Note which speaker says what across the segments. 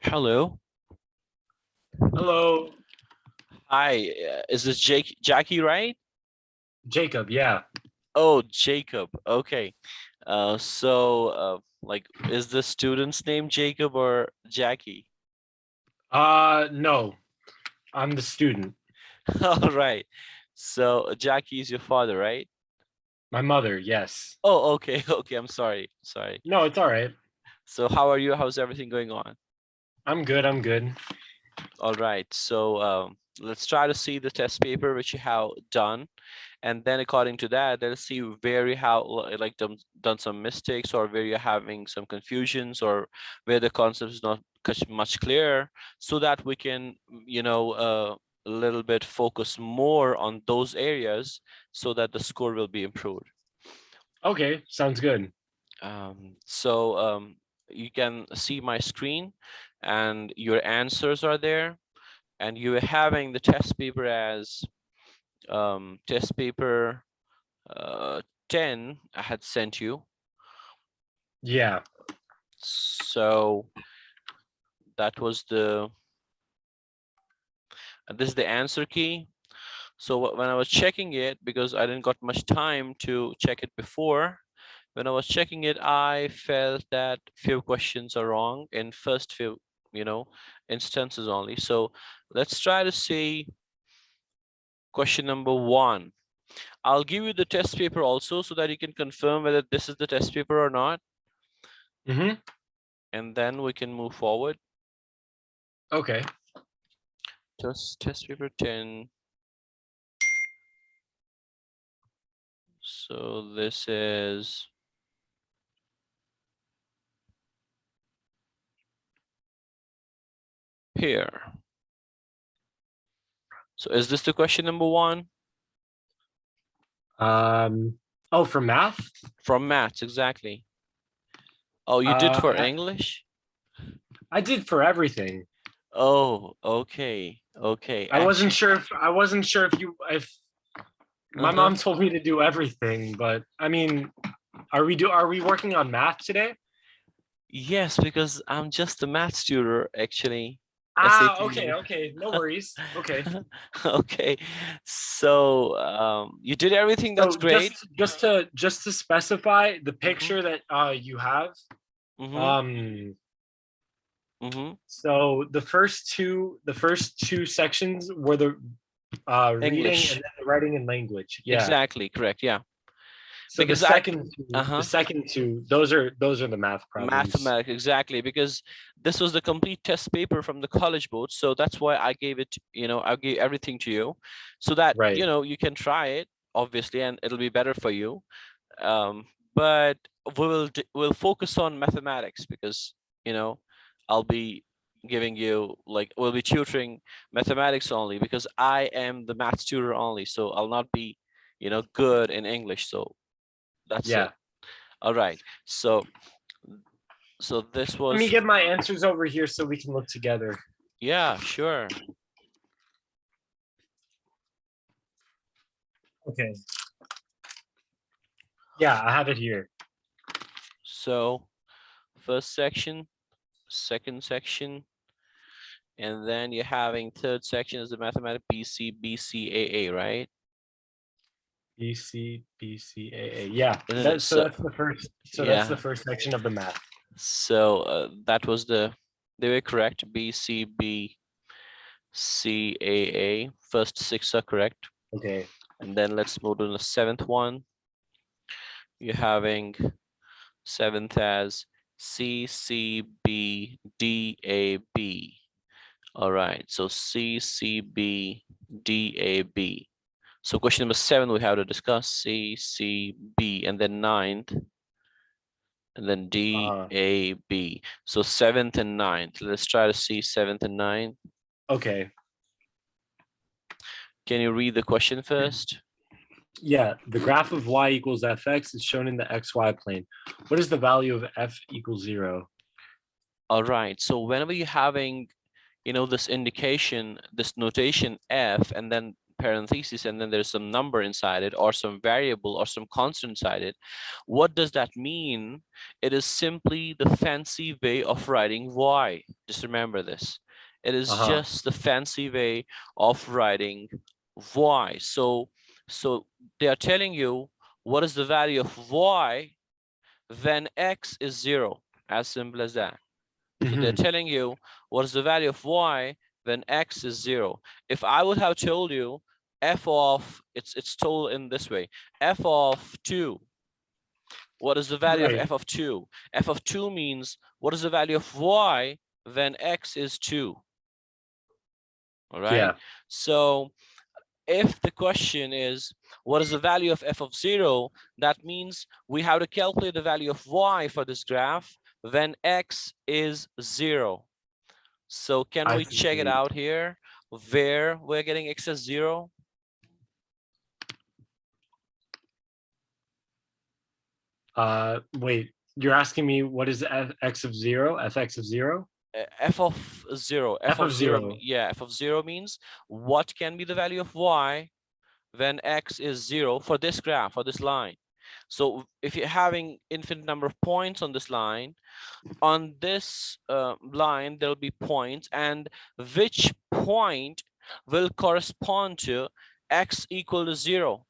Speaker 1: Hello.
Speaker 2: Hello,
Speaker 1: Hi. Is this Jackie, right?
Speaker 2: Jacob. Yeah.
Speaker 1: Oh, Jacob. Okay. Like, is the student's name Jacob or Jackie?
Speaker 2: No, I'm the student.
Speaker 1: All right. So Jackie is your father, right?
Speaker 2: My mother, yes.
Speaker 1: Oh, okay. Okay. I'm sorry. Sorry.
Speaker 2: No, it's all right.
Speaker 1: So how are you? How's everything going on?
Speaker 2: I'm good. I'm good.
Speaker 1: All right. Let's try to see the test paper which you have done. And then according to that, let's see where you have like done some mistakes, or where you're having some confusions, or where the concept is not much clearer, so that we can, a little bit focus more on those areas so that the score will be improved.
Speaker 2: Okay, sounds good.
Speaker 1: You can see my screen and your answers are there, and you're having the test paper as test paper 10 I had sent you.
Speaker 2: Yeah.
Speaker 1: So that was this is the answer key. So when I was checking it, because I didn't got much time to check it before, when I was checking it, I felt that few questions are wrong in first few, instances only. So let's try to see question number 1. I'll give you the test paper also so that you can confirm whether this is the test paper or not.
Speaker 2: Mm-hmm.
Speaker 1: And then we can move forward.
Speaker 2: Okay.
Speaker 1: Just test paper 10. So this is here. So is this the question number 1?
Speaker 2: Oh, for math?
Speaker 1: From maths, exactly. Oh, you did for English?
Speaker 2: I did for everything.
Speaker 1: Oh, okay. Okay.
Speaker 2: I wasn't sure if my
Speaker 1: Uh-huh.
Speaker 2: mom told me to do everything, but I mean, are we working on math today?
Speaker 1: Yes, because I'm just a maths tutor, actually.
Speaker 2: Ah,
Speaker 1: SAT.
Speaker 2: okay. No worries. Okay.
Speaker 1: Okay. So you did everything. That's
Speaker 2: So
Speaker 1: great.
Speaker 2: just to specify the
Speaker 1: Mm-hmm.
Speaker 2: picture that you have,
Speaker 1: Mm-hmm.
Speaker 2: um
Speaker 1: Mm-hmm.
Speaker 2: so the first two sections were the reading and
Speaker 1: English.
Speaker 2: then the writing and language. Yeah.
Speaker 1: Exactly, correct. Yeah.
Speaker 2: So
Speaker 1: Because I
Speaker 2: the
Speaker 1: uh-huh.
Speaker 2: second two, those are the math problems.
Speaker 1: Mathematics, exactly, because this was the complete test paper from the college board, so that's why I gave it, I gave everything to you, so that
Speaker 2: Right.
Speaker 1: you can try it, obviously, and it'll be better for you. But we'll focus on mathematics, because I'll be giving you, like, we'll be tutoring mathematics only, because I am the math tutor only, so I'll not be good in English. So that's it.
Speaker 2: Yeah.
Speaker 1: All right. So this
Speaker 2: Let me
Speaker 1: was,
Speaker 2: get my answers over here so we can look together.
Speaker 1: yeah, sure.
Speaker 2: Okay. Yeah, I have it here.
Speaker 1: So first section, second section, and then you're having third section is the mathematics BCAA, right?
Speaker 2: BCAA. Yeah.
Speaker 1: Isn't it? So
Speaker 2: That's the
Speaker 1: yeah.
Speaker 2: first section of the math.
Speaker 1: So that was they were correct. BCAA. First 6 are correct.
Speaker 2: Okay.
Speaker 1: And then let's move to the seventh one. You're having seventh as CCBDAB. All right, so CCBDAB. So question number 7 we have to discuss CCB, and then ninth, and then DAB. So 7th and 9th. Let's try to see 7th and 9th.
Speaker 2: Okay.
Speaker 1: Can you read the question first?
Speaker 2: Yeah, the graph of y equals fx is shown in the xy plane. What is the value of f equals 0?
Speaker 1: All right, so whenever you're having, this indication, this notation f, and then parentheses and then there's some number inside it or some variable or some constant inside it, what does that mean? It is simply the fancy way of writing y. Just remember this. It is just the fancy way of writing y. So they are telling you what is the value of y when x is 0. As simple as that. So they're telling you what is the value of y when x is 0. If I would have told you f of, it's told in this way, f of 2, what is the value of f of 2? F of 2 means what is the value of y when x is 2? All right. Yeah. So if the question is what is the value of f of 0, that means we have to calculate the value of y for this graph when x is 0. So can we check it out here where we're getting x as 0?
Speaker 2: Wait, you're asking me what is x of 0, fx of 0?
Speaker 1: F of 0. F of 0. Yeah, f of 0 means what can be the value of y when x is 0 for this graph, for this line. So if you're having infinite number of points on this line, on this line there'll be points, and which point will correspond to x equal to 0?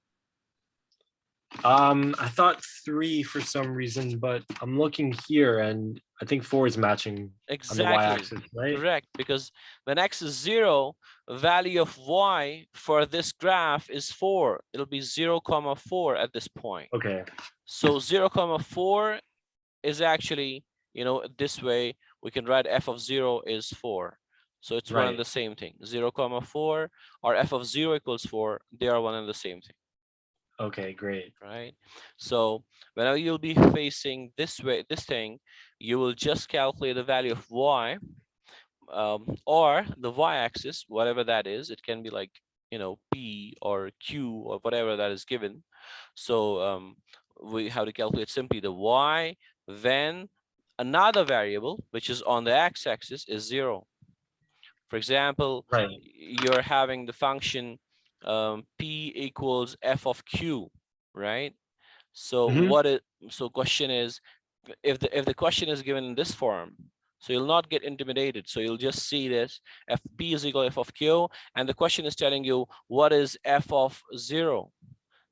Speaker 2: I thought 3 for some reason, but I'm looking here and I think 4 is matching on the y-axis, right?
Speaker 1: Correct, because when x is 0, value of y for this graph is 4. It'll be 0, 4 at this point.
Speaker 2: Okay.
Speaker 1: So 0, 4 is actually, you know, this way we can write f of 0 is 4. So it's one and the same thing. 0, 4 or f of 0 equals 4. They are one and the same thing.
Speaker 2: Okay, great.
Speaker 1: Right. So whenever you'll be facing this way, this thing, you will just calculate the value of y or the y-axis, whatever that is. It can be like, you know, p or q or whatever that is given. So we have to calculate simply the y when another variable, which is on the x-axis, is 0. For example, you're having the function p equals f of q, right? So so question is, if the question is given in this form, so you'll not get intimidated. So you'll just see this f p is equal to f of q, and the question is telling you what is f of 0.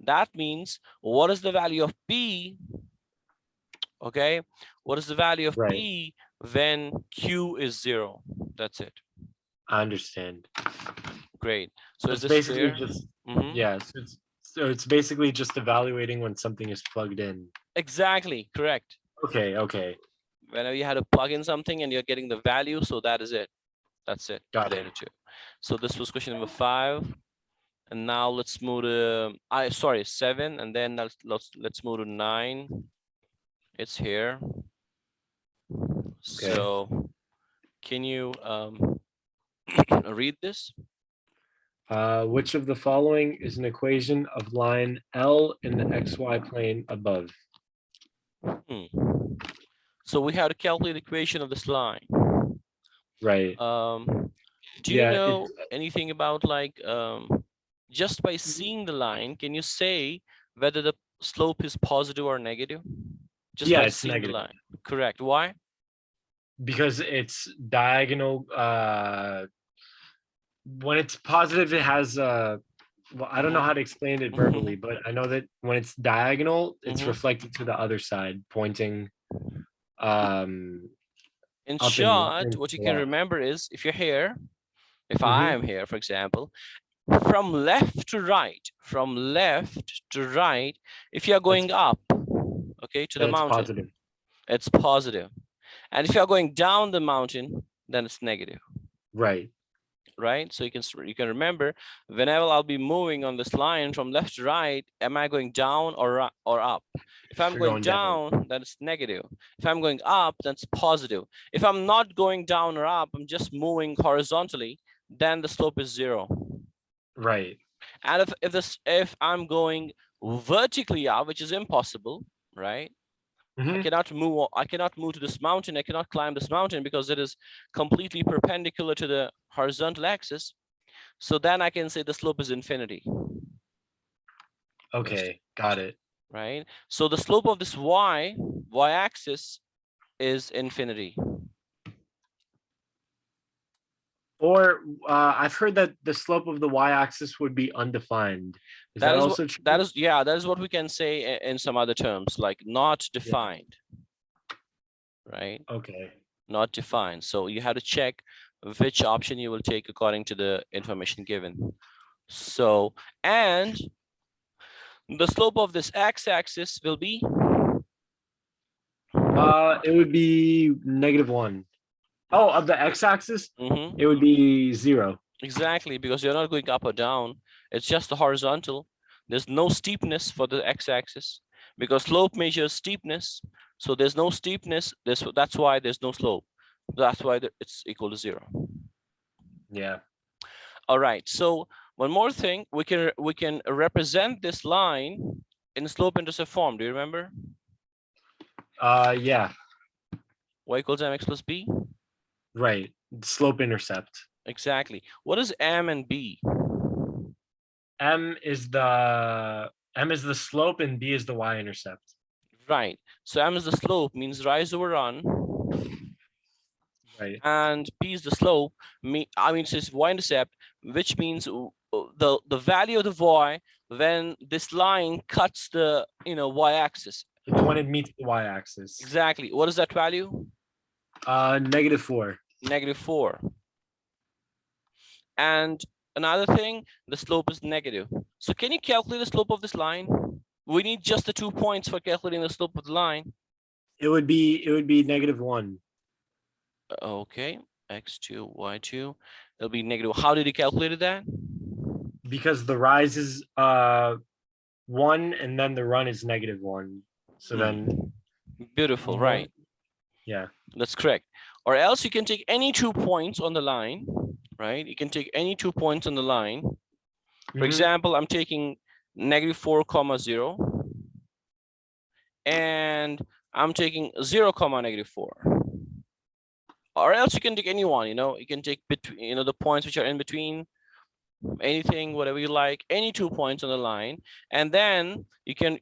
Speaker 1: That means what is the value of p? Okay, what is the value of p when q is 0? That's it.
Speaker 2: I understand.
Speaker 1: Great. So
Speaker 2: it's basically just yeah. So it's basically just evaluating when something is plugged in.
Speaker 1: Exactly. Correct.
Speaker 2: Okay. Okay.
Speaker 1: Whenever you had to plug in something and you're getting the value, so that is it. That's it.
Speaker 2: Got it.
Speaker 1: So this was question number 5, and now let's move to 7, and then let's move to 9. It's here. Okay. So can you read this?
Speaker 2: Which of the following is an equation of line L in the XY plane above?
Speaker 1: So we have to calculate the equation of this line.
Speaker 2: Right.
Speaker 1: Do you know anything about, like, just by seeing the line, can you say whether the slope is positive or negative? Just by seeing negative. The line. Correct. Why?
Speaker 2: Because it's diagonal. When it's positive, it has well, I don't know how to explain it verbally, but I know that when it's diagonal, it's reflected to the other side, pointing
Speaker 1: in short, what you can remember is, if you're here, if I am here, for example, from left to right, if you're going up, okay, to the mountain, it's positive. And if you're going down the mountain, then it's negative. Right. So you can remember, whenever I'll be moving on this line from left to right, am I going down or up? If I'm going down, then it's negative. If I'm going up, that's positive. If I'm not going down or up, I'm just moving horizontally, then the slope is 0.
Speaker 2: Right.
Speaker 1: And if I'm going vertically up, which is impossible, right? I cannot move to this mountain. I cannot climb this mountain because it is completely perpendicular to the horizontal axis. So then I can say the slope is infinity.
Speaker 2: Okay, got it.
Speaker 1: Right? So the slope of this y-axis is infinity.
Speaker 2: Or I've heard that the slope of the y-axis would be undefined. Is that also true?
Speaker 1: That is what we can say in some other terms, like not defined. Yeah. Right?
Speaker 2: Okay.
Speaker 1: Not defined. So you have to check which option you will take according to the information given. So, and the slope of this x-axis will be?
Speaker 2: It would be -1. Oh, of the x-axis, it would be 0.
Speaker 1: Exactly, because you're not going up or down. It's just the horizontal. There's no steepness for the x-axis because slope measures steepness. So there's no steepness. That's why there's no slope. That's why it's equal to 0.
Speaker 2: Yeah.
Speaker 1: All right. So one more thing, we can represent this line in slope-intercept form. Do you remember?
Speaker 2: Yeah.
Speaker 1: Y equals mx plus b.
Speaker 2: Right. Slope-intercept.
Speaker 1: Exactly. What is m and b?
Speaker 2: M is the slope and b is the y-intercept.
Speaker 1: Right. So m is the slope, means rise over run.
Speaker 2: Right.
Speaker 1: And b is the slope. It says y-intercept, which means the value of the y when this line cuts the y-axis.
Speaker 2: When it meets the y-axis.
Speaker 1: Exactly. What is that value?
Speaker 2: -4.
Speaker 1: -4. And another thing, the slope is negative. So can you calculate the slope of this line? We need just the 2 points for calculating the slope of the line.
Speaker 2: It would be -1.
Speaker 1: Okay, x2, y2. It'll be negative. How did you calculate that?
Speaker 2: Because the rise is 1 and then the run is -1. So then
Speaker 1: beautiful, right?
Speaker 2: Yeah,
Speaker 1: that's correct. Or else you can take any 2 points on the line, right? You can take any 2 points on the line. For example, I'm taking -4, 0, and I'm taking 0, -4. Or else you can take any one, you can take between, the points which are in between, anything, whatever you like, any 2 points on the line, and then you can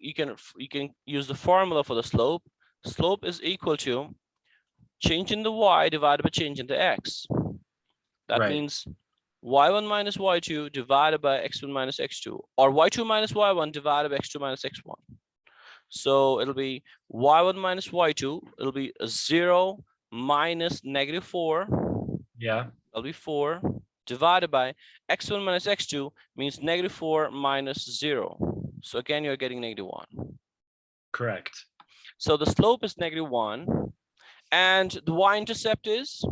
Speaker 1: use the formula for the slope. Slope is equal to change in the y divided by change in the x. That means y1 minus y2 divided by x1 minus x2, or y2 minus y1 divided by x2 minus x1. So it'll be y1 minus y2, it'll be 0 minus -4.
Speaker 2: Yeah.
Speaker 1: That'll be 4 divided by x1 minus x2 means -4 minus 0. So again, you're getting -1.
Speaker 2: Correct.
Speaker 1: So the slope is -1, and the y-intercept is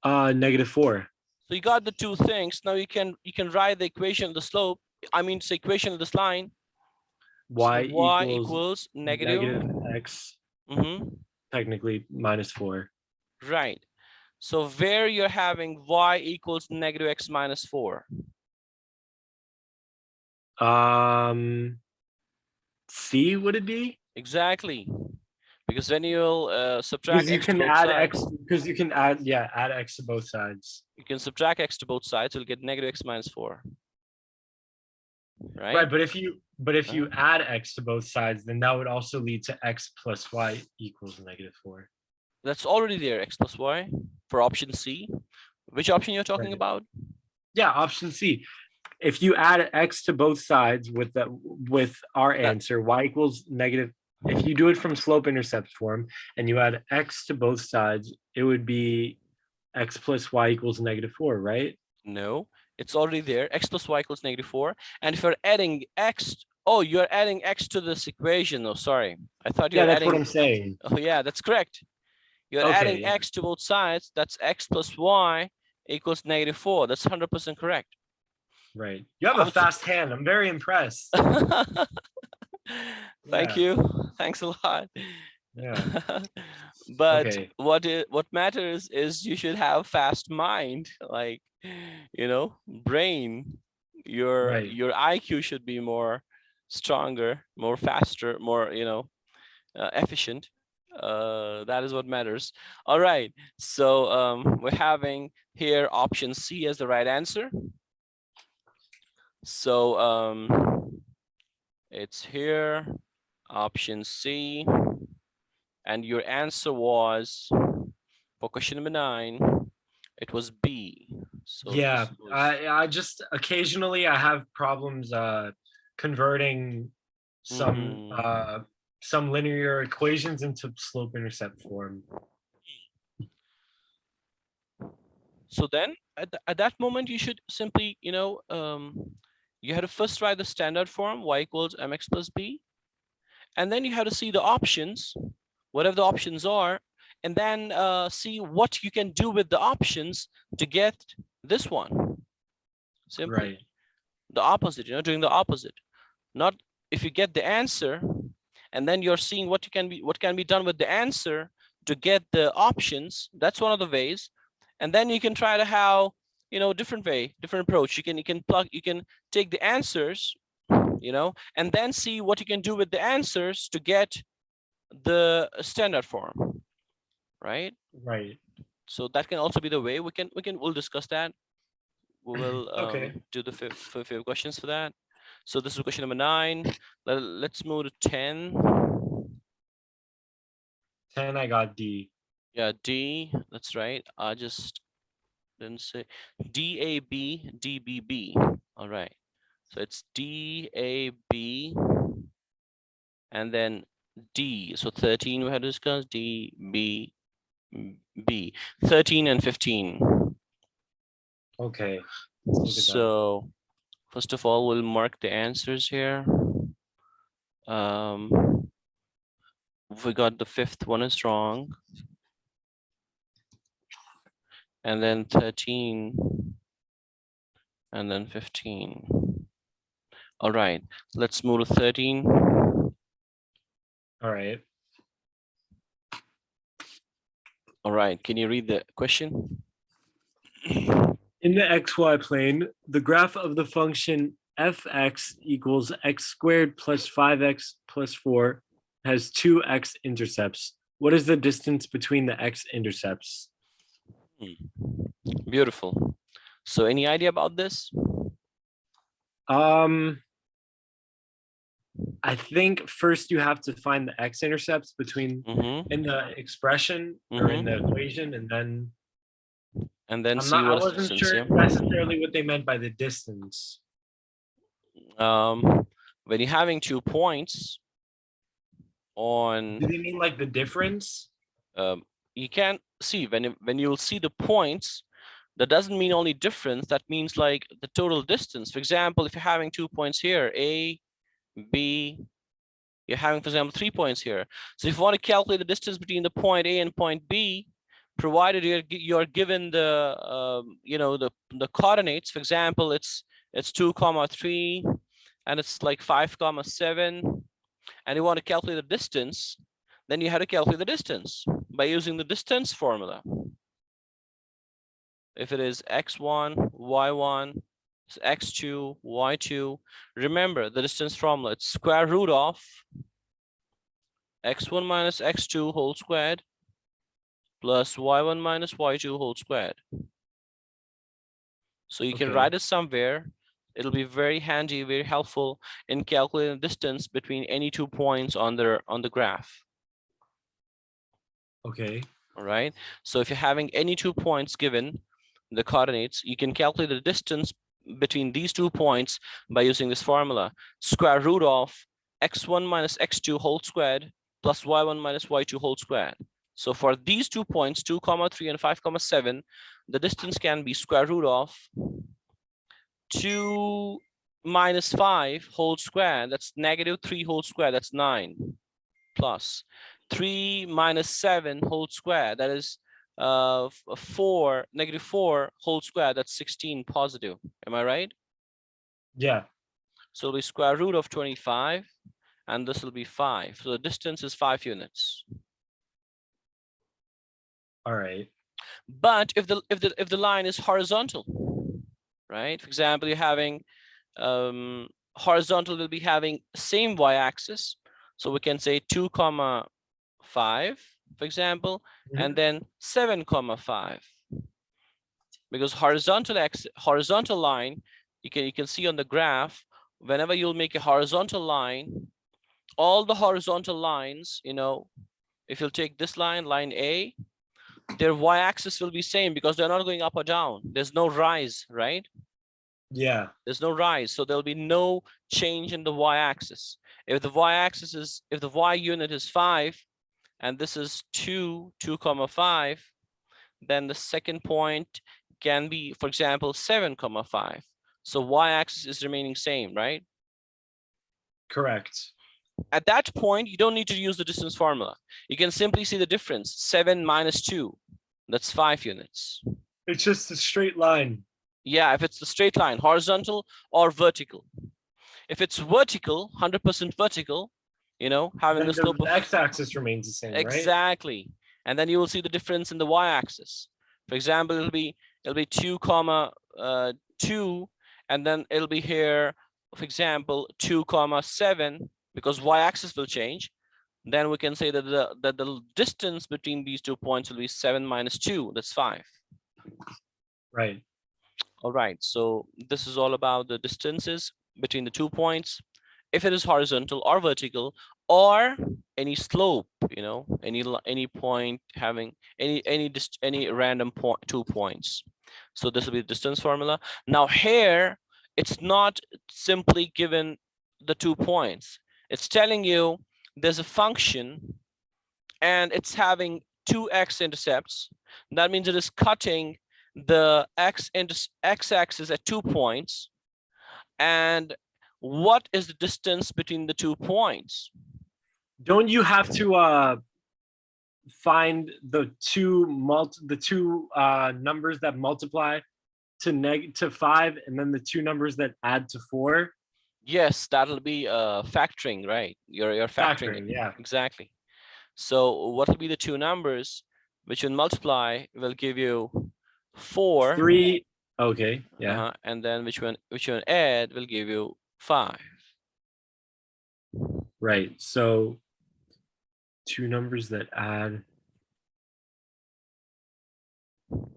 Speaker 2: -4.
Speaker 1: So you got the two things. Now you can write the equation of the slope. It's the equation of this line.
Speaker 2: Y,
Speaker 1: so y equals negative
Speaker 2: x. Technically -4.
Speaker 1: Right. So where you're having y equals -x minus 4.
Speaker 2: C would it be?
Speaker 1: Exactly. Because then you'll subtract
Speaker 2: you
Speaker 1: x
Speaker 2: can
Speaker 1: to both
Speaker 2: add
Speaker 1: sides.
Speaker 2: x, because you can add x to both sides.
Speaker 1: You can subtract x to both sides, you'll get -x minus 4. Right?
Speaker 2: Right, but if you add x to both sides, then that would also lead to x plus y equals -4.
Speaker 1: That's already there, x plus y, for option C. Which option you're talking about?
Speaker 2: Yeah, option C. If you add x to both sides with our answer, y equals negative. If you do it from slope-intercept form and you add x to both sides, it would be x plus y equals -4, right?
Speaker 1: No, it's already there. X plus y equals -4. And if you're adding x, you're adding x to this equation. Oh, sorry. I thought you're
Speaker 2: that's
Speaker 1: adding.
Speaker 2: what I'm saying.
Speaker 1: Oh, yeah, that's correct. You're adding x to both sides. That's x plus y equals -4. That's 100% correct.
Speaker 2: Right. You have a fast hand. I'm very impressed.
Speaker 1: Thank you. Thanks a lot.
Speaker 2: Yeah.
Speaker 1: But what matters is you should have fast mind, like, brain. Your IQ should be more stronger, more faster, more efficient. That is what matters. All right. So we're having here option C as the right answer. So it's here, option C, and your answer was for question number 9. It was B. So
Speaker 2: Yeah,
Speaker 1: this was
Speaker 2: I just occasionally I have problems converting some
Speaker 1: mhm.
Speaker 2: some linear equations into slope-intercept form.
Speaker 1: So then at that moment you should simply, you have to first write the standard form y equals mx plus b, and then you have to see the options, whatever the options are, and then see what you can do with the options to get this one. Simply
Speaker 2: Right.
Speaker 1: the opposite, doing the opposite. Not if you get the answer and then you're seeing what can be done with the answer to get the options. That's one of the ways. And then you can try to have, different way, different approach. You can take the answers, and then see what you can do with the answers to get the standard form, right?
Speaker 2: Right.
Speaker 1: So that can also be the way. We'll discuss that. We will
Speaker 2: Okay.
Speaker 1: do the few questions for that. So this is question number 9. Let's move to 10.
Speaker 2: 10 I got D.
Speaker 1: Yeah, D. That's right. I just didn't say DAB, DBB. All right. So it's DAB and then D. So 13 we had discussed, DBB. 13 and 15.
Speaker 2: Okay. Let's look at that.
Speaker 1: So first of all, we'll mark the answers here. We got the 5th one is wrong. And then 13 and then 15. All right, let's move to 13.
Speaker 2: All right.
Speaker 1: All right, can you read the question?
Speaker 2: In the xy plane, the graph of the function fx equals x squared plus 5x plus 4 has 2 x intercepts. What is the distance between the x intercepts?
Speaker 1: Beautiful. So any idea about this?
Speaker 2: I think first you have to find the x intercepts between in the expression or in the equation, and then
Speaker 1: see
Speaker 2: I
Speaker 1: what is the
Speaker 2: wasn't
Speaker 1: distance.
Speaker 2: sure
Speaker 1: Yeah.
Speaker 2: necessarily what they meant by the distance.
Speaker 1: When you're having 2 points on,
Speaker 2: Do they mean like the difference?
Speaker 1: you can't see when you'll see the points. That doesn't mean only difference. That means like the total distance. For example, if you're having 2 points here, A, B, you're having, for example, 3 points here. So if you want to calculate the distance between the point A and point B, provided you're given the the coordinates. For example, it's 2, 3, and it's like 5, 7, and you want to calculate the distance, then you have to calculate the distance by using the distance formula. If it is x1, y1, x2, y2, remember the distance formula. It's square root of x1 minus x2 whole squared plus y1 minus y2 whole squared. So you can write it somewhere. It'll be very handy, very helpful in calculating the distance between any 2 points on the graph.
Speaker 2: Okay.
Speaker 1: All right. So if you're having any 2 points given the coordinates, you can calculate the distance between these 2 points by using this formula: square root of x1 minus x2 whole squared plus y1 minus y2 whole squared. So for these 2 points, 2, 3 and 5, 7, the distance can be square root of 2 minus 5 whole square, that's -3 whole square, that's 9, plus 3 minus 7 whole square, that is 4, -4 whole square, that's 16 positive. Am I right?
Speaker 2: Yeah.
Speaker 1: So it'll be square root of 25, and this will be 5. So the distance is 5 units.
Speaker 2: All right.
Speaker 1: But if the line is horizontal, right? For example, you're having horizontal will be having same y-axis, so we can say 2, 5, for example, and then 7, 5. Because horizontal line, you can see on the graph, whenever you'll make a horizontal line, all the horizontal lines, if you'll take this line, line A, their y-axis will be same because they're not going up or down. There's no rise, right?
Speaker 2: Yeah.
Speaker 1: There's no rise, so there'll be no change in the y-axis. If the y unit is 5, and this is 2, 5, then the second point can be, for example, 7, 5. So y-axis is remaining same, right?
Speaker 2: Correct.
Speaker 1: At that point, you don't need to use the distance formula. You can simply see the difference. 7 minus 2, that's 5 units.
Speaker 2: It's just a straight line.
Speaker 1: Yeah, if it's the straight line, horizontal or vertical. If it's vertical, 100% vertical, having
Speaker 2: Then
Speaker 1: a slope
Speaker 2: the
Speaker 1: of
Speaker 2: x-axis remains the same, right?
Speaker 1: exactly, and then you will see the difference in the y-axis. For example, it'll be 2, 2, and then it'll be here, for example, 2, 7, because y-axis will change. Then we can say that the distance between these 2 points will be 7 minus 2. That's 5.
Speaker 2: Right.
Speaker 1: All right. So this is all about the distances between the 2 points. If it is horizontal or vertical, or any slope, any point having any random point, 2 points. So this will be the distance formula. Now here, it's not simply given the 2 points. It's telling you there's a function and it's having 2 X intercepts. That means it is cutting the x-axis at 2 points. And what is the distance between the 2 points?
Speaker 2: Don't you have to find the two numbers that multiply to 5, and then the 2 numbers that add to 4?
Speaker 1: Yes, that'll be factoring, right? You're factoring it.
Speaker 2: Yeah.
Speaker 1: Exactly. So what will be the 2 numbers which when multiply will give you 4.
Speaker 2: 3. Okay. Yeah.
Speaker 1: And then which one add will give you 5.
Speaker 2: Right. So 2 numbers that add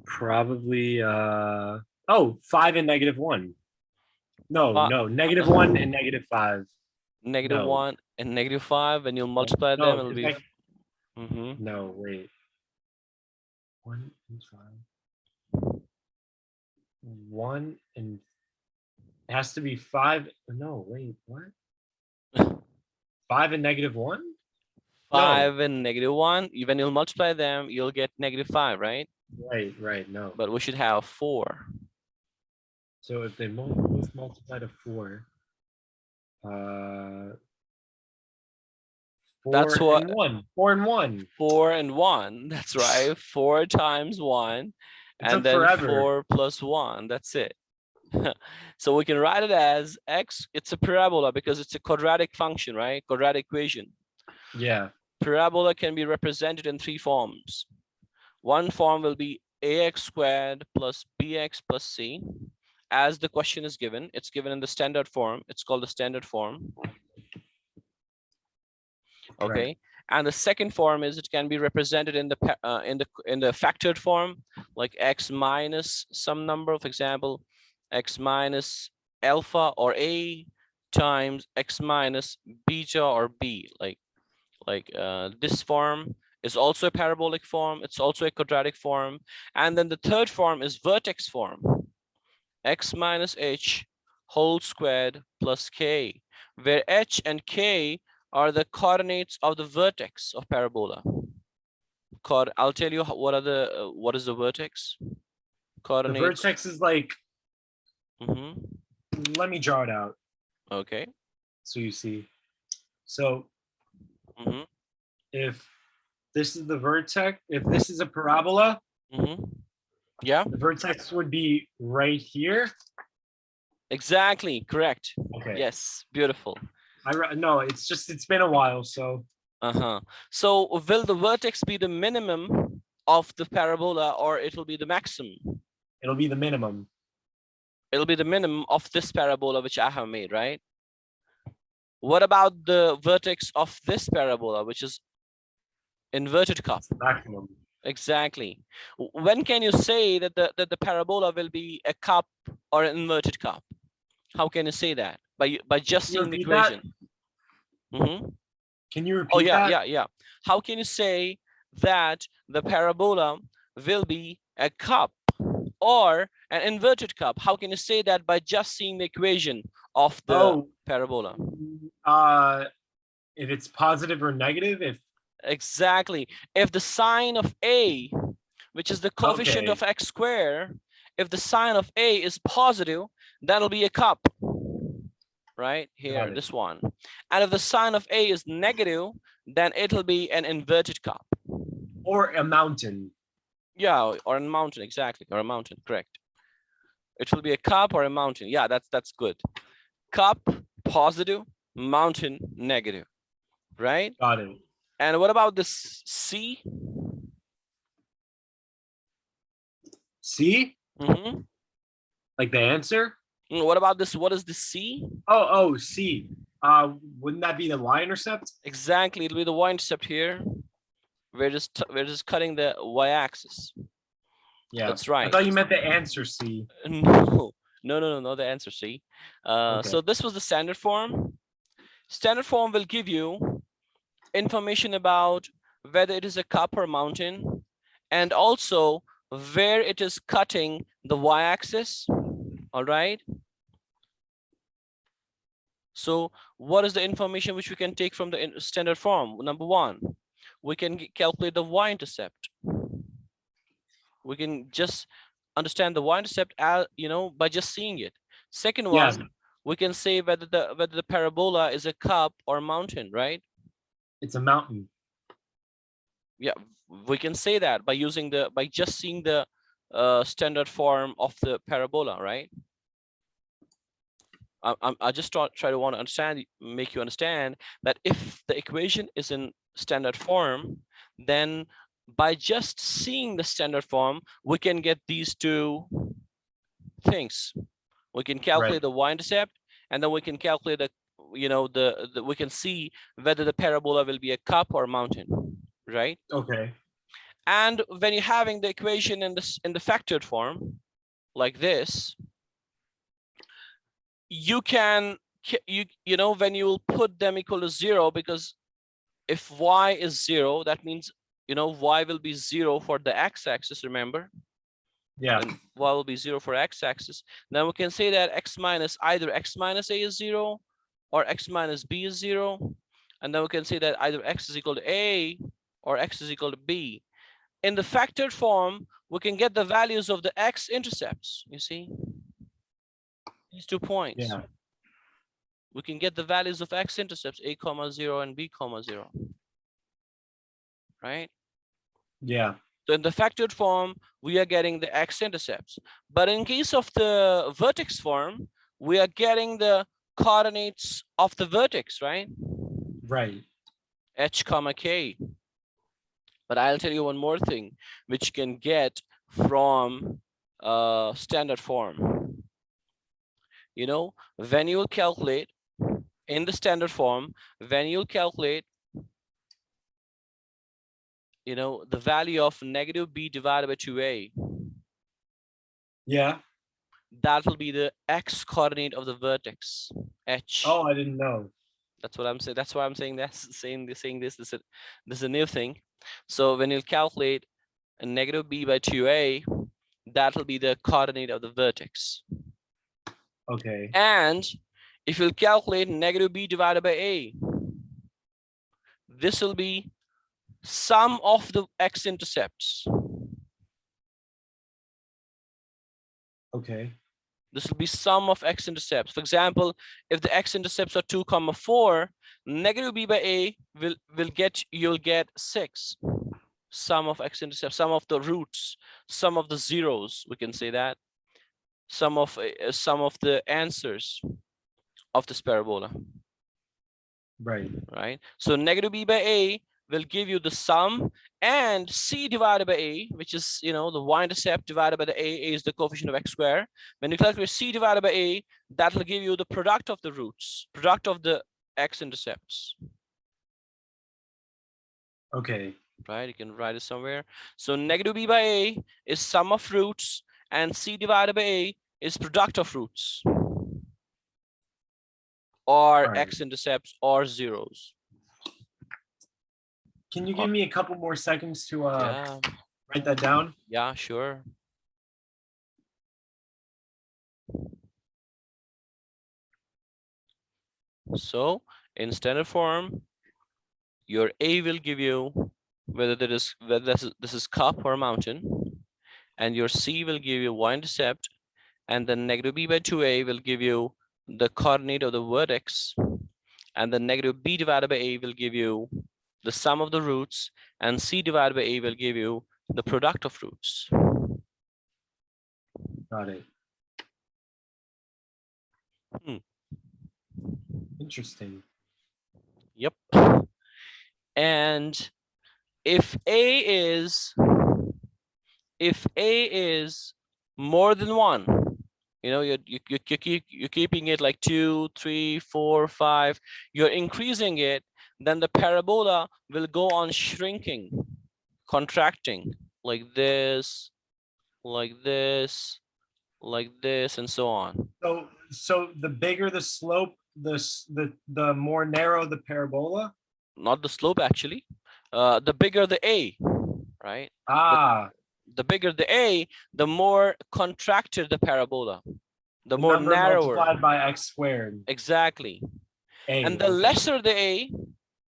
Speaker 2: probably 5 and -1. No, -1 and -5.
Speaker 1: -1 and -5, and you'll multiply them, it'll be
Speaker 2: no, wait. 1 and 5. 1 and it has to be 5. No, wait, what? 5 and -1?
Speaker 1: 5 and -1. When you'll multiply them, you'll get -5, right?
Speaker 2: Right, no.
Speaker 1: But we should have 4.
Speaker 2: So if they both multiply to 4, 4
Speaker 1: that's what,
Speaker 2: and 1. 4 and 1.
Speaker 1: 4 and 1. That's right. 4 times 1, and then
Speaker 2: forever.
Speaker 1: 4 plus 1. That's it. So we can write it as x. It's a parabola because it's a quadratic function, right? Quadratic equation.
Speaker 2: Yeah.
Speaker 1: Parabola can be represented in 3 forms. One form will be ax squared plus bx plus c. As the question is given, it's given in the standard form. It's called the standard form. Okay. Right. And the second form is it can be represented in the factored form, like x minus some number, for example, x minus alpha or a times x minus beta or b. Like this form is also a parabolic form. It's also a quadratic form. And then the third form is vertex form. X minus h whole squared plus k, where h and k are the coordinates of the vertex of parabola. I'll tell you what is the vertex coordinates.
Speaker 2: The vertex is like, let me draw it out.
Speaker 1: Okay.
Speaker 2: So you see. So if this is the vertex, if this is a parabola,
Speaker 1: yeah,
Speaker 2: the vertex would be right here.
Speaker 1: Exactly, correct.
Speaker 2: Okay.
Speaker 1: Yes, beautiful.
Speaker 2: No, it's been a while, so.
Speaker 1: So will the vertex be the minimum of the parabola, or it will be the maximum?
Speaker 2: It'll be the minimum.
Speaker 1: It'll be the minimum of this parabola which I have made, right? What about the vertex of this parabola, which is Inverted cup.
Speaker 2: Maximum.
Speaker 1: Exactly. When can you say that the parabola will be a cup or an inverted cup? How can you say that? By just
Speaker 2: Can you
Speaker 1: seeing the
Speaker 2: repeat that?
Speaker 1: equation. Mm-hmm.
Speaker 2: Can you
Speaker 1: Oh
Speaker 2: repeat
Speaker 1: yeah,
Speaker 2: that?
Speaker 1: yeah, yeah. How can you say that the parabola will be a cup or an inverted cup? How can you say that by just seeing the equation of the parabola?
Speaker 2: If it's positive or negative, if
Speaker 1: Exactly. If the sine of A, which is the coefficient of x squared, if the sine of A is positive, that'll be a cup. Right here, this one. And if the sine of A is negative, then it'll be an inverted cup.
Speaker 2: Or a mountain.
Speaker 1: Yeah, or a mountain, exactly, or a mountain, correct. It will be a cup or a mountain. Yeah, that's good. Cup, positive, mountain, negative, right?
Speaker 2: Got it.
Speaker 1: And what about this C?
Speaker 2: C?
Speaker 1: Mm-hmm.
Speaker 2: Like the answer?
Speaker 1: What about this? What is the C?
Speaker 2: Oh, C. Wouldn't that be the y-intercept?
Speaker 1: Exactly, it'll be the y-intercept here. We're just cutting the y-axis.
Speaker 2: Yeah,
Speaker 1: that's right.
Speaker 2: I thought you meant the answer C.
Speaker 1: No, the answer C. So this was the standard form. Standard form will give you information about whether it is a cup or mountain, and also where it is cutting the y-axis. All right. So what is the information which we can take from the standard form? Number one, we can calculate the y-intercept. We can just understand the y-intercept as, by just seeing it. Second one, we can say whether the parabola is a cup or mountain, right?
Speaker 2: It's a mountain.
Speaker 1: Yeah, we can say that by just seeing the standard form of the parabola, right? I just try to want to make you understand that if the equation is in standard form, then by just seeing the standard form, we can get these two things. We can calculate the y-intercept, and then we can calculate we can see whether the parabola will be a cup or mountain, right?
Speaker 2: Okay.
Speaker 1: And when you're having the equation in the factored form, like this, you can when you will put them equal to 0, because if y is 0, that means y will be 0 for the x-axis, remember?
Speaker 2: Yeah.
Speaker 1: And y will be 0 for x-axis. Then we can say that either x minus a is 0 or x minus b is 0. And then we can say that either x is equal to a or x is equal to b. In the factored form, we can get the values of the x intercepts, you see? These 2 points.
Speaker 2: Yeah.
Speaker 1: We can get the values of x intercepts, a comma 0 and b comma 0. Right?
Speaker 2: Yeah.
Speaker 1: So in the factored form, we are getting the x intercepts. But in case of the vertex form, we are getting the coordinates of the vertex, right?
Speaker 2: Right.
Speaker 1: H comma k. But I'll tell you one more thing, which you can get from standard form. When you calculate in the standard form, when you calculate the value of negative b divided by 2a.
Speaker 2: Yeah.
Speaker 1: That will be the x coordinate of the vertex, h.
Speaker 2: Oh, I didn't know.
Speaker 1: That's what I'm saying. That's why I'm saying this. This is a new thing. So when you calculate a negative b by 2a, that will be the coordinate of the vertex.
Speaker 2: Okay.
Speaker 1: And if you calculate negative b divided by a, this will be sum of the x intercepts.
Speaker 2: Okay.
Speaker 1: This will be sum of x intercepts. For example, if the x intercepts are 2, 4, negative b by a you'll get 6. Sum of x intercepts, sum of the roots, sum of the zeros, we can say that. Sum of the answers of this parabola. Right. So negative b by a will give you the sum, and c divided by a, which is the y-intercept divided by the a is the coefficient of x squared. When you calculate c divided by a, that will give you the product of the roots, product of the x intercepts.
Speaker 2: Okay.
Speaker 1: right? You can write it somewhere. So negative b by a is sum of roots, and c divided by a is product of roots, or
Speaker 2: All right.
Speaker 1: x intercepts or zeros.
Speaker 2: Can you give me a couple more seconds to
Speaker 1: Yeah,
Speaker 2: write that down?
Speaker 1: yeah, sure. So in standard form, your a will give you whether this is cup or mountain, and your c will give you y-intercept, and then negative b by 2a will give you the coordinate of the vertex, and then negative b divided by a will give you the sum of the roots, and c divided by a will give you the product of roots.
Speaker 2: Got it.
Speaker 1: Hmm.
Speaker 2: Interesting.
Speaker 1: Yep. And if a is more than one, you know, you're keeping it like 2, 3, 4, 5, you're increasing it, then the parabola will go on shrinking, contracting like this, like this, like this, and so on.
Speaker 2: So the bigger the slope, the more narrow the parabola.
Speaker 1: Not the slope, actually. The bigger the a, right?
Speaker 2: Ah,
Speaker 1: The bigger the a, the more contracted the parabola, the
Speaker 2: the
Speaker 1: more
Speaker 2: number
Speaker 1: narrower.
Speaker 2: multiplied by x squared.
Speaker 1: Exactly.
Speaker 2: A.
Speaker 1: And the
Speaker 2: Okay.
Speaker 1: lesser the a,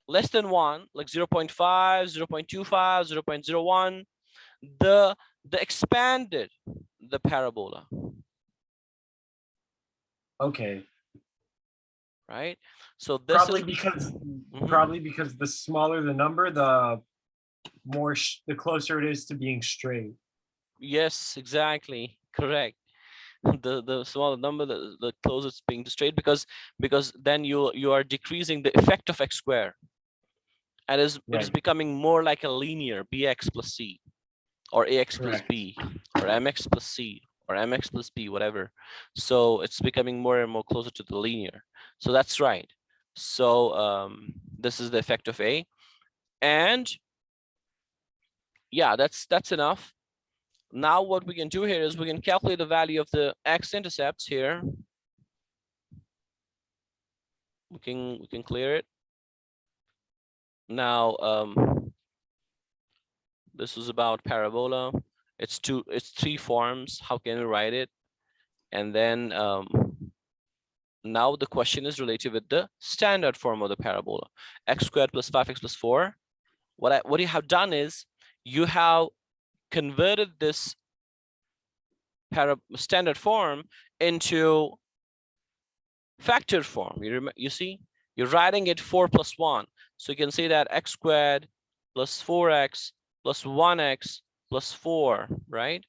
Speaker 1: less than 1, like 0 0.5, 0 0.25, 0 0.01, the expanded the parabola,
Speaker 2: Okay.
Speaker 1: right? So this
Speaker 2: Probably
Speaker 1: is
Speaker 2: because
Speaker 1: Mhm.
Speaker 2: probably because the smaller the number, the more the closer it is to being straight.
Speaker 1: Yes, exactly, correct. The smaller number, the closer it's being to straight, because then you are decreasing the effect of x squared, and it is
Speaker 2: Right.
Speaker 1: becoming more like a linear bx plus c, or ax plus
Speaker 2: Correct.
Speaker 1: b, or mx plus c, or mx plus b, whatever. So it's becoming more and more closer to the linear. So that's right. So this is the effect of a, and yeah, that's enough. Now what we can do here is we can calculate the value of the x intercepts here. We can clear it. Now this is about parabola. It's three forms. How can we write it? And then now the question is related with the standard form of the parabola. X squared plus 5x plus 4. What you have done is you have converted this standard form into factor form. You see, you're writing it 4 plus 1. So you can say that x squared plus 4x plus 1x plus 4, right?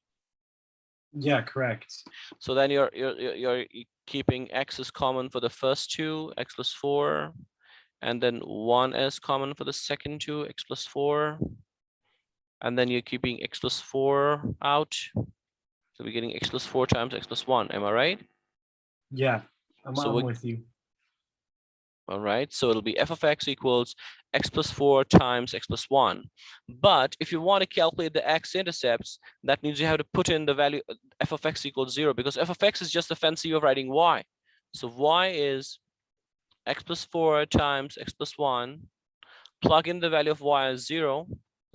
Speaker 2: Yeah, correct.
Speaker 1: So then you're keeping x is common for the first two, x plus 4, and then 1 is common for the second two, x plus 4, and then you're keeping x plus 4 out. So we're getting x plus 4 times x plus 1. Am I right?
Speaker 2: Yeah,
Speaker 1: So
Speaker 2: I'm with you.
Speaker 1: all right, so it'll be f of x equals x plus 4 times x plus 1. But if you want to calculate the x intercepts, that means you have to put in the value f of x equals 0, because f of x is just a fancy way of writing y. So y is x plus 4 times x plus 1. Plug in the value of y as 0.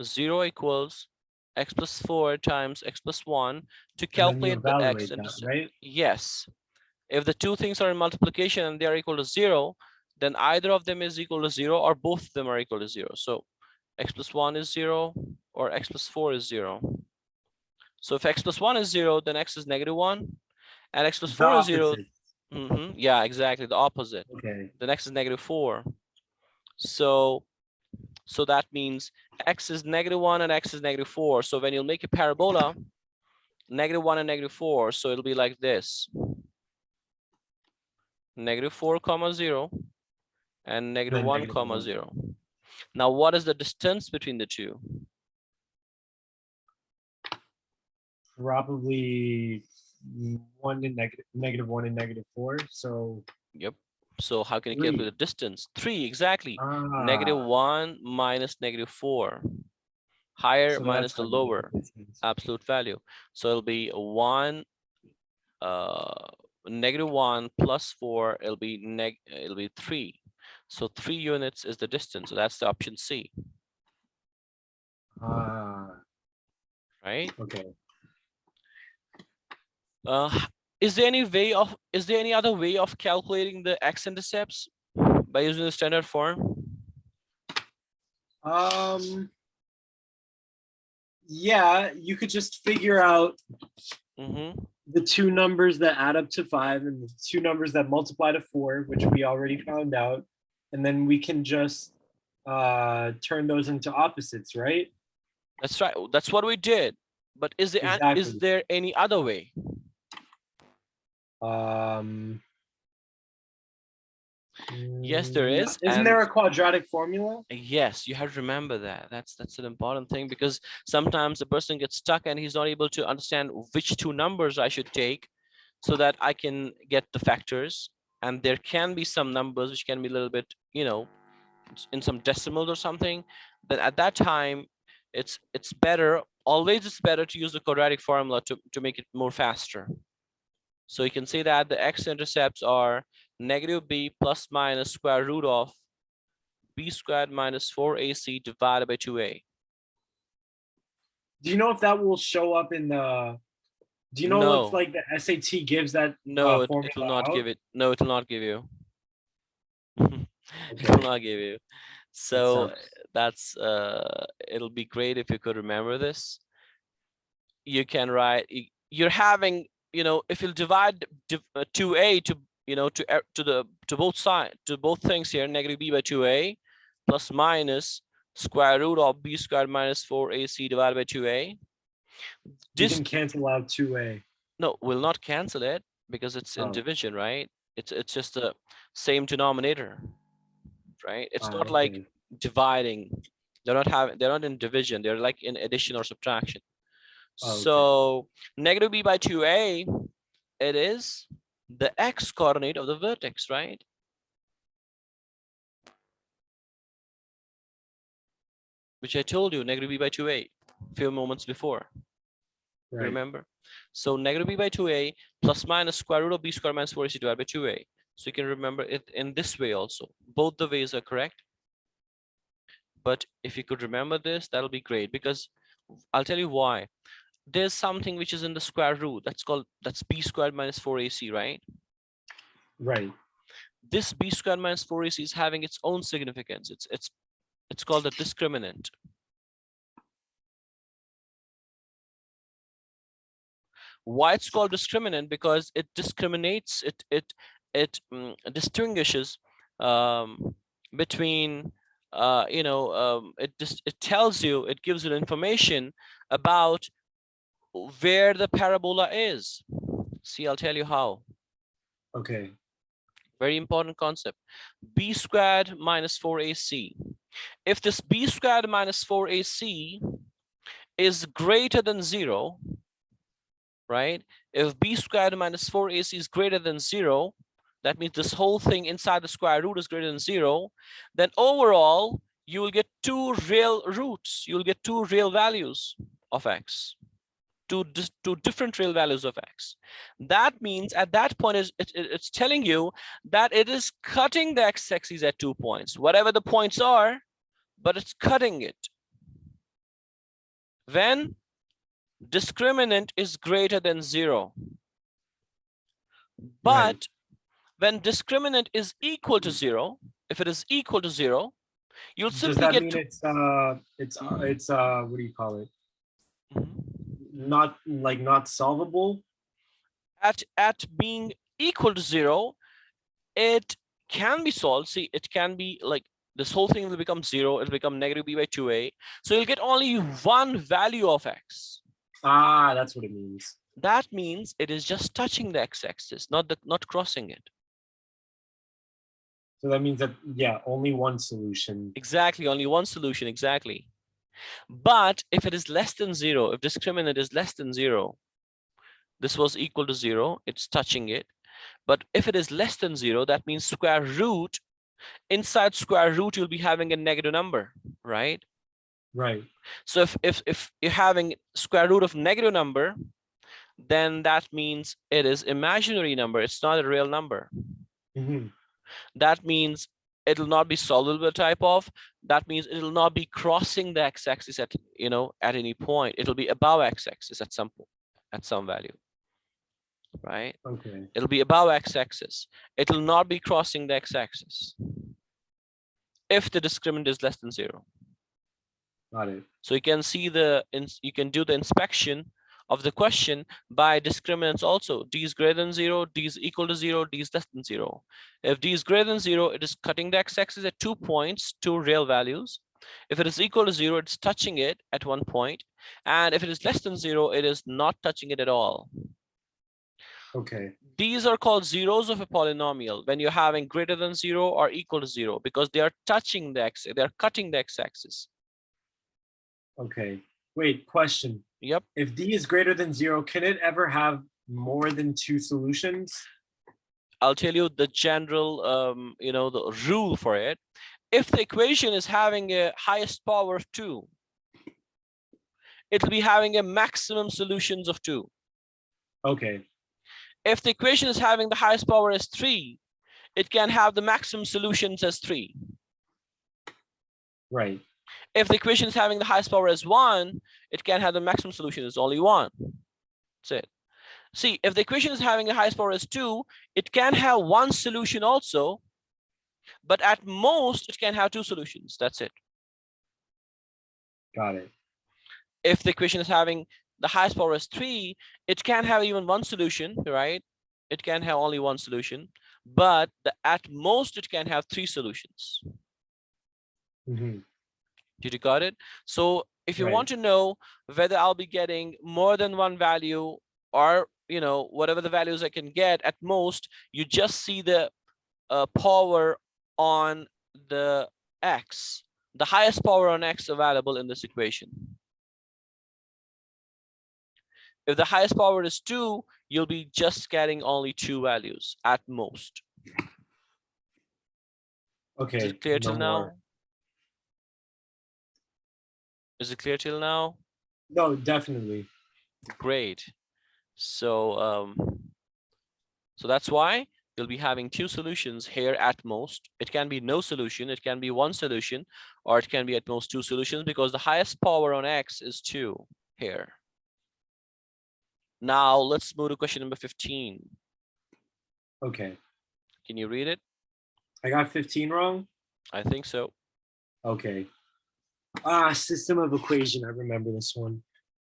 Speaker 1: 0 equals x plus 4 times x plus 1 to
Speaker 2: And then you
Speaker 1: calculate the x
Speaker 2: evaluate that,
Speaker 1: intercept.
Speaker 2: right?
Speaker 1: Yes. If the two things are in multiplication and they are equal to 0, then either of them is equal to 0 or both of them are equal to 0. So x plus 1 is 0 or x plus 4 is 0. So if x plus 1 is 0, then x is negative 1, and x plus
Speaker 2: The
Speaker 1: 4 is 0.
Speaker 2: opposite.
Speaker 1: Yeah, exactly, the opposite.
Speaker 2: Okay.
Speaker 1: Then x is negative 4. So that means x is negative 1 and x is negative 4. So when you'll make a parabola, negative 1 and negative 4, so it'll be like this. Negative 4 comma 0 and negative
Speaker 2: Then
Speaker 1: 1
Speaker 2: negative
Speaker 1: comma
Speaker 2: 1.
Speaker 1: 0. Now what is the distance between the two?
Speaker 2: Probably 1 and negative 1 and negative 4. So
Speaker 1: Yep. So how can you
Speaker 2: 3.
Speaker 1: calculate the distance? 3, exactly.
Speaker 2: Ah,
Speaker 1: Negative 1 minus negative 4. Higher
Speaker 2: So that's
Speaker 1: minus the
Speaker 2: kind of what
Speaker 1: lower
Speaker 2: this is.
Speaker 1: absolute value. So it'll be 1, -1 plus 4, it'll be 3. So 3 units is the distance. So that's the option C,
Speaker 2: Ah,
Speaker 1: right?
Speaker 2: okay.
Speaker 1: Is there any other way of calculating the x-intercepts by using the standard form?
Speaker 2: Yeah, you could just figure out
Speaker 1: Mm-hmm.
Speaker 2: the two numbers that add up to 5 and the two numbers that multiply to 4, which we already found out, and then we can just turn those into opposites, right?
Speaker 1: That's right. That's what we did. But is
Speaker 2: Exactly.
Speaker 1: there any other way?
Speaker 2: Um,
Speaker 1: Yes, there is.
Speaker 2: Isn't there a quadratic formula?
Speaker 1: Yes, you have to remember that. That's an important thing, because sometimes the person gets stuck and he's not able to understand which two numbers I should take so that I can get the factors. And there can be some numbers which can be a little bit, in some decimals or something. But at that time, it's better. Always it's better to use the quadratic formula to make it more faster. So you can say that the x-intercepts are -b plus minus square root of b squared minus 4ac divided by 2a.
Speaker 2: Do you know if that will show up in the? Do you know if
Speaker 1: No,
Speaker 2: like the SAT gives that
Speaker 1: no, it will
Speaker 2: formula
Speaker 1: not give
Speaker 2: out?
Speaker 1: it. No, it will not give you. It will
Speaker 2: Okay,
Speaker 1: not give you.
Speaker 2: that
Speaker 1: So
Speaker 2: sucks.
Speaker 1: that's it'll be great if you could remember this. You can write, you're having, if you'll divide 2a to, to both sides, to both things here, -b by 2a plus minus square root of b squared minus 4ac divided by 2a.
Speaker 2: You
Speaker 1: This,
Speaker 2: can cancel out 2a.
Speaker 1: no, will not cancel it because it's in
Speaker 2: Oh,
Speaker 1: division, right? It's just the same denominator, right? It's not like
Speaker 2: okay.
Speaker 1: dividing. They're not in division, they're like in addition or subtraction.
Speaker 2: Oh, okay.
Speaker 1: So -b by 2a, it is the x coordinate of the vertex, right? Which I told you, -b by 2a a few moments before.
Speaker 2: Right.
Speaker 1: Remember? So -b by 2a plus minus square root of b squared minus 4ac divided by 2a. So you can remember it in this way also. Both the ways are correct. But if you could remember this, that'll be great, because I'll tell you why. There's something which is in the square root that's b squared minus 4ac, right?
Speaker 2: Right.
Speaker 1: This b squared minus 4ac is having its own significance. It's called a discriminant. Why it's called discriminant? Because it discriminates, it distinguishes between it tells you, it gives you information about where the parabola is. See, I'll tell you how.
Speaker 2: Okay.
Speaker 1: Very important concept. B squared minus 4ac. If this b squared minus 4ac is greater than 0, right? If b squared minus 4ac is greater than 0, that means this whole thing inside the square root is greater than 0, then overall you will get two real roots. You will get two real values of x. Two different real values of x. That means at that point it's telling you that it is cutting the x-axis at 2 points, whatever the points are, but it's cutting it. When discriminant is greater than 0. But
Speaker 2: Right.
Speaker 1: when discriminant is equal to 0, if it is equal to 0, you'll
Speaker 2: Does
Speaker 1: simply
Speaker 2: that
Speaker 1: get
Speaker 2: mean
Speaker 1: to,
Speaker 2: it's what do you call it?
Speaker 1: Mhm.
Speaker 2: Not solvable?
Speaker 1: At being equal to 0, it can be solved. See, it can be like this whole thing will become 0, it'll become -b by 2a. So you'll get only one value of x.
Speaker 2: Ah, that's what it means.
Speaker 1: That means it is just touching the x-axis, not crossing it.
Speaker 2: So that means that, yeah, only one solution.
Speaker 1: Exactly, only one solution, exactly. But if it is less than 0, if discriminant is less than 0, this was equal to 0, it's touching it. But if it is less than 0, that means square root, inside square root, you'll be having a negative number, right?
Speaker 2: Right.
Speaker 1: So if you're having square root of negative number, then that means it is imaginary number. It's not a real number.
Speaker 2: Hmm.
Speaker 1: That means it will not be solvable type of. That means it will not be crossing the x-axis at at any point. It will be above x-axis at some point, at some value, right?
Speaker 2: Okay.
Speaker 1: It'll be above x-axis. It will not be crossing the x-axis if the discriminant is less than 0.
Speaker 2: Got it.
Speaker 1: So you can see you can do the inspection of the question by discriminants also. D is greater than 0, D is equal to 0, D is less than 0. If D is greater than 0, it is cutting the x-axis at 2 points, 2 real values. If it is equal to 0, it's touching it at 1 point. And if it is less than 0, it is not touching it at all.
Speaker 2: Okay.
Speaker 1: These are called zeros of a polynomial when you're having greater than 0 or equal to 0, because they are touching the x, they're cutting the x-axis.
Speaker 2: Okay. Wait, question.
Speaker 1: Yep.
Speaker 2: If D is greater than 0, can it ever have more than 2 solutions?
Speaker 1: I'll tell you the general, the rule for it. If the equation is having a highest power of 2, it'll be having a maximum solutions of 2.
Speaker 2: Okay.
Speaker 1: If the equation is having the highest power as 3, it can have the maximum solutions as 3.
Speaker 2: Right.
Speaker 1: If the equation is having the highest power as 1, it can have the maximum solution as only 1. That's it. See, if the equation is having the highest power as 2, it can have 1 solution also, but at most it can have 2 solutions. That's it.
Speaker 2: Got it.
Speaker 1: If the equation is having the highest power as 3, it can have even 1 solution, right? It can have only 1 solution, but at most it can have 3 solutions.
Speaker 2: Mm-hmm.
Speaker 1: Did you got it? So if you
Speaker 2: Right.
Speaker 1: want to know whether I'll be getting more than 1 value or whatever the values I can get, at most you just see the power on the x, the highest power on x available in this equation. If the highest power is 2, you'll be just getting only 2 values at most.
Speaker 2: Okay.
Speaker 1: Is it clear till now?
Speaker 2: More.
Speaker 1: Is it clear till now?
Speaker 2: No, definitely.
Speaker 1: Great. So so that's why you'll be having 2 solutions here at most. It can be no solution, it can be 1 solution, or it can be at most 2 solutions, because the highest power on x is 2 here. Now let's move to question number 15.
Speaker 2: Okay.
Speaker 1: Can you read it?
Speaker 2: I got 15 wrong?
Speaker 1: I think so.
Speaker 2: Okay. System of equation. I remember this one.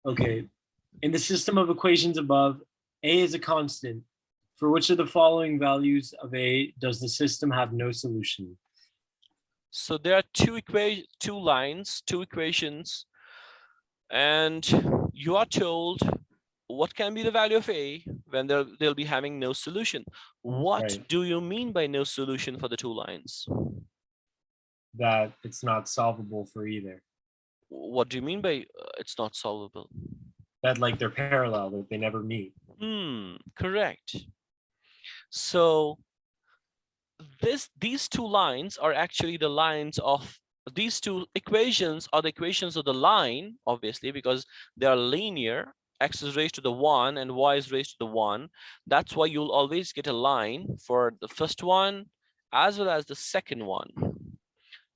Speaker 2: Okay. In the system of equations above, A is a constant. For which of the following values of A does the system have no solution?
Speaker 1: So there are two equations, and you are told what can be the value of A when they'll be having no solution. What
Speaker 2: Right.
Speaker 1: do you mean by no solution for the 2 lines?
Speaker 2: That it's not solvable for either.
Speaker 1: What do you mean by it's not solvable?
Speaker 2: That like they're parallel, that they never meet.
Speaker 1: Correct. So these 2 lines are actually the lines of these 2 equations are the equations of the line, obviously, because they are linear. X is raised to the 1 and y is raised to the 1. That's why you'll always get a line for the first one as well as the second one.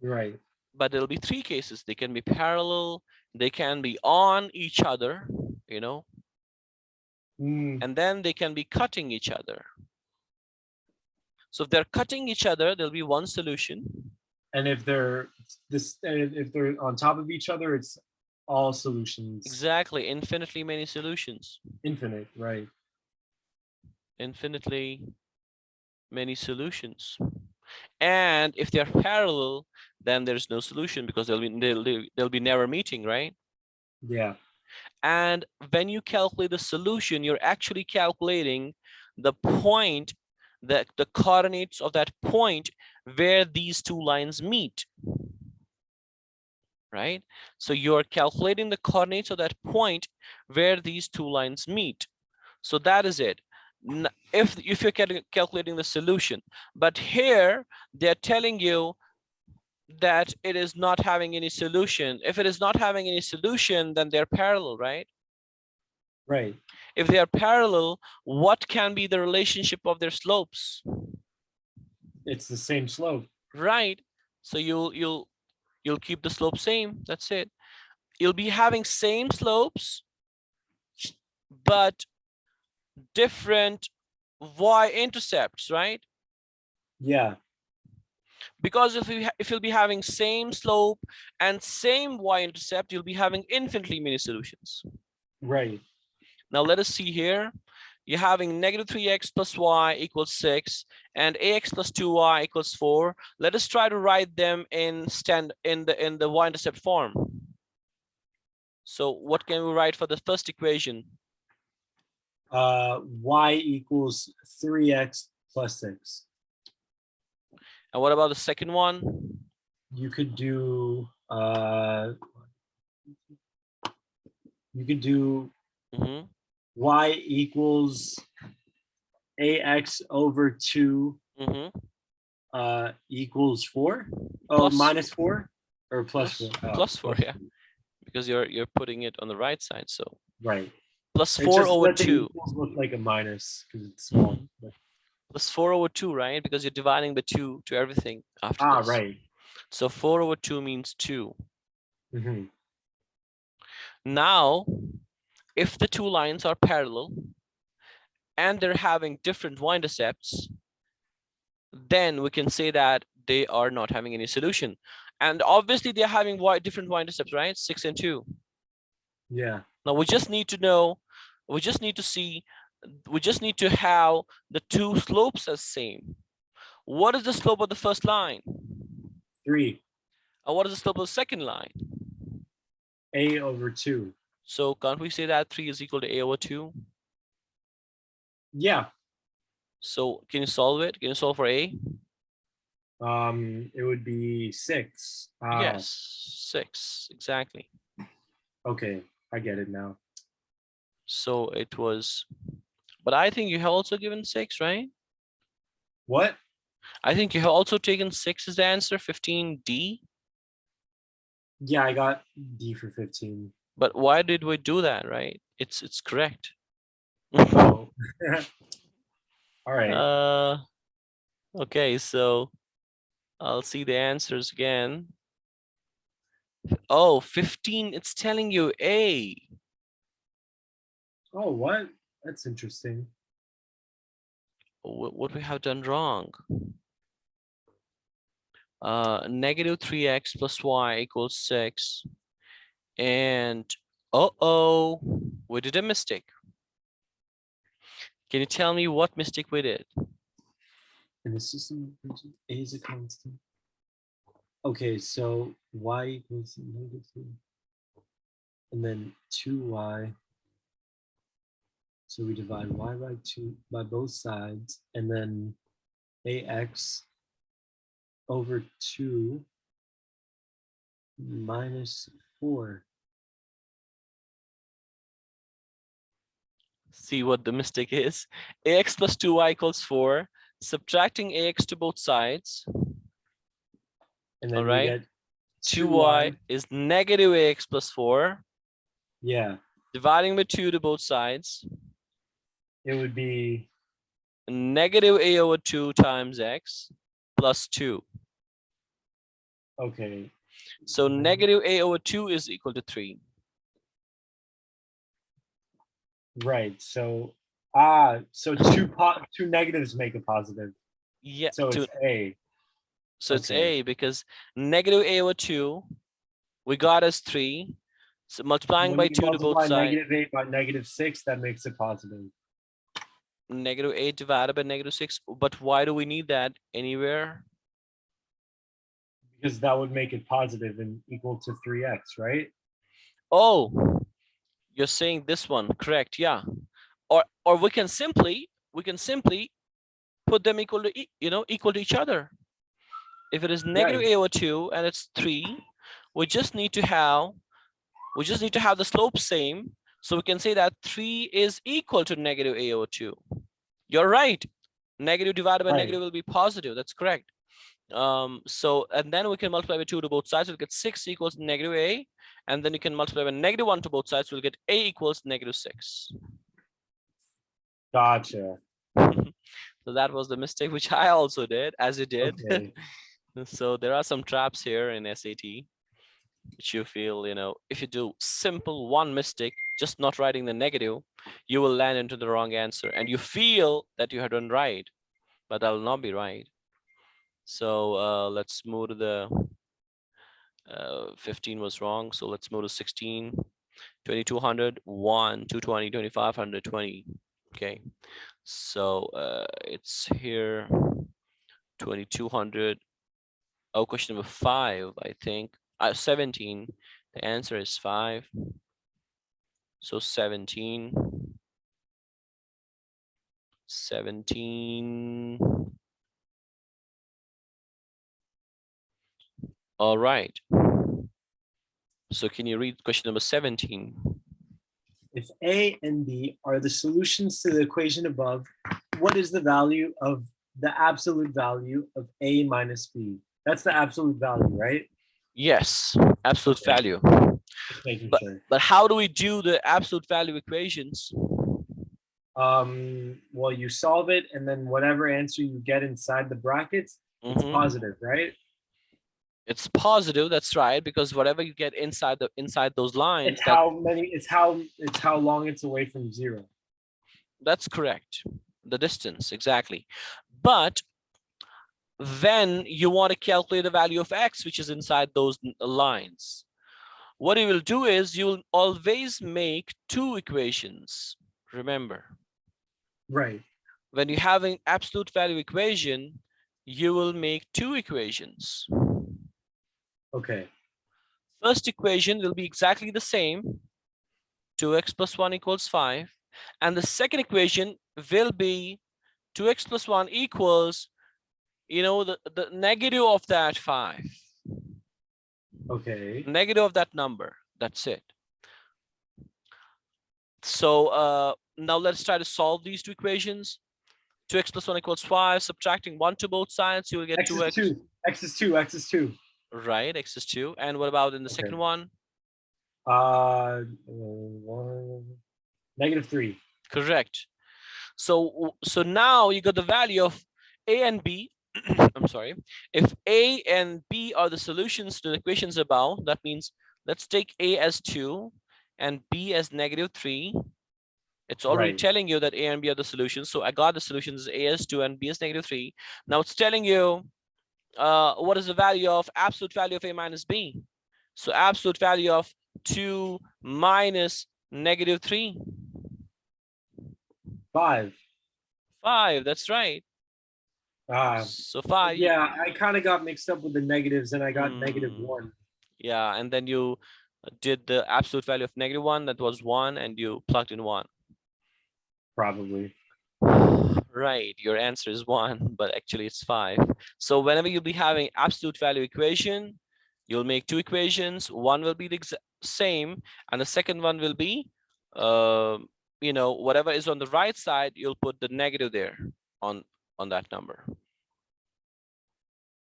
Speaker 2: Right.
Speaker 1: But there'll be 3 cases. They can be parallel, they can be on each other, and then they can be cutting each other. So if they're cutting each other, there'll be 1 solution.
Speaker 2: And if they're on top of each other, it's all solutions.
Speaker 1: Exactly, infinitely many solutions.
Speaker 2: Infinite, right?
Speaker 1: Infinitely many solutions. And if they're parallel, then there's no solution, because they'll be never meeting, right?
Speaker 2: Yeah.
Speaker 1: And when you calculate the solution, you're actually calculating the point, the coordinates of that point where these 2 lines meet, right? So you're calculating the coordinates of that point where these 2 lines meet. So that is it. If you're calculating the solution, but here they're telling you that it is not having any solution. If it is not having any solution, then they're parallel, right?
Speaker 2: Right.
Speaker 1: If they are parallel, what can be the relationship of their slopes?
Speaker 2: It's the same slope.
Speaker 1: Right. So you'll keep the slope same. That's it. You'll be having same slopes, but different y-intercepts, right?
Speaker 2: Yeah.
Speaker 1: Because if you'll be having same slope and same y-intercept, you'll be having infinitely many solutions.
Speaker 2: Right.
Speaker 1: Now let us see here. You're having negative 3x plus y equals 6 and ax plus 2y equals 4. Let us try to write them in the y-intercept form. So what can we write for the first equation?
Speaker 2: Y equals 3x plus 6.
Speaker 1: And what about the second one?
Speaker 2: You could do
Speaker 1: Mm-hmm.
Speaker 2: y equals ax over 2 equals 4. Oh,
Speaker 1: Plus-
Speaker 2: minus 4 or plus 4. Oh,
Speaker 1: plus 4, yeah. Because you're putting it on the right side, so
Speaker 2: Right.
Speaker 1: plus
Speaker 2: It's
Speaker 1: 4
Speaker 2: just
Speaker 1: over
Speaker 2: that the
Speaker 1: 2.
Speaker 2: equals look like a minus because it's small. But-
Speaker 1: Plus 4 over 2, right? Because you're dividing the 2 to everything after this.
Speaker 2: right.
Speaker 1: So 4 over 2 means 2.
Speaker 2: Mm-hmm.
Speaker 1: Now, if the two lines are parallel and they're having different y-intercepts, then we can say that they are not having any solution. And obviously they're having different y-intercepts, right? 6 and 2.
Speaker 2: Yeah.
Speaker 1: Now we just need to know, we just need to see, we just need to have the two slopes as same. What is the slope of the first line?
Speaker 2: 3.
Speaker 1: And what is the slope of the second line?
Speaker 2: A over 2.
Speaker 1: So can't we say that 3 is equal to a over 2?
Speaker 2: Yeah.
Speaker 1: So can you solve it? Can you solve for a?
Speaker 2: It would be 6.
Speaker 1: Yes, 6, exactly.
Speaker 2: Okay, I get it now.
Speaker 1: So it was, but I think you have also given 6, right?
Speaker 2: What?
Speaker 1: I think you have also taken 6 as the answer, 15D.
Speaker 2: Yeah, I got D for 15.
Speaker 1: But why did we do that, right? It's correct.
Speaker 2: Oh. All right.
Speaker 1: Okay, so I'll see the answers again. Oh, 15, it's telling you A.
Speaker 2: Oh, what? That's interesting.
Speaker 1: What we have done wrong? Negative 3x plus y equals 6. And uh-oh, we did a mistake. Can you tell me what mistake we did?
Speaker 2: In the system, A is a constant. Okay, so y equals -3. And then 2y. So we divide y by 2 by both sides, and then ax over 2 minus 4.
Speaker 1: See what the mistake is. Ax plus 2y equals 4. Subtracting ax to both sides.
Speaker 2: And then
Speaker 1: All
Speaker 2: we
Speaker 1: right.
Speaker 2: get
Speaker 1: 2y is negative ax plus 4.
Speaker 2: Yeah.
Speaker 1: Dividing by 2 to both sides.
Speaker 2: It would be
Speaker 1: Negative a over 2 times x plus 2.
Speaker 2: okay.
Speaker 1: So negative a over 2 is equal to 3.
Speaker 2: Right. So so two negatives make a positive.
Speaker 1: Yeah.
Speaker 2: So it's A.
Speaker 1: So it's
Speaker 2: Okay.
Speaker 1: a because negative a over 2 we got as 3. So multiplying
Speaker 2: When
Speaker 1: by
Speaker 2: you
Speaker 1: 2 to both sides.
Speaker 2: -8 by -6, that makes it positive.
Speaker 1: Negative 8 divided by negative 6. But why do we need that anywhere?
Speaker 2: Because that would make it positive and equal to 3x, right?
Speaker 1: Oh, you're saying this one, correct? Yeah. Or we can simply put them equal to equal to each other. If it is negative
Speaker 2: Right.
Speaker 1: a over 2 and it's 3, we just need to have the slope same. So we can say that 3 is equal to negative a over 2. You're right. Negative divided by
Speaker 2: Right.
Speaker 1: negative will be positive. That's correct. So, and then we can multiply by 2 to both sides. We'll get 6 equals negative a. And then you can multiply by negative 1 to both sides. We'll get a equals negative 6.
Speaker 2: Gotcha.
Speaker 1: So that was the mistake which I also did, as you did.
Speaker 2: Okay.
Speaker 1: So there are some traps here in SAT, which you feel, if you do simple one mistake, just not writing the negative, you will land into the wrong answer. And you feel that you have done right, but that will not be right. So let's move to the 15 was wrong. So let's move to 16, 2200, 1, 220, 2500, 20. Okay. So it's here 2200. Oh, question number 5, I think. 17. The answer is 5. So 17. 17. All right. So can you read question number 17?
Speaker 2: If A and B are the solutions to the equation above, what is the value of the absolute value of A minus B? That's the absolute value, right?
Speaker 1: Yes, absolute value.
Speaker 2: Just making
Speaker 1: But,
Speaker 2: sure.
Speaker 1: but how do we do the absolute value equations?
Speaker 2: Well, you solve it, and then whatever answer you get inside the brackets, it's positive, right?
Speaker 1: It's positive, that's right, because whatever you get inside those lines,
Speaker 2: It's how many. It's how long it's away from 0.
Speaker 1: That's correct. The distance, exactly. But then you want to calculate the value of x, which is inside those lines. What you will do is you will always make 2 equations. Remember,
Speaker 2: Right.
Speaker 1: when you have an absolute value equation, you will make 2 equations.
Speaker 2: Okay.
Speaker 1: First equation will be exactly the same, 2x plus 1 equals 5. And the second equation will be 2x plus 1 equals, the negative of that 5.
Speaker 2: Okay.
Speaker 1: Negative of that number. That's it. So now let's try to solve these 2 equations. 2x plus 1 equals 5. Subtracting 1 to both sides, you will get
Speaker 2: X
Speaker 1: 2x.
Speaker 2: is 2. X is 2. X is 2.
Speaker 1: Right, x is 2. And what about in the second one?
Speaker 2: Negative 3.
Speaker 1: Correct. So now you got the value of a and b. I'm sorry. If a and b are the solutions to the equations above, that means let's take a as 2 and b as negative 3. It's already telling you that a and b are the solutions. So I got the solutions a as 2 and b as negative 3. Now it's telling you what is the value of absolute value of a minus b. So absolute value of 2 minus negative 3.
Speaker 2: 5.
Speaker 1: 5, that's right. So 5.
Speaker 2: Yeah, I kind of got mixed up with the negatives, and I got negative 1.
Speaker 1: Yeah, and then you did the absolute value of negative 1, that was 1, and you plugged in 1.
Speaker 2: Probably.
Speaker 1: Right, your answer is 1, but actually it's 5. So whenever you'll be having absolute value equation, you'll make 2 equations. One will be the same, and the second one will be, whatever is on the right side, you'll put the negative there on that number.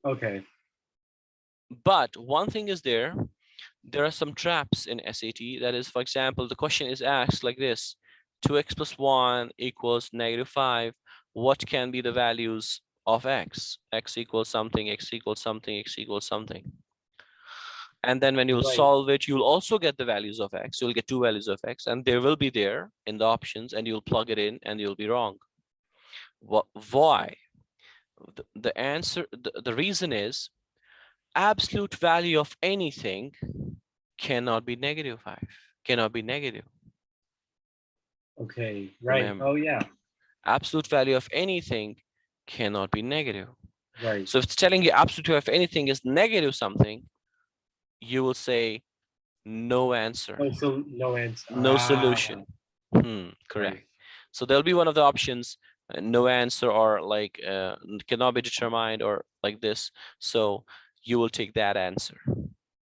Speaker 2: Okay.
Speaker 1: But one thing is there are some traps in SAT. That is, for example, the question is asked like this: 2x plus 1 equals negative 5. What can be the values of x? X equals something, x equals something, x equals something. And then when you'll solve it, you'll also get the values of x. You'll get 2 values of x, and they will be there in the options, and you'll plug it in, and you'll be wrong. Why? The answer, the reason is, absolute value of anything cannot be negative 5, cannot be negative.
Speaker 2: Okay, right. Remember. Oh, yeah.
Speaker 1: Absolute value of anything cannot be negative.
Speaker 2: Right.
Speaker 1: So if it's telling you absolute value of anything is negative something, you will say no answer.
Speaker 2: Oh, so no answer.
Speaker 1: No solution. Correct. Right. So there'll be one of the options, no answer, or like cannot be determined, or like this. So you will take that answer.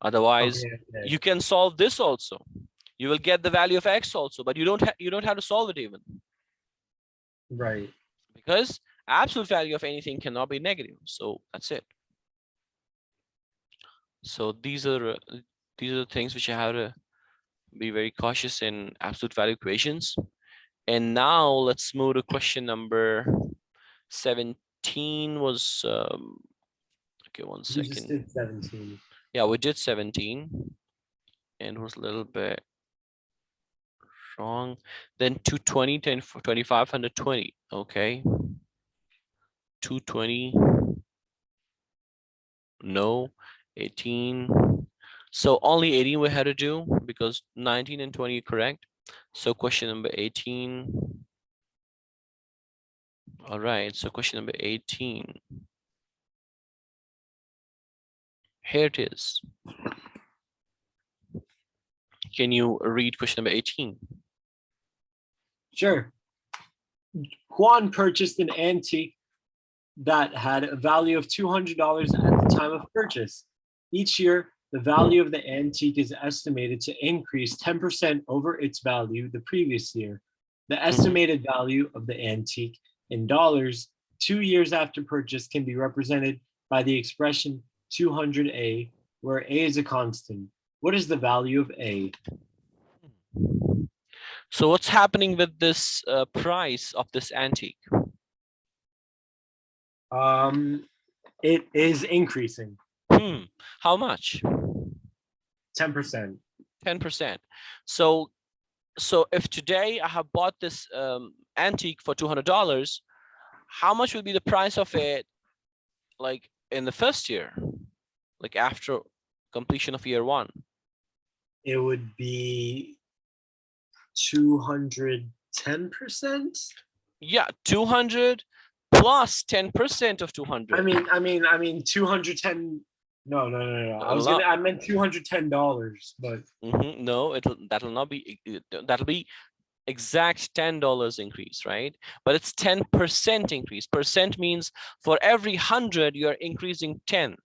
Speaker 1: Otherwise, you can solve this also. You will get the value of x also, but you don't have to solve it even.
Speaker 2: Right.
Speaker 1: Because absolute value of anything cannot be negative. So that's it. So these are the things which I have to be very cautious in absolute value equations. And now let's move to question number 17 was okay, one
Speaker 2: We just
Speaker 1: second.
Speaker 2: did 17.
Speaker 1: Yeah, we did 17 and it was a little bit wrong. Then 220, 10, 25, 120. Okay. 220. No. 18. So only 18 we had to do because 19 and 20 correct. So question number 18. All right. So question number 18. Here it is. Can you read question number 18?
Speaker 2: Sure. Juan purchased an antique that had a value of $200 at the time of purchase. Each year, the value of the antique is estimated to increase 10% over its value the previous year. The estimated value of the antique in dollars 2 years after purchase can be represented by the expression 200A, where A is a constant. What is the value of A?
Speaker 1: So what's happening with this price of this antique?
Speaker 2: It is increasing
Speaker 1: How much?
Speaker 2: 10%.
Speaker 1: 10%. So if today I have bought this antique for $200, how much will be the price of it like in the first year, like after completion of year one?
Speaker 2: It would be 210%.
Speaker 1: Yeah, 200 plus 10% of 200.
Speaker 2: I mean 210. No. I meant $210, but
Speaker 1: No, that'll not be, that'll be exact $10 increase, right? But it's 10% increase. Percent means for every 100 you're increasing 10.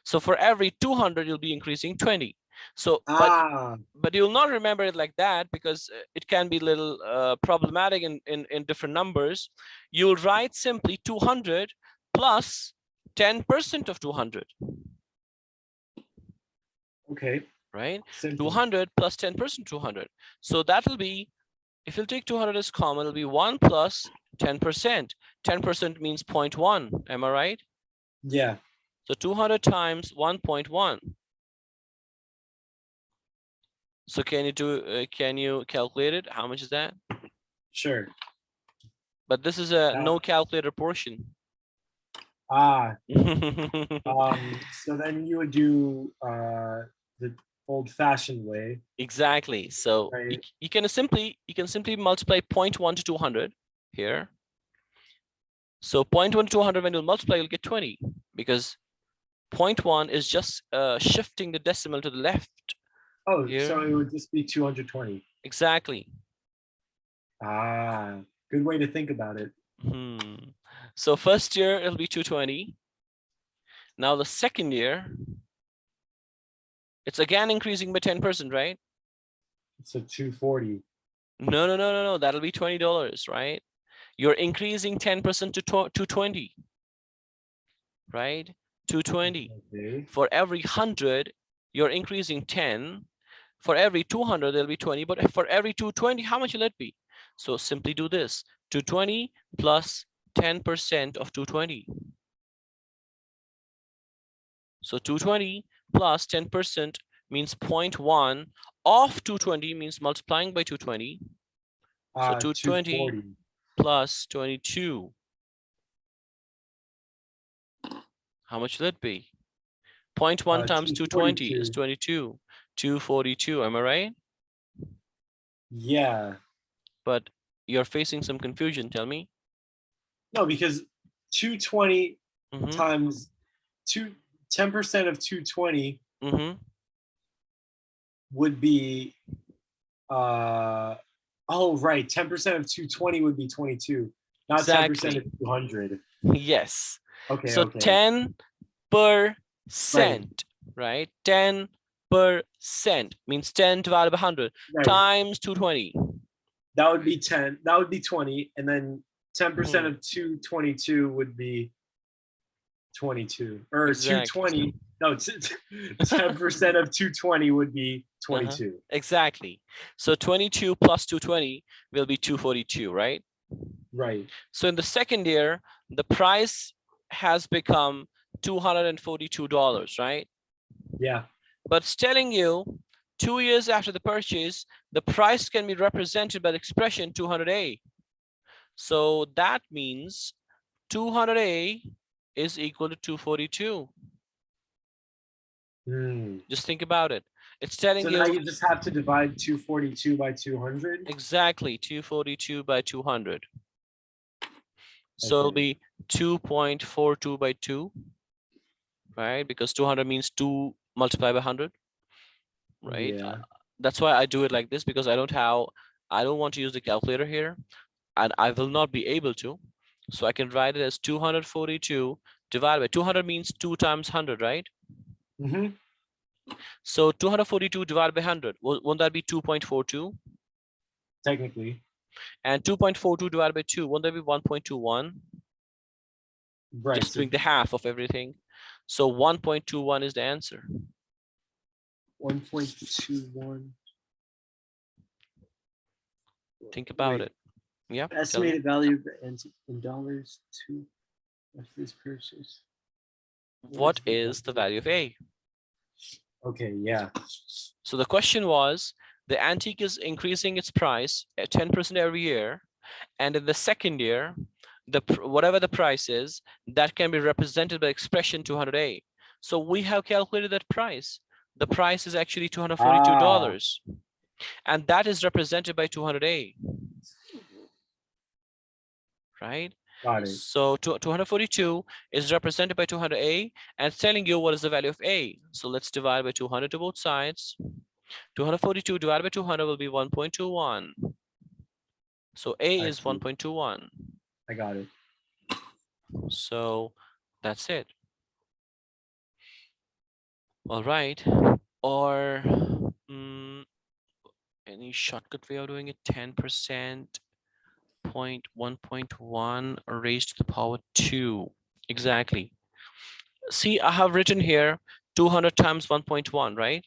Speaker 1: So for every 200 you'll be increasing 20. So but you'll not remember it like that because it can be a little problematic in different numbers. You'll write simply 200 plus 10% of 200.
Speaker 2: okay.
Speaker 1: Right?
Speaker 2: Simple.
Speaker 1: 200 plus 10% 200. So that'll be, if you'll take 200 as common, it'll be 1 plus 10%. 10% means 0.1. Am I right?
Speaker 2: Yeah.
Speaker 1: So 200 times 1.1. So can you calculate it? How much is that?
Speaker 2: Sure.
Speaker 1: But this is a no calculator portion.
Speaker 2: So then you would do the old-fashioned way.
Speaker 1: Exactly. So
Speaker 2: right?
Speaker 1: you can simply multiply 0.1 to 200 here. So 0.1 to 200, when you multiply, you'll get 20 because 0.1 is just shifting the decimal to the left.
Speaker 2: Oh,
Speaker 1: here.
Speaker 2: so it would just be 220.
Speaker 1: Exactly.
Speaker 2: Good way to think about it.
Speaker 1: So first year it'll be 220. Now the second year, it's again increasing by 10%, right?
Speaker 2: So 240.
Speaker 1: No. That'll be $20, right? You're increasing 10% to 220, right? 220.
Speaker 2: Okay.
Speaker 1: For every 100, you're increasing 10. For every 200, there'll be 20. But for every 220, how much will it be? So simply do this: 220 plus 10% of 220. So 220 plus 10% means 0.1 of 220, means multiplying by 220. So 220
Speaker 2: 240.
Speaker 1: plus 22. How much will it be? 0.1 times 220 is 22. 242. Am I right?
Speaker 2: Yeah.
Speaker 1: But you're facing some confusion. Tell me.
Speaker 2: No, because 220 times 10% of 220 would be right, 10% of 220 would be 22, not
Speaker 1: exactly.
Speaker 2: 10% of 200.
Speaker 1: Yes.
Speaker 2: Okay.
Speaker 1: So
Speaker 2: okay.
Speaker 1: 10%, right? 10% means 10 divided by 100 times 220.
Speaker 2: That would be 10. That would be 20, and then 10% of 222 would be 22 or
Speaker 1: Exactly.
Speaker 2: 220. No, 10% of 220 would be 22.
Speaker 1: Exactly. So 22 plus 220 will be 242, right?
Speaker 2: Right.
Speaker 1: So in the second year, the price has become $242, right?
Speaker 2: Yeah.
Speaker 1: But it's telling you 2 years after the purchase, the price can be represented by the expression 200A. So that means 200A is equal to 242. Just think about it. It's telling
Speaker 2: So now
Speaker 1: you
Speaker 2: you just have to divide 242 by 200.
Speaker 1: exactly 242 by 200. So it'll
Speaker 2: Okay.
Speaker 1: be 2.42 by 2, right? Because 200 means 2 multiplied by 100, right?
Speaker 2: Yeah.
Speaker 1: That's why I do it like this, because I don't want to use the calculator here, and I will not be able to. So I can write it as 242 divided by 200 means 2 times 100, right?
Speaker 2: Mm-hmm.
Speaker 1: So 242 divided by 100, won't that be 2.42?
Speaker 2: Technically.
Speaker 1: And 2.42 divided by 2, won't that be 1.21?
Speaker 2: Right.
Speaker 1: Just
Speaker 2: So
Speaker 1: doing the half of everything. So 1.21 is the answer.
Speaker 2: 1.21.
Speaker 1: Think about it. Yeah. Tell me.
Speaker 2: Estimated value in dollars to this purchase.
Speaker 1: What is the value of A?
Speaker 2: Okay, yeah.
Speaker 1: So the question was, the antique is increasing its price at 10% every year, and in the second year, whatever the price is, that can be represented by expression 200A. So we have calculated that price. The price is actually $242, and that is represented by 200A, right?
Speaker 2: Got it.
Speaker 1: So 242 is represented by 200A, and it's telling you what is the value of A. So let's divide by 200 to both sides. 242 divided by 200 will be 1.21. So A is 1.21.
Speaker 2: I got it.
Speaker 1: So that's it. All right. Or any shortcut way of doing it? 10% 1.1 raised to the power 2. Exactly. See, I have written here 200 times 1.1, right?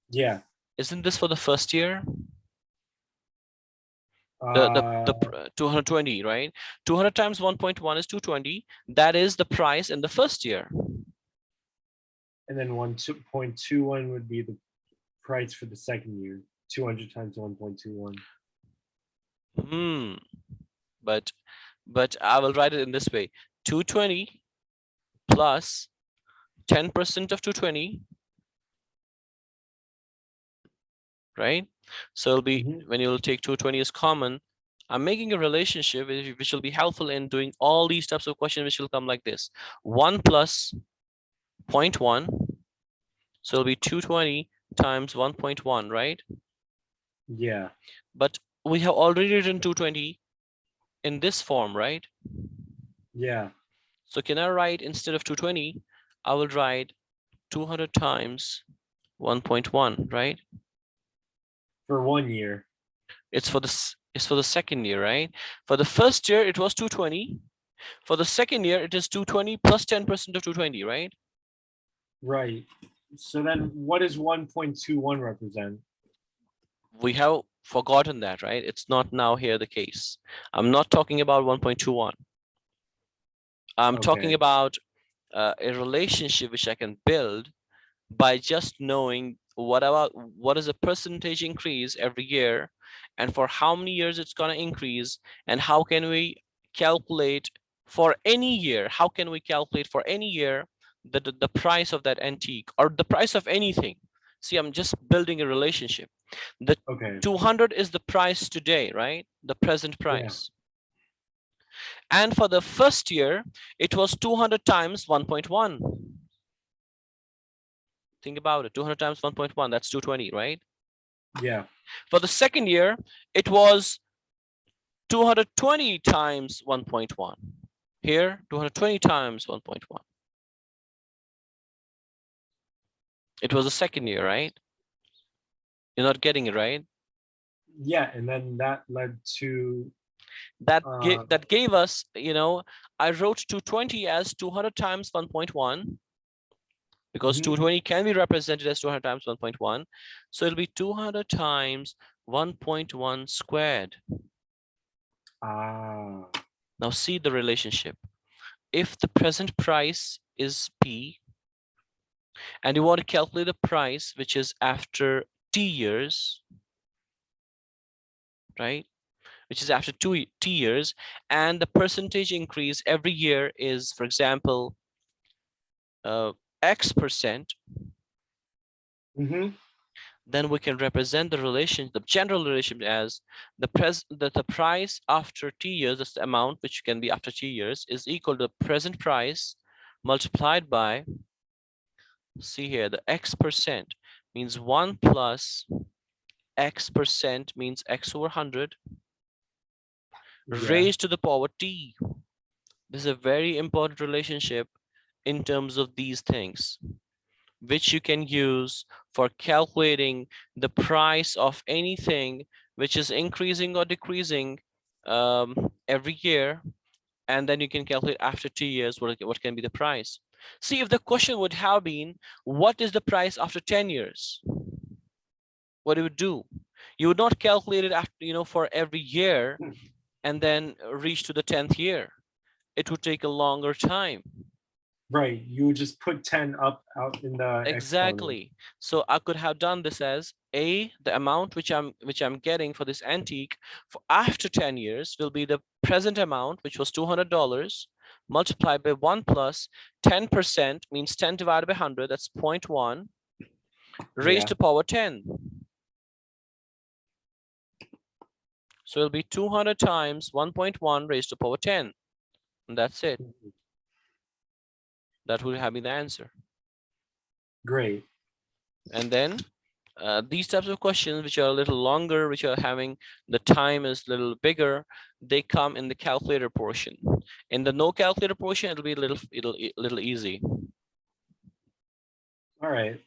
Speaker 2: Yeah.
Speaker 1: Isn't this for the first year? The 220, right? 200 times 1.1 is 220. That is the price in the first year.
Speaker 2: And then 1.21 would be the price for the second year. 200 times 1.21.
Speaker 1: But I will write it in this way: 220 plus 10% of 220, right? So it'll be when you'll take 220 as common. I'm making a relationship which will be helpful in doing all these types of questions, which will come like this: 1 plus 0.1. So it'll be 220 times 1.1, right?
Speaker 2: Yeah.
Speaker 1: But we have already written 220 in this form, right?
Speaker 2: Yeah.
Speaker 1: So can I write, instead of 220, I will write 200 times 1.1, right?
Speaker 2: For 1 year.
Speaker 1: It's for the second year, right? For the first year, it was 220. For the second year, it is 220 plus 10% of 220, right?
Speaker 2: Right. So then what does 1.21 represent?
Speaker 1: We have forgotten that, right? It's not now here the case. I'm not talking about 1.21. I'm talking about a relationship which I can build by just knowing what is a percentage increase every year, and for how many years it's going to increase, and how can we calculate for any year, the price of that antique or the price of anything. See, I'm just building a relationship. The 200 is the price today, right? The present price. And for the first year, it was 200 times 1.1. Think about it. 200 times 1.1, that's 220, right?
Speaker 2: Yeah.
Speaker 1: For the second year, it was 220 times 1.1. Here, 220 times 1.1. It was the second year, right? You're not getting it, right?
Speaker 2: Yeah, and then that led to
Speaker 1: That gave us, I wrote 220 as 200 times 1.1, because 220 can be represented as 200 times 1.1. So it'll be 200 times 1.1 squared.
Speaker 2: Ah.
Speaker 1: Now see the relationship. If the present price is P, and you want to calculate the price which is after T years, right? Which is after T years, and the percentage increase every year is, for example, X%, then we can represent the general relation as the price after T years, that's the amount which can be after T years, is equal to the present price multiplied by, see here, the X% means 1 plus X% means X over 100 raised to the power T. This is a very important relationship in terms of these things, which you can use for calculating the price of anything which is increasing or decreasing every year. And then you can calculate after 2 years what can be the price. See, if the question would have been, what is the price after 10 years? What you would do? You would not calculate it after, for every year and then reach to the 10th year. It would take a longer time.
Speaker 2: Right, you would just put 10 up out in the
Speaker 1: Exactly. So I could have done this as the amount which I'm getting for this antique for after 10 years will be the present amount, which was $200, multiplied by 1 plus 10% means 10 divided by 100, that's 0.1, raised to power 10. So it'll be 200 times 1.1 raised to power 10. And that's it. That would have been the answer.
Speaker 2: Great.
Speaker 1: And then these types of questions, which are a little longer, which are having the time is a little bigger, they come in the calculator portion. In the no calculator portion, it'll be a little easy.
Speaker 2: All right.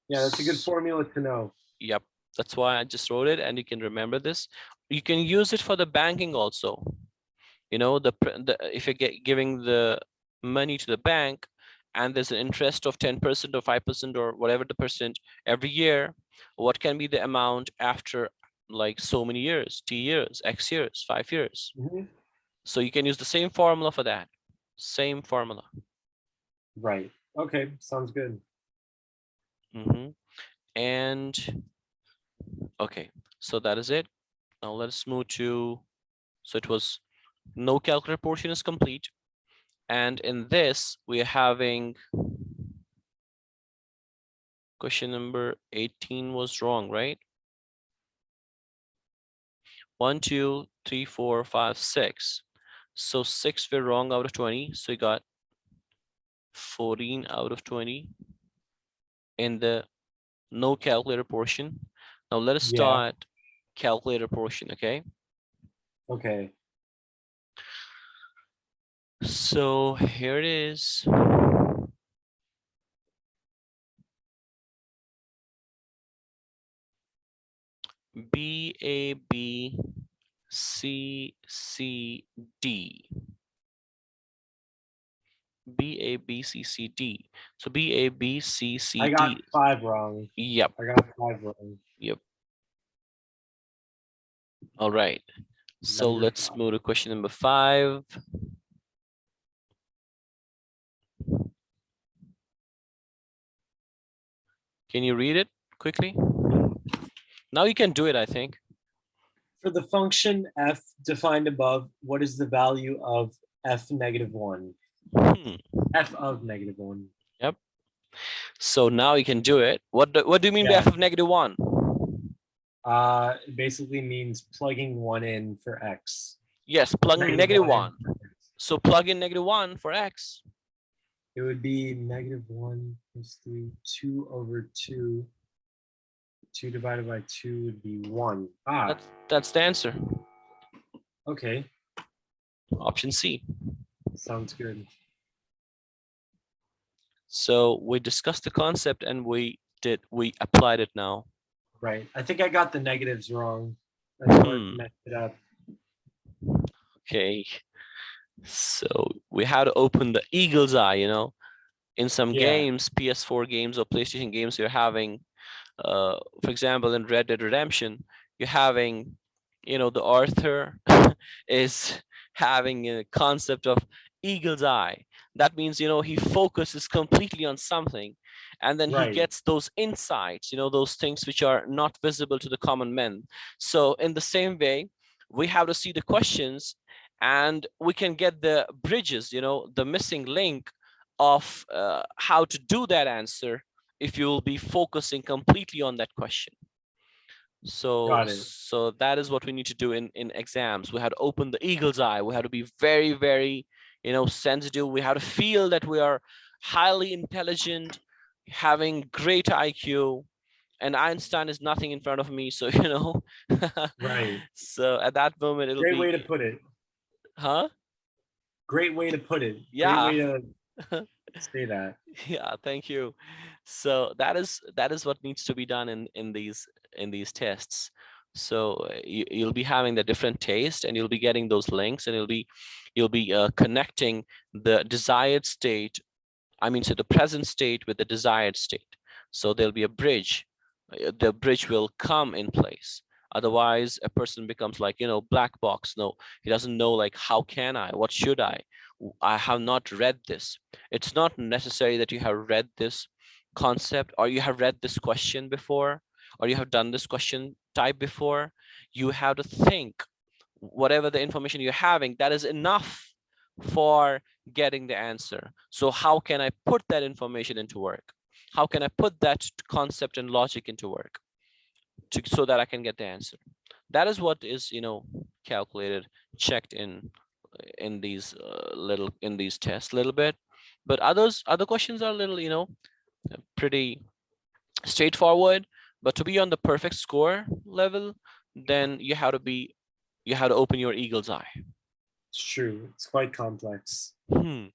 Speaker 2: Yeah, that's a good formula to know.
Speaker 1: Yep, that's why I just wrote it, and you can remember this. You can use it for the banking also. If you're giving the money to the bank, and there's an interest of 10% or 5% or whatever the percent every year, what can be the amount after like so many years, T years, X years, 5 years? So you can use the same formula for that. Same formula.
Speaker 2: Right. Okay, sounds good.
Speaker 1: And okay, so that is it. Now let's move to, so it was no calculator portion is complete. And in this, we are having question number 18 was wrong, right? 1, 2, 3, 4, 5, 6. So 6 were wrong out of 20. So we got 14 out of 20 in the no calculator portion. Now let us start calculator portion, okay?
Speaker 2: Okay.
Speaker 1: So here it is. B, A, B, C, C, D. B, A, B, C, C, D. So B, A, B, C, C, D.
Speaker 2: I got 5 wrong.
Speaker 1: Yep.
Speaker 2: I got 5 wrong.
Speaker 1: Yep. All right. So
Speaker 2: Number
Speaker 1: let's
Speaker 2: 5.
Speaker 1: move to question number 5. Can you read it quickly? Now you can do it, I think.
Speaker 2: For the function f defined above, what is the value of f negative 1? F of negative 1.
Speaker 1: Yep. So now you can do it. What do you mean by f of negative 1?
Speaker 2: It basically means plugging 1 in for x.
Speaker 1: Yes, plugging negative 1. So plug in negative 1 for x.
Speaker 2: It would be negative 1 plus 3, 2 over 2. 2 divided by 2 would be 1.
Speaker 1: That's the answer.
Speaker 2: Okay.
Speaker 1: Option C.
Speaker 2: Sounds good.
Speaker 1: So we discussed the concept and we applied it now.
Speaker 2: Right. I think I got the negatives wrong. That's what messed it up.
Speaker 1: Okay. So we had to open the eagle's eye, you know. In some
Speaker 2: Yeah,
Speaker 1: games, PS4 games or PlayStation games, you're having, for example, in Red Dead Redemption, you're having, you know, the Arthur is having a concept of eagle's eye. That means, you know, he focuses completely on something, and then he
Speaker 2: right.
Speaker 1: gets those insights, you know, those things which are not visible to the common men. So in the same way, we have to see the questions, and we can get the bridges, you know, the missing link of how to do that answer if you will be focusing completely on that question. So
Speaker 2: Got it.
Speaker 1: that is what we need to do in exams. We have to open the eagle's eye. We have to be very, very, you know, sensitive. We have to feel that we are highly intelligent, having great IQ, and Einstein is nothing in front of me. So you know,
Speaker 2: Right.
Speaker 1: so at that moment it'll
Speaker 2: Great way to
Speaker 1: be,
Speaker 2: put it.
Speaker 1: huh?
Speaker 2: Great way to put it. Great
Speaker 1: Yeah.
Speaker 2: way to say that.
Speaker 1: Yeah, thank you. So that is what needs to be done in these tests. So you'll be having the different taste, and you'll be getting those links, and you'll be connecting the desired state, I mean, so the present state with the desired state. So there'll be a bridge. The bridge will come in place. Otherwise, a person becomes like, you know, black box. No, he doesn't know, like, how can I? What should I? I have not read this. It's not necessary that you have read this concept, or you have read this question before, or you have done this question type before. You have to think whatever the information you're having, that is enough for getting the answer. So how can I put that information into work? How can I put that concept and logic into work so that I can get the answer? That is what is, you know, calculated, checked in these in these tests a little bit. But other questions are a little, you know, pretty straightforward. But to be on the perfect score level, then you have to open your eagle's eye.
Speaker 2: It's true. It's quite complex.
Speaker 1: Hmm.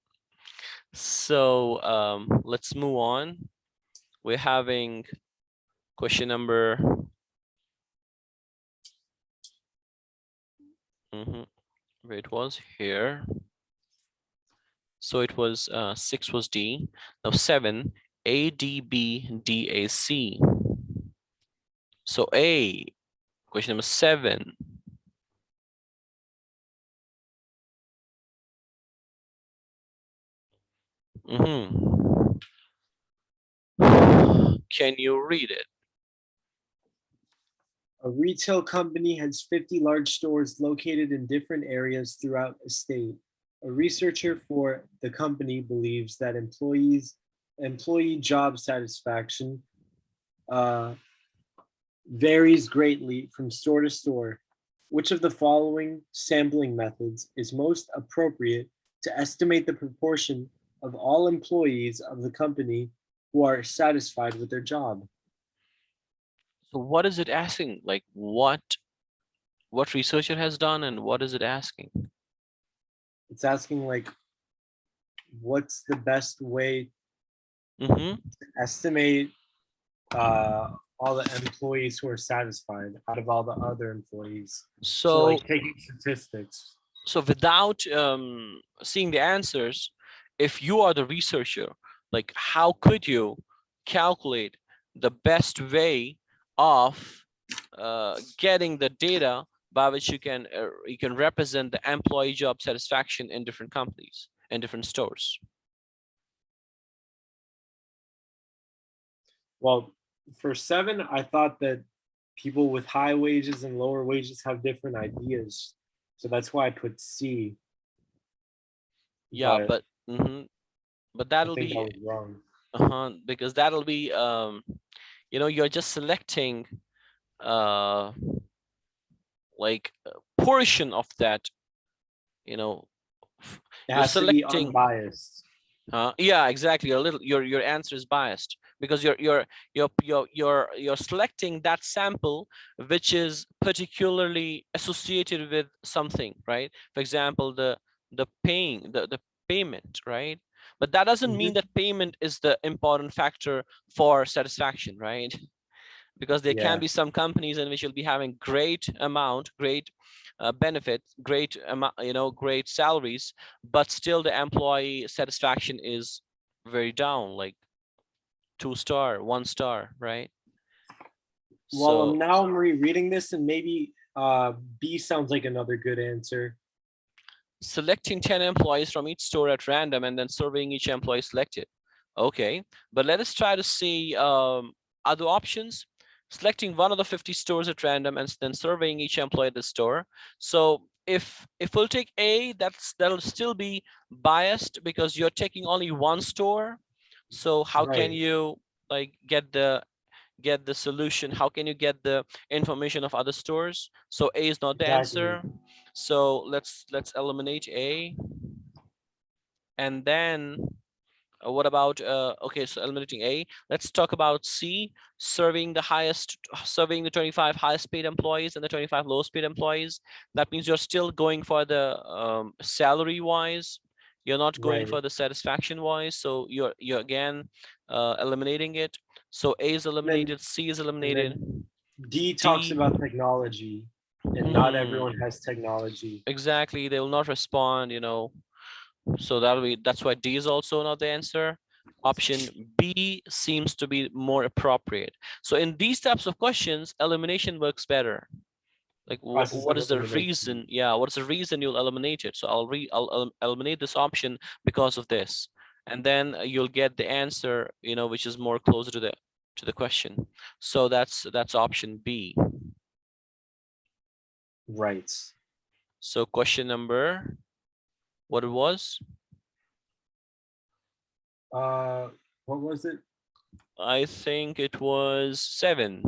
Speaker 1: So let's move on. We're having question number. Where it was here. So it was 6 was D. Now 7, A D B D A C. So A, question number 7. Can you read it?
Speaker 2: A retail company has 50 large stores located in different areas throughout a state. A researcher for the company believes that employee job satisfaction uh, varies greatly from store to store. Which of the following sampling methods is most appropriate to estimate the proportion of all employees of the company who are satisfied with their job?
Speaker 1: So what is it asking? Like what researcher has done, and what is it asking?
Speaker 2: It's asking like what's the best way
Speaker 1: Mm-hmm.
Speaker 2: to estimate uh, all the employees who are satisfied out of all the other employees. So
Speaker 1: So
Speaker 2: like taking statistics.
Speaker 1: so without seeing the answers, if you are the researcher, like how could you calculate the best way of getting the data by which you can represent the employee job satisfaction in different companies and different stores?
Speaker 2: Well, for 7, I thought that people with high wages and lower wages have different ideas. So that's why I put C.
Speaker 1: Yeah,
Speaker 2: But
Speaker 1: but but
Speaker 2: I
Speaker 1: that'll
Speaker 2: think I
Speaker 1: be
Speaker 2: was wrong.
Speaker 1: because that'll be you know, you're just selecting uh like a portion of that, you know,
Speaker 2: It
Speaker 1: you're
Speaker 2: has to be
Speaker 1: selecting.
Speaker 2: unbiased.
Speaker 1: Yeah, exactly. A little, your answer is biased because you're selecting that sample which is particularly associated with something, right? For example, the payment, right? But that doesn't mean
Speaker 2: Mhm.
Speaker 1: that payment is the important factor for satisfaction, right? Because there can
Speaker 2: Yeah.
Speaker 1: be some companies in which you'll be having great benefits, great great salaries, but still the employee satisfaction is very down, like 2 star, 1 star, right?
Speaker 2: Well,
Speaker 1: So
Speaker 2: now I'm rereading this, and maybe B sounds like another good answer.
Speaker 1: selecting 10 employees from each store at random and then surveying each employee selected. Okay, but let us try to see other options. Selecting one of the 50 stores at random and then surveying each employee at the store. So if we'll take A, that'll still be biased because you're taking only one store. So how can
Speaker 2: Right.
Speaker 1: you like get the solution? How can you get the information of other stores? So A is not the
Speaker 2: Exactly.
Speaker 1: answer. So let's eliminate A. And then what about okay, so eliminating A. Let's talk about C, serving the 25 highest paid employees and the 25 lowest paid employees. That means you're still going for the salary wise. You're not going
Speaker 2: Right.
Speaker 1: for the satisfaction wise. So you're again eliminating it. So A is
Speaker 2: And then
Speaker 1: eliminated, C is
Speaker 2: and
Speaker 1: eliminated.
Speaker 2: then D talks
Speaker 1: D,
Speaker 2: about technology, and not everyone has technology.
Speaker 1: exactly, they will not respond, so that's why D is also not the answer. Option B seems to be more appropriate. So in these types of questions, elimination works better. Like
Speaker 2: Process
Speaker 1: what
Speaker 2: of
Speaker 1: is the
Speaker 2: elimination.
Speaker 1: reason? Yeah, what is the reason you'll eliminate it? So I'll eliminate this option because of this, and then you'll get the answer, which is more closer to the question. So that's option B.
Speaker 2: Right.
Speaker 1: So question number, what it was?
Speaker 2: Uh, what was it?
Speaker 1: I think it was 7.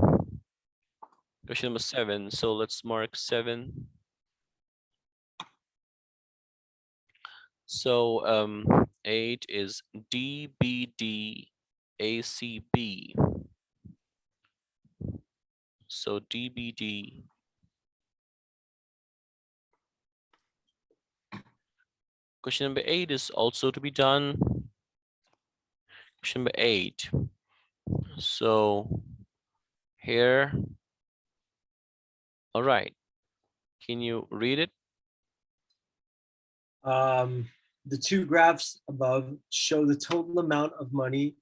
Speaker 1: Question number 7. So let's mark 7. So 8 is DBD ACB. So DBD. Question number 8 is also to be done. Question number 8. So here, all right. Can you read it?
Speaker 2: The two graphs above show the total amount of money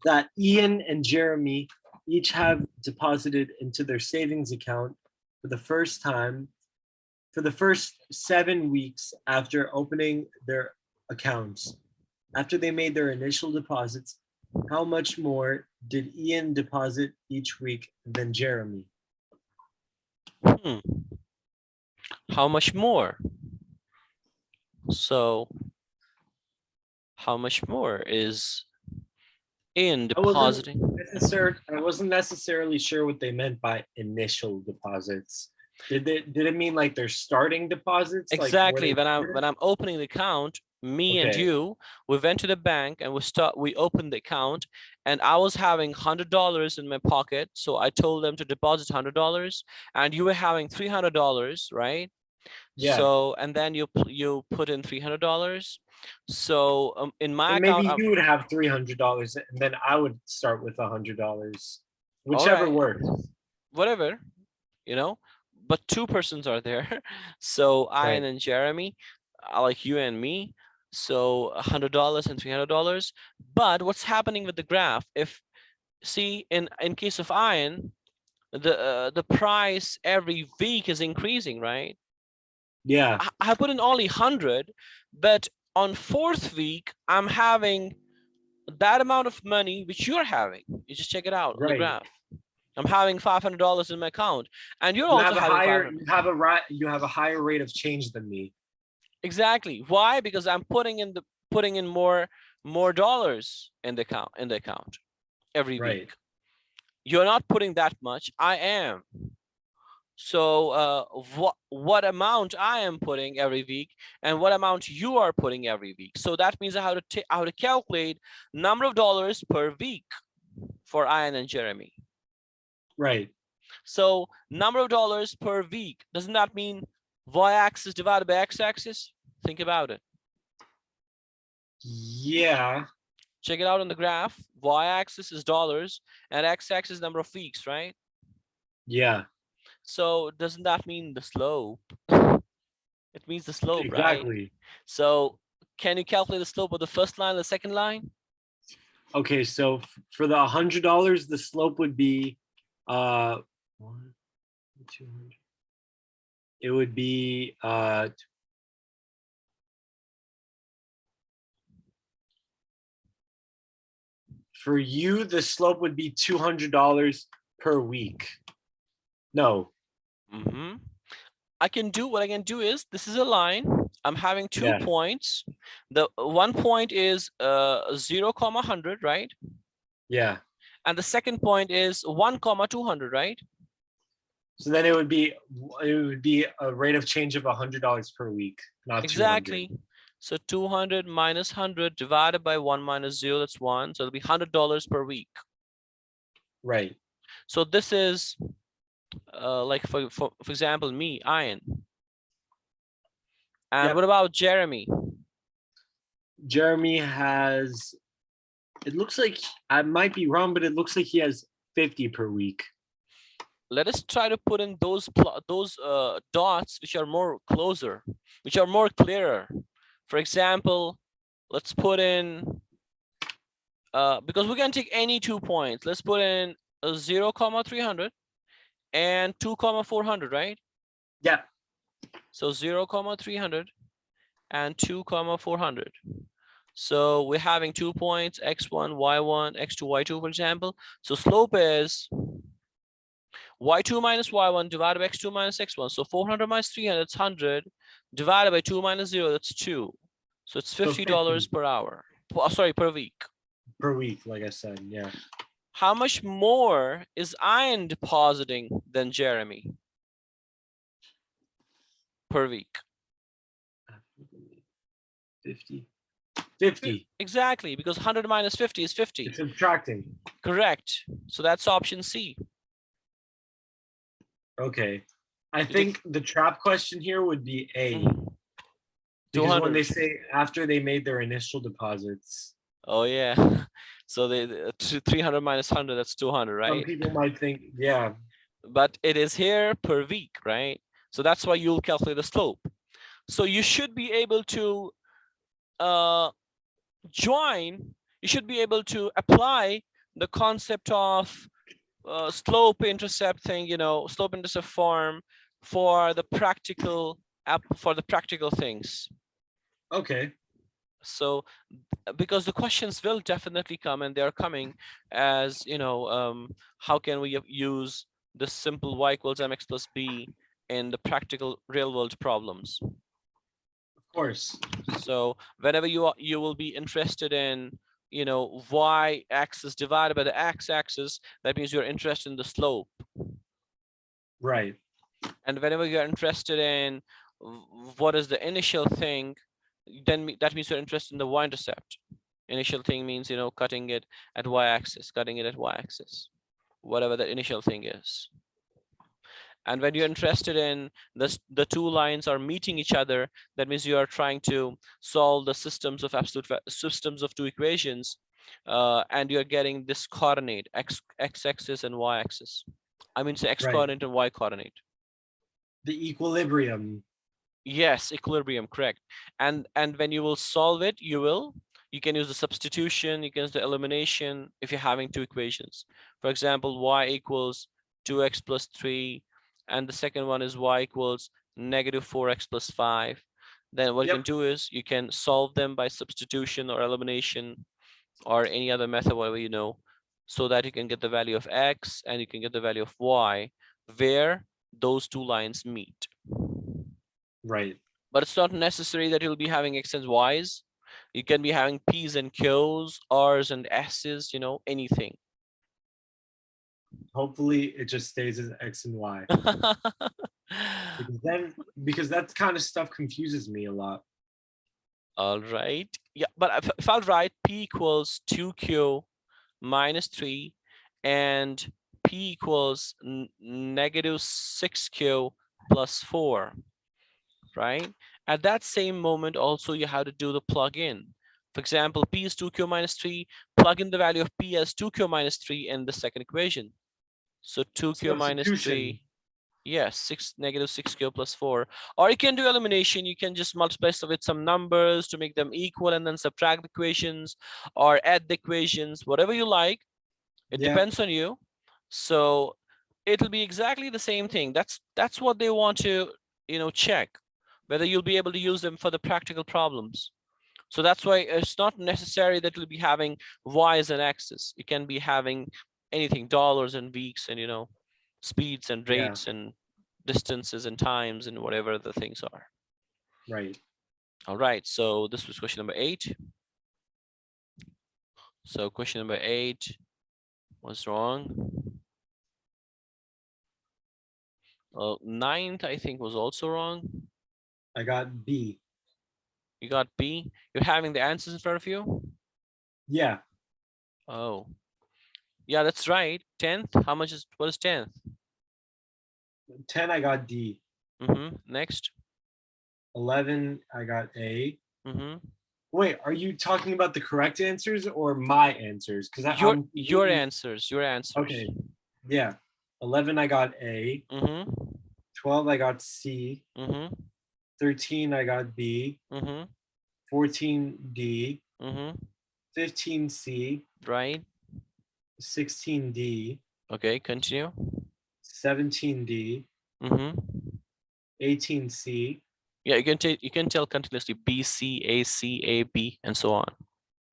Speaker 2: that Ian and Jeremy each have deposited into their savings account for the first time for the first 7 weeks after opening their accounts. After they made their initial deposits, how much more did Ian deposit each week than Jeremy?
Speaker 1: Hmm. How much more? So how much more is in depositing?
Speaker 2: I wasn't necessarily sure what they meant by initial deposits. Did it mean like their starting deposits, like where
Speaker 1: Exactly.
Speaker 2: they
Speaker 1: When I'm opening the account, me and
Speaker 2: okay,
Speaker 1: you, we went to the bank and we opened the account, and I was having $100 in my pocket. So I told them to deposit $100, and you were having $300, right?
Speaker 2: yeah,
Speaker 1: So and then you put in $300. So in my
Speaker 2: and
Speaker 1: account,
Speaker 2: maybe you would have $300, and then I would start with $100,
Speaker 1: all
Speaker 2: whichever
Speaker 1: right,
Speaker 2: works.
Speaker 1: whatever, you know. But two persons are there, so Ian
Speaker 2: Right.
Speaker 1: and Jeremy, like you and me. So $100 and $300. But what's happening with the graph? If see in case of Ian, the price every week is increasing, right?
Speaker 2: Yeah.
Speaker 1: I put in only 100, but on 4th week I'm having that amount of money which you're having. You just check it out on the
Speaker 2: Right.
Speaker 1: graph. I'm having $500 in my account, and you're
Speaker 2: You
Speaker 1: also
Speaker 2: have a
Speaker 1: having
Speaker 2: higher
Speaker 1: 500.
Speaker 2: you have a higher rate of change than me.
Speaker 1: Exactly. Why? Because I'm putting in more dollars in the account every
Speaker 2: Right.
Speaker 1: week. You're not putting that much. I am. So what amount I am putting every week and what amount you are putting every week. So that means I have to calculate number of dollars per week for Ian and Jeremy.
Speaker 2: Right.
Speaker 1: So number of dollars per week, doesn't that mean y-axis divided by x-axis? Think about it.
Speaker 2: Yeah.
Speaker 1: Check it out on the graph. Y-axis is dollars and x-axis number of weeks, right?
Speaker 2: Yeah.
Speaker 1: So doesn't that mean the slope? It means the slope, right?
Speaker 2: Exactly.
Speaker 1: So can you calculate the slope of the first line and the second line?
Speaker 2: Okay, so for the $100, the slope would be 200. It would be for you, the slope would be $200 per week. No.
Speaker 1: Mm-hmm. What I can do is, this is a line. I'm having 2 points. The one point is 0, 100, right?
Speaker 2: Yeah.
Speaker 1: And the second point is 1, 200, right?
Speaker 2: So then it would be a rate of change of $100 per week, not 200.
Speaker 1: Exactly. So 200 minus 100 divided by 1 minus 0, that's 1. So it'll be $100 per week.
Speaker 2: Right.
Speaker 1: So this is like for example, me, Ian. And what about Jeremy?
Speaker 2: Jeremy has, it looks like, I might be wrong, but it looks like he has 50 per week.
Speaker 1: Let us try to put in those dots which are more closer, which are more clearer. For example, let's put in, because we can take any 2 points. Let's put in 0, 300 and 2, 400, right?
Speaker 2: Yeah.
Speaker 1: So 0, 300 and 2, 400. So we're having 2 points, x1, y1, x2, y2, for example. So slope is y2 minus y1 divided by x2 minus x1. So 400 minus 300, that's 100, divided by 2 minus 0, that's 2. So it's $50 per hour. Sorry, per week.
Speaker 2: Per week, like I said, yeah.
Speaker 1: How much more is Ian depositing than Jeremy per week?
Speaker 2: 50. 50.
Speaker 1: Exactly, because 100 minus 50 is 50.
Speaker 2: It's subtracting.
Speaker 1: Correct. So that's option C.
Speaker 2: Okay. I think the trap question here would be A. Because when they say after they made their initial deposits.
Speaker 1: Oh, yeah. So they 300 minus 100, that's 200, right?
Speaker 2: Some people might think, yeah.
Speaker 1: But it is here per week, right? So that's why you'll calculate the slope. So you should be able to you should be able to apply the concept of slope-intercept thing, slope-intercept form for the practical things.
Speaker 2: Okay.
Speaker 1: So because the questions will definitely come, and they're coming as, how can we use the simple y equals mx plus b in the practical real world problems?
Speaker 2: Of course.
Speaker 1: So whenever you will be interested in, y axis divided by the x-axis, that means you're interested in the slope.
Speaker 2: Right.
Speaker 1: And whenever you're interested in what is the initial thing, then that means you're interested in the y-intercept. Initial thing means, cutting it at y-axis, whatever that initial thing is. And when you're interested in the two lines are meeting each other, that means you are trying to solve the systems of two equations, and you're getting this coordinate, x-axis and y-axis. I mean, say x coordinate and y coordinate.
Speaker 2: The equilibrium.
Speaker 1: Yes, equilibrium, correct. And when you will solve it, you can use the substitution, you can use the elimination if you're having two equations. For example, y equals 2x plus 3, and the second one is y equals negative 4x plus 5. Then what you can do is you can solve them by substitution or elimination or any other method, whatever you know, so that you can get the value of x and you can get the value of y where those two lines meet.
Speaker 2: Right.
Speaker 1: But it's not necessary that you'll be having x and y's. You can be having p's and q's, r's and s's, anything.
Speaker 2: Hopefully it just stays as x and y. because that kind of stuff confuses me a lot.
Speaker 1: All right. Yeah, but if I'll write p equals 2q minus 3 and p equals negative 6q plus 4, right? At that same moment, also you have to do the plug-in. For example, p is 2q minus 3, plug in the value of p as 2q minus 3 in the second equation. So 2q minus 3 Yes, -6 cube plus 4. Or you can do elimination. You can just multiply stuff with some numbers to make them equal and then subtract the equations or add the equations, whatever you like. It
Speaker 2: Yeah.
Speaker 1: depends on you. So it'll be exactly the same thing. That's what they want to, check whether you'll be able to use them for the practical problems. So that's why it's not necessary that you'll be having y's and x's. You can be having anything, dollars and weeks and speeds and
Speaker 2: Yeah.
Speaker 1: rates and distances and times and whatever the things are.
Speaker 2: Right.
Speaker 1: All right, so this was question number 8. So question number 8 was wrong. Ninth, I think, was also wrong.
Speaker 2: I got B.
Speaker 1: You got B. You're having the answers in front of you?
Speaker 2: Yeah.
Speaker 1: Oh, yeah, that's right. 10th, what is 10th?
Speaker 2: 10, I got D.
Speaker 1: Next.
Speaker 2: 11, I got A.
Speaker 1: Mm-hmm.
Speaker 2: Wait, are you talking about the correct answers or my answers? Because
Speaker 1: Your answers.
Speaker 2: Okay. Yeah. 11, I got A. 12, I got C. 13, I got B. 14, D. 15, C.
Speaker 1: Right.
Speaker 2: 16, D.
Speaker 1: Okay, continue.
Speaker 2: 17, D. 18, C.
Speaker 1: Yeah, you can tell continuously B, C, A, C, A, B, and so on.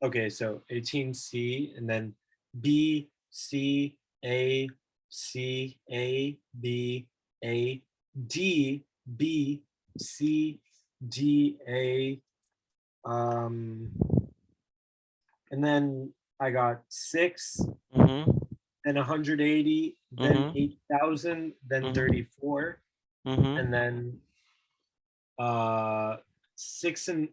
Speaker 2: Okay, so 18, C, and then B, C, A, C, A, B, A, D, B, C, D, A, and then I got 6, then 180, then 8,000, then 34, and then 6 and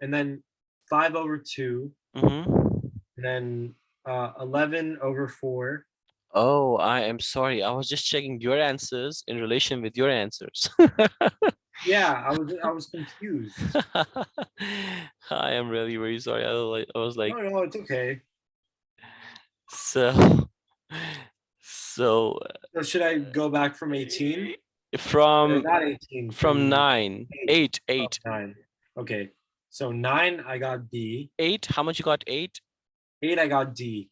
Speaker 2: and then 5 over 2, and then 11 over 4.
Speaker 1: Oh, I am sorry. I was just checking your answers in relation with your answers.
Speaker 2: Yeah, I was confused.
Speaker 1: I am really very sorry. I was like,
Speaker 2: No, it's okay.
Speaker 1: so
Speaker 2: So should I go back from 18?
Speaker 1: from
Speaker 2: Not 18,
Speaker 1: from 9, 8, 8.
Speaker 2: 9. Okay, so 9, I got B.
Speaker 1: 8, how much you got? 8?
Speaker 2: 8, I got D.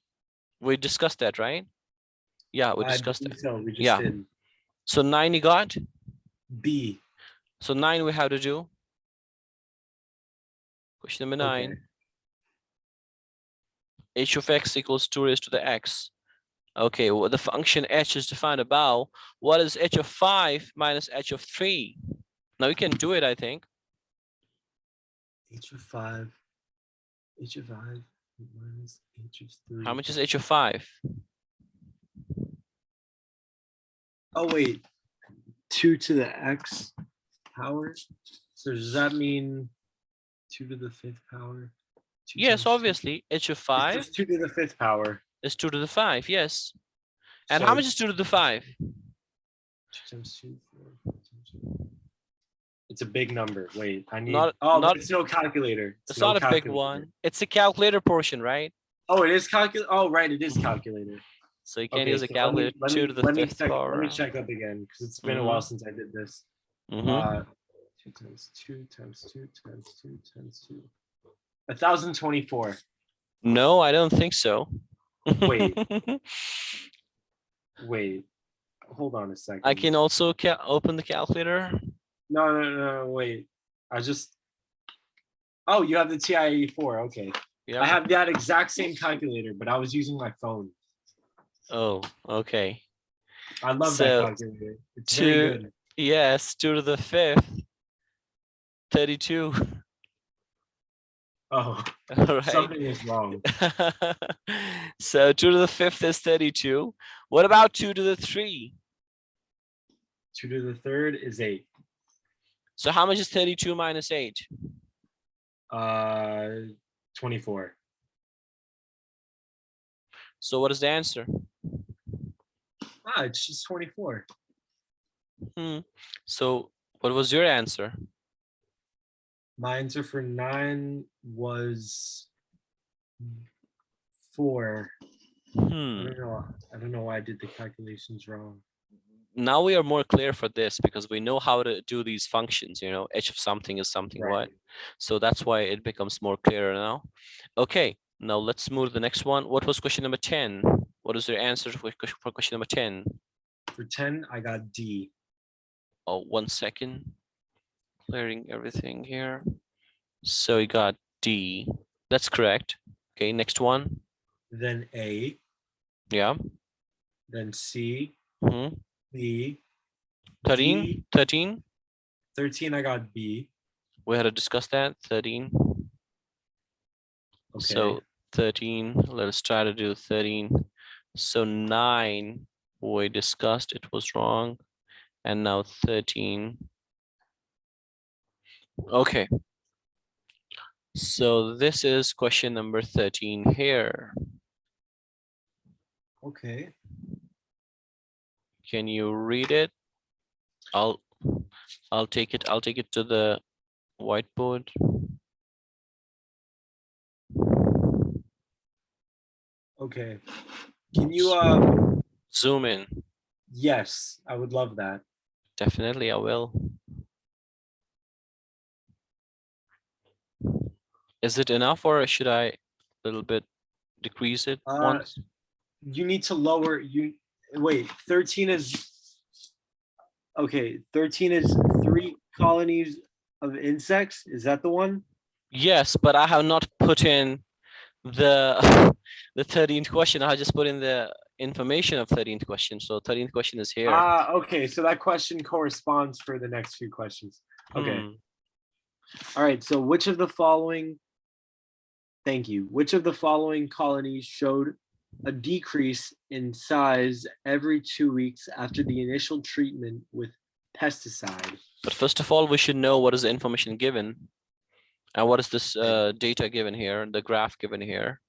Speaker 1: We discussed that, right? Yeah, we discussed that.
Speaker 2: So we just
Speaker 1: Yeah.
Speaker 2: did
Speaker 1: So 9 you got?
Speaker 2: B.
Speaker 1: So 9 we have to do. Question number 9.
Speaker 2: Okay.
Speaker 1: H of x equals 2 raised to the x. Okay, well, the function h is defined above. What is h of 5 minus h of 3? Now we can do it, I think.
Speaker 2: H of 5. H of 5 minus H of 3.
Speaker 1: How much is h of 5?
Speaker 2: Oh, wait. 2 to the x power. So does that mean 2 to the 5th power?
Speaker 1: Yes, obviously. H of 5
Speaker 2: is 2 to the 5th power.
Speaker 1: Is 2 to the 5, yes. And
Speaker 2: So
Speaker 1: how much is 2 to the 5?
Speaker 2: 2 times 2, 4 times 2. It's a big number. Wait, I need. It's no calculator.
Speaker 1: It's not a big one. It's a calculator portion, right?
Speaker 2: Oh, it is calculator. Oh, right, it is calculator.
Speaker 1: So you can't use a calculator. 2 to the 5th power.
Speaker 2: Let me check up again because it's been a while since I did this. 2 times 2 times 2 times 2 times 2. 1,024.
Speaker 1: No, I don't think so.
Speaker 2: Wait. Wait. Hold on a second.
Speaker 1: I can also open the calculator.
Speaker 2: No. Wait. Oh, you have the TI-84. Okay. Yep. I have that exact same calculator, but I was using my phone.
Speaker 1: Oh, okay.
Speaker 2: I love that calculator. It's very good.
Speaker 1: Yes, 2 to the 5th. 32.
Speaker 2: Oh,
Speaker 1: all right.
Speaker 2: Something is wrong.
Speaker 1: So 2 to the 5th is 32. What about 2 to the 3?
Speaker 2: 2 to the 3rd is 8.
Speaker 1: So how much is 32 minus 8?
Speaker 2: 24.
Speaker 1: So what is the answer?
Speaker 2: It's just 24.
Speaker 1: So what was your answer?
Speaker 2: My answer for 9 was 4. I don't know why I did the calculations wrong.
Speaker 1: now we are more clear for this because we know how to do these functions, you know, h of something is something what.
Speaker 2: Right.
Speaker 1: So that's why it becomes more clearer now. Okay, now let's move to the next one. What was question number 10? What is your answer for question number 10?
Speaker 2: For 10, I got D.
Speaker 1: Oh, 1 second. Clearing everything here. So you got D. That's correct. Okay, next one.
Speaker 2: Then A.
Speaker 1: Yeah.
Speaker 2: Then C.
Speaker 1: Mm-hmm.
Speaker 2: B.
Speaker 1: 13.
Speaker 2: D.
Speaker 1: 13.
Speaker 2: 13, I got B.
Speaker 1: We had to discuss that. 13.
Speaker 2: Okay.
Speaker 1: So 13. Let us try to do 13. So 9 we discussed, it was wrong. And now 13. Okay. So this is question number 13 here.
Speaker 2: Okay.
Speaker 1: Can you read it? I'll take it to the whiteboard.
Speaker 2: Okay. Can you
Speaker 1: Zoom in.
Speaker 2: yes, I would love that.
Speaker 1: Definitely I will. Is it enough or should I a little bit decrease it once?
Speaker 2: You need to lower you wait, 13 is okay, 13 is 3 colonies of insects. Is that the one?
Speaker 1: Yes, but I have not put in the the 13th question. I just put in the information of 13th question. So 13th question is here.
Speaker 2: Okay, so that question corresponds for the next few questions. Okay.
Speaker 1: Hmm.
Speaker 2: All right, so which of the following thank you. Which of the following colonies showed a decrease in size every 2 weeks after the initial treatment with pesticide?
Speaker 1: But first of all, we should know what is the information given. And what is this data given here, the graph given here?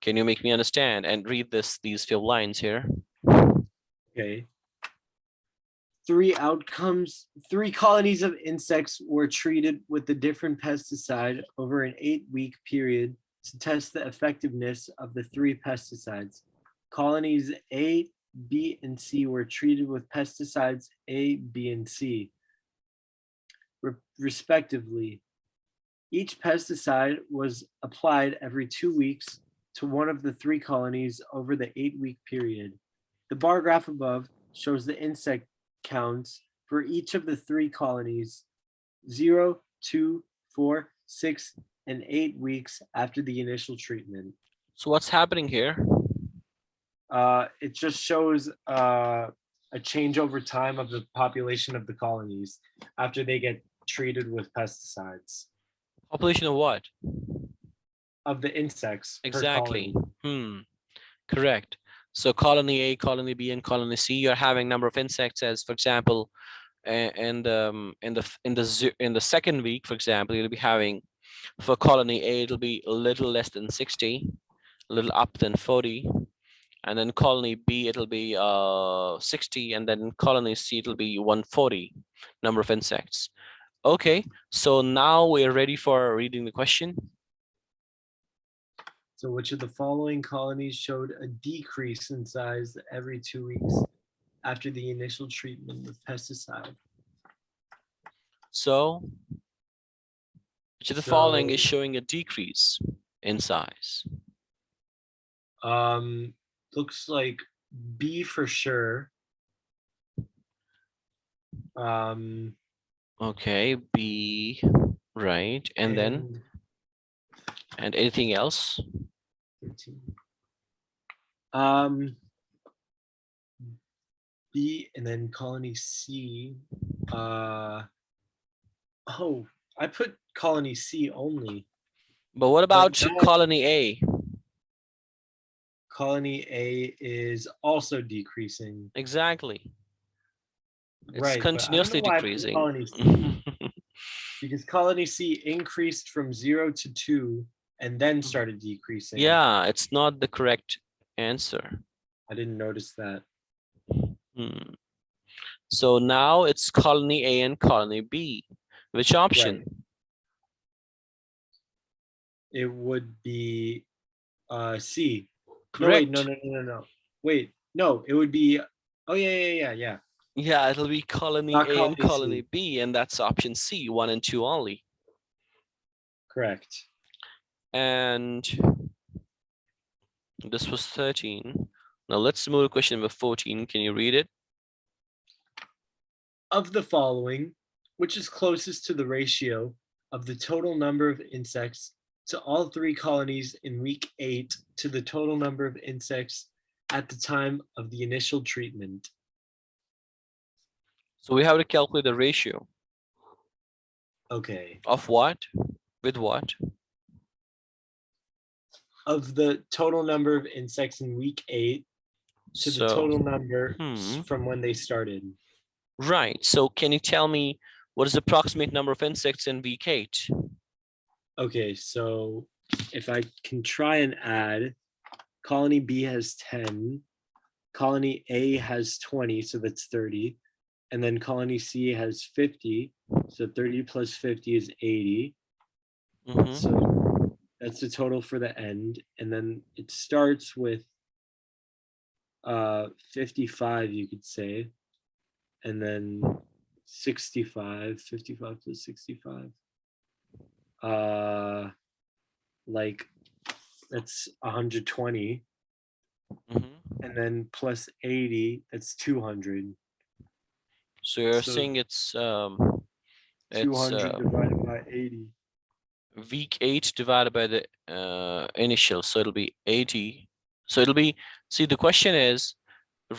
Speaker 1: Can you make me understand and read these few lines here?
Speaker 2: Okay. 3 outcomes, 3 colonies of insects were treated with a different pesticide over an 8-week period to test the effectiveness of the 3 pesticides. Colonies A, B, and C were treated with pesticides A, B, and C, respectively. Each pesticide was applied every 2 weeks to one of the 3 colonies over the 8-week period. The bar graph above shows the insect counts for each of the 3 colonies 0, 2, 4, 6, and 8 weeks after the initial treatment.
Speaker 1: So what's happening here?
Speaker 2: It just shows a change over time of the population of the colonies after they get treated with pesticides.
Speaker 1: Population of what?
Speaker 2: Of the insects per
Speaker 1: Exactly.
Speaker 2: colony.
Speaker 1: Correct. So colony A, colony B, and colony C, you're having number of insects as, for example, in the second week, for example, you'll be having for colony A, it'll be a little less than 60, a little up than 40, and then colony B, it'll be 60, and then colony C, it'll be 140 number of insects. Okay, so now we're ready for reading the question.
Speaker 2: So which of the following colonies showed a decrease in size every 2 weeks after the initial treatment with pesticide?
Speaker 1: So which of the following is showing a decrease in size?
Speaker 2: Looks like B for sure.
Speaker 1: Okay, B, right, and then and anything else?
Speaker 2: 13. B and then colony C. Oh, I put colony C only.
Speaker 1: But what about
Speaker 2: that-
Speaker 1: colony A?
Speaker 2: Colony A is also decreasing.
Speaker 1: Exactly. It's
Speaker 2: Right, but I don't know
Speaker 1: continuously
Speaker 2: why I put
Speaker 1: decreasing.
Speaker 2: colony C. Because colony C increased from 0 to 2 and then started decreasing.
Speaker 1: Yeah, it's not the correct answer.
Speaker 2: I didn't notice that.
Speaker 1: So now it's colony A and colony B. Which option?
Speaker 2: Right. It would be C.
Speaker 1: Correct.
Speaker 2: No, wait, no. Wait, no, it would be, oh yeah.
Speaker 1: Yeah, it'll be colony
Speaker 2: Not
Speaker 1: A and
Speaker 2: colony
Speaker 1: colony
Speaker 2: C.
Speaker 1: B, and that's option C, 1 and 2 only.
Speaker 2: Correct.
Speaker 1: And this was 13. Now let's move to question number 14. Can you read it?
Speaker 2: Of the following, which is closest to the ratio of the total number of insects to all 3 colonies in week 8 to the total number of insects at the time of the initial treatment?
Speaker 1: So we have to calculate the ratio
Speaker 2: Okay.
Speaker 1: of what with what?
Speaker 2: Of the total number of insects in week 8 to the total number from when they started.
Speaker 1: Right. So can you tell me what is the approximate number of insects in week 8?
Speaker 2: Okay, so if I can try and add, colony B has 10, colony A has 20, so that's 30, and then colony C has 50, so 30 plus 50 is 80.
Speaker 1: Mhm.
Speaker 2: So that's the total for the end, and then it starts with 55, you could say, and then 65, 55 plus 65. Like that's 120,
Speaker 1: Mhm.
Speaker 2: and then plus 80, that's 200.
Speaker 1: So you're
Speaker 2: So
Speaker 1: saying it's
Speaker 2: 200 divided by 80.
Speaker 1: week 8 divided by the initial, so it'll be 80. So it'll be, see, the question is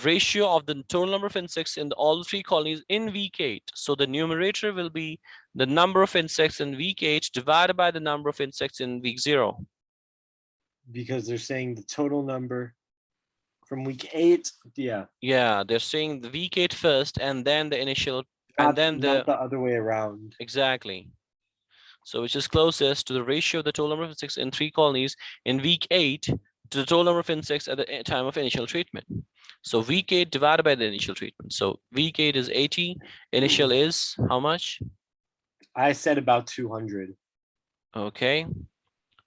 Speaker 1: ratio of the total number of insects in all 3 colonies in week 8. So the numerator will be the number of insects in week 8 divided by the number of insects in week 0.
Speaker 2: Because they're saying the total number from week 8. Yeah.
Speaker 1: Yeah, they're saying the week 8 first, and then the initial, and then
Speaker 2: Not the other way around.
Speaker 1: exactly. So which is closest to the ratio of the total number of insects in 3 colonies in week 8 to the total number of insects at the time of initial treatment. So week 8 divided by the initial treatment. So week 8 is 80, initial is how much?
Speaker 2: I said about 200.
Speaker 1: Okay,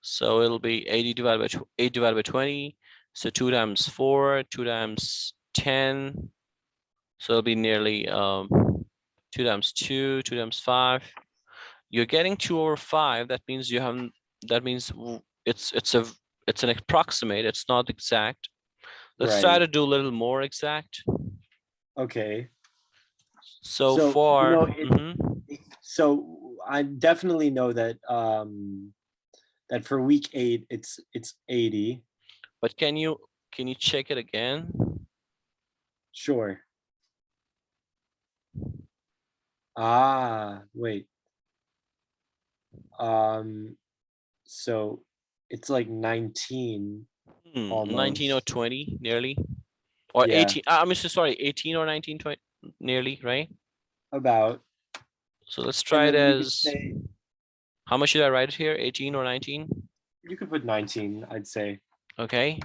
Speaker 1: so it'll be 80 divided by 8 divided by 20. So 2 times 4, 2 times 10. So it'll be nearly 2 times 2, 2 times 5. You're getting 2/5. That means you haven't. That means it's an approximate. It's not exact. Let's try
Speaker 2: Right.
Speaker 1: to do a little more exact.
Speaker 2: Okay.
Speaker 1: So
Speaker 2: So,
Speaker 1: for
Speaker 2: so I definitely know that that for week 8 it's 80.
Speaker 1: but can you check it again?
Speaker 2: Sure. Wait. So it's like 19
Speaker 1: 19 or
Speaker 2: almost.
Speaker 1: 20, nearly, or
Speaker 2: Yeah,
Speaker 1: 18. I'm so sorry, 18 or 19, 20, nearly, right?
Speaker 2: about.
Speaker 1: So let's
Speaker 2: And
Speaker 1: try it
Speaker 2: then we could
Speaker 1: as,
Speaker 2: say,
Speaker 1: how much should I write it here? 18 or 19?
Speaker 2: you could put 19, I'd say.
Speaker 1: Okay.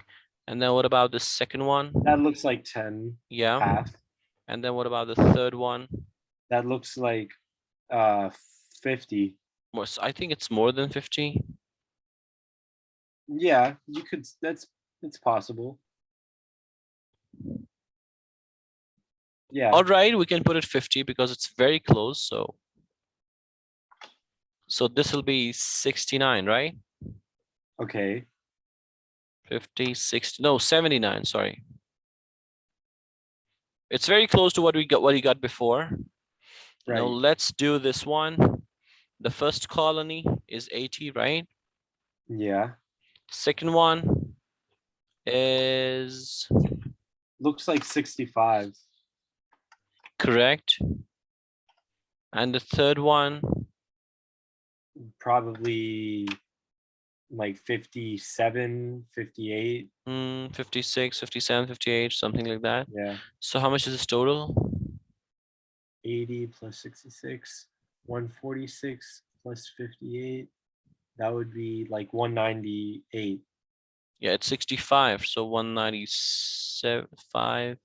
Speaker 1: And then what about the second one?
Speaker 2: That looks like 10,
Speaker 1: Yeah.
Speaker 2: half.
Speaker 1: And then what about the third one?
Speaker 2: That looks like 50.
Speaker 1: More, I think it's more than 50.
Speaker 2: Yeah, you could, it's possible. Yeah.
Speaker 1: All right, we can put it 50 because it's very close. So this will be 69, right?
Speaker 2: Okay.
Speaker 1: 50, 60, no, 79, sorry. It's very close to what you got before.
Speaker 2: Right.
Speaker 1: Now let's do this one. The first colony is 80, right?
Speaker 2: Yeah.
Speaker 1: Second one is
Speaker 2: Looks like 65.
Speaker 1: correct. And the third one,
Speaker 2: Probably like 57, 58.
Speaker 1: 56, 57, 58, something like that.
Speaker 2: Yeah.
Speaker 1: So how much is this total?
Speaker 2: 80 plus 66, 146 plus 58. That would be like 198.
Speaker 1: Yeah, it's 65, so 197.5.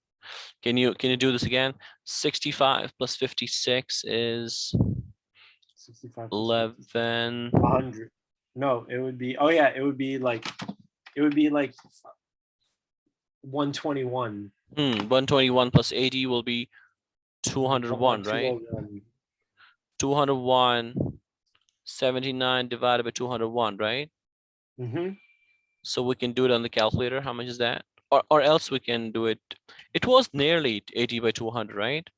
Speaker 1: Can you do this again? 65 plus 56 is
Speaker 2: 65 plus
Speaker 1: 11.
Speaker 2: 100. No, it would be, oh yeah, it would be like 121.
Speaker 1: 121 plus 80 will be 201, right?
Speaker 2: 201.
Speaker 1: 201, 79 divided by 201, right?
Speaker 2: Mm-hmm.
Speaker 1: So we can do it on the calculator. How much is that? Or else we can do it. It was nearly 80 by 200, right?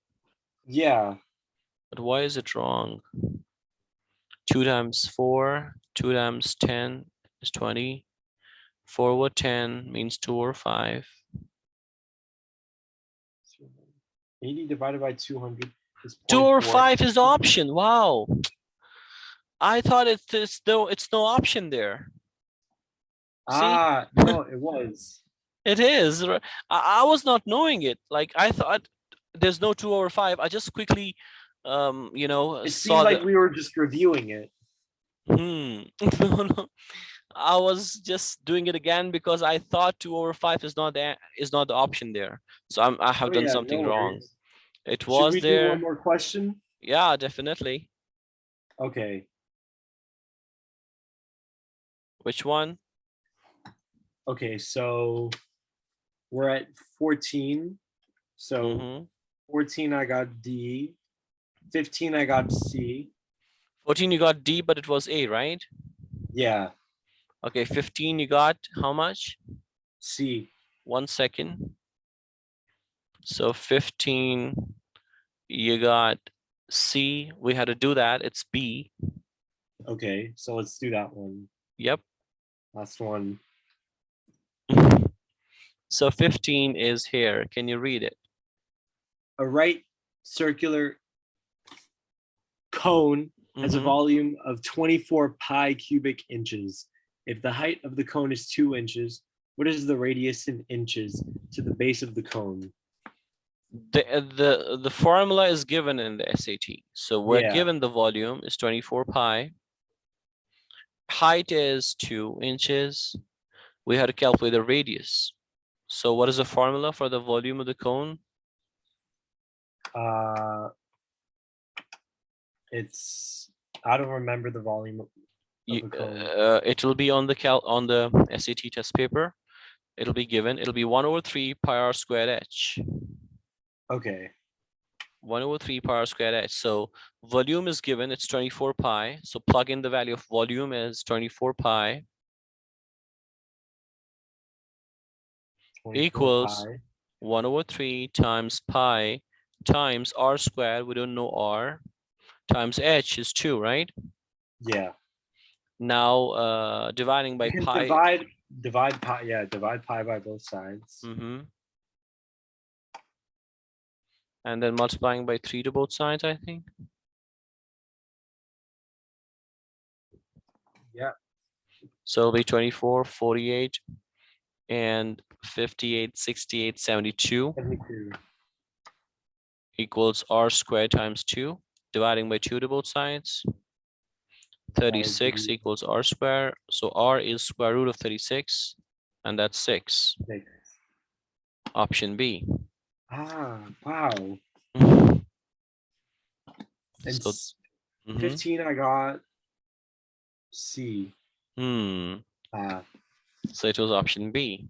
Speaker 2: Yeah.
Speaker 1: But why is it wrong? 2 times 4, 2 times 10 is 20. 4 over 10 means 2 over 5.
Speaker 2: 80 divided by 200 is
Speaker 1: 2 over
Speaker 2: 0.4.
Speaker 1: 5 is the option. Wow. I thought it's no option there. See,
Speaker 2: No, it was.
Speaker 1: it is. I was not knowing it. Like I thought there's no 2 over 5. I just quickly
Speaker 2: It seemed
Speaker 1: saw
Speaker 2: like
Speaker 1: the
Speaker 2: we were just reviewing it.
Speaker 1: no, no. I was just doing it again because I thought 2 over 5 is not the option there. So I have
Speaker 2: Oh
Speaker 1: done
Speaker 2: yeah,
Speaker 1: something
Speaker 2: no
Speaker 1: wrong.
Speaker 2: worries.
Speaker 1: It
Speaker 2: Should
Speaker 1: was
Speaker 2: we do one
Speaker 1: there.
Speaker 2: more question?
Speaker 1: Yeah, definitely.
Speaker 2: Okay.
Speaker 1: Which one?
Speaker 2: Okay, so we're at 14. So
Speaker 1: Mm-hmm.
Speaker 2: 14 I got D. 15 I got C.
Speaker 1: 14 you got D, but it was A, right?
Speaker 2: Yeah,
Speaker 1: Okay, 15 you got how much?
Speaker 2: C.
Speaker 1: 1 second. So 15 you got C. We had to do that. It's B.
Speaker 2: Okay, so let's do that one.
Speaker 1: Yep.
Speaker 2: Last one.
Speaker 1: So 15 is here. Can you read it?
Speaker 2: A right circular cone has a
Speaker 1: Mm-hmm.
Speaker 2: volume of 24 pi cubic inches. If the height of the cone is 2 inches, what is the radius in inches to the base of the cone?
Speaker 1: The formula is given in the SAT. So we're
Speaker 2: Yeah.
Speaker 1: given the volume is 24 pi. Height is 2 inches. We had to calculate the radius. So what is the formula for the volume of the cone?
Speaker 2: It's I don't remember the volume of the cone.
Speaker 1: It will be on the SAT test paper. It'll be given. It'll be 1 over 3 pi r squared h.
Speaker 2: Okay.
Speaker 1: 1 over 3 pi r squared h. So volume is given. It's 24 pi. So plug in the value of volume as 24 pi
Speaker 2: 24
Speaker 1: equals
Speaker 2: pi.
Speaker 1: 1 over 3 times pi times r squared. We don't know r times h is 2, right?
Speaker 2: Yeah.
Speaker 1: Now dividing by
Speaker 2: You can
Speaker 1: pi.
Speaker 2: divide pi. Yeah, divide pi by both sides.
Speaker 1: And then multiplying by 3 to both sides, I think.
Speaker 2: Yeah.
Speaker 1: So it'll be 24, 48, and 58, 68, 72
Speaker 2: 72.
Speaker 1: equals r squared times 2, dividing by 2 to both sides. 36
Speaker 2: be
Speaker 1: equals r squared. So r is square root of 36, and that's 6.
Speaker 2: 6.
Speaker 1: Option B.
Speaker 2: Wow. And
Speaker 1: So,
Speaker 2: 15 I got C.
Speaker 1: So it was option B.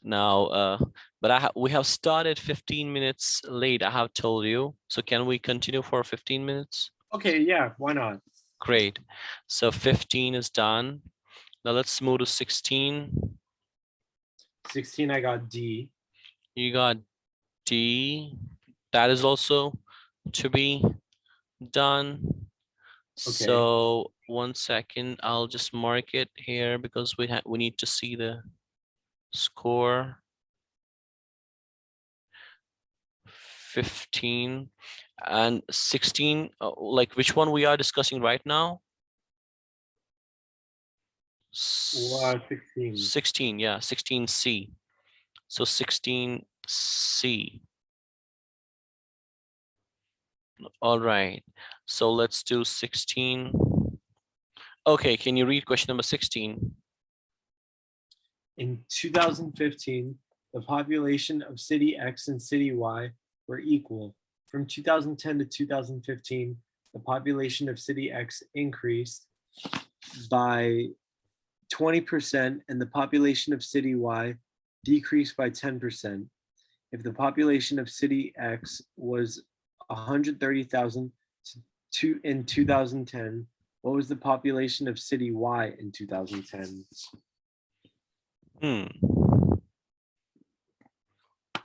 Speaker 1: Now, but we have started 15 minutes late, I have told you. So can we continue for 15 minutes?
Speaker 2: Okay, yeah, why not?
Speaker 1: Great. So 15 is done. Now let's move to 16.
Speaker 2: 16 I got D.
Speaker 1: You got D. That is also to be done.
Speaker 2: Okay.
Speaker 1: So 1 second, I'll just mark it here because we need to see the score. 15 and 16, like which one we are discussing right now?
Speaker 2: 16.
Speaker 1: 16, yeah, 16C. So 16C. All right, so let's do 16. Okay, can you read question number 16?
Speaker 2: In 2015, the population of city X and city Y were equal. From 2010 to 2015, the population of city X increased by 20% and the population of city Y decreased by 10%. if the population of city X was 130,000 in 2010, what was the population of city Y in 2010?
Speaker 1: Hmm.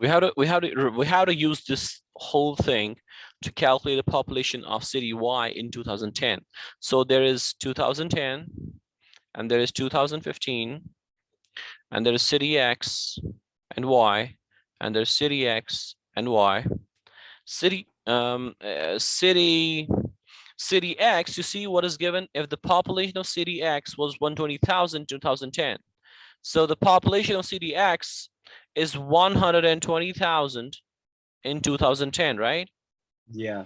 Speaker 1: We have to use this whole thing to calculate the population of city Y in 2010. So there is 2010, and there is 2015, and there is city X and Y, and there's city X and Y. City X, you see what is given if the population of city X was 120,000 in 2010. So the population of city X is 120,000 in 2010, right?
Speaker 2: Yeah.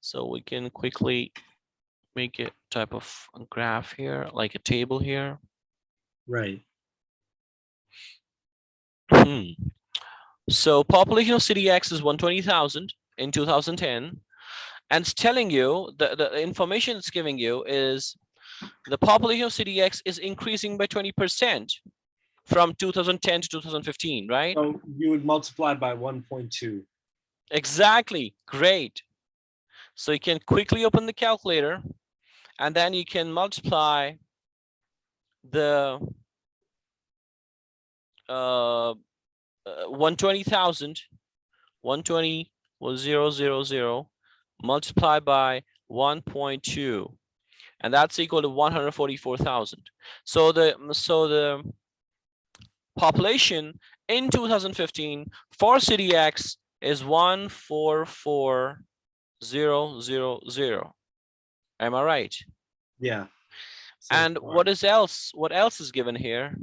Speaker 1: So we can quickly make a type of graph here, like a table here.
Speaker 2: Right.
Speaker 1: So population of city X is 120,000 in 2010. And it's telling you, the information it's giving you is the population of city X is increasing by 20% from 2010 to 2015, right?
Speaker 2: So you would multiply by 1.2.
Speaker 1: Exactly, great. So you can quickly open the calculator, and then you can multiply the 120,000, 120 was 000, multiplied by 1.2, and that's equal to 144,000. So the population in 2015 for city X is 144,000. Am I right?
Speaker 2: Yeah.
Speaker 1: And what else is given here?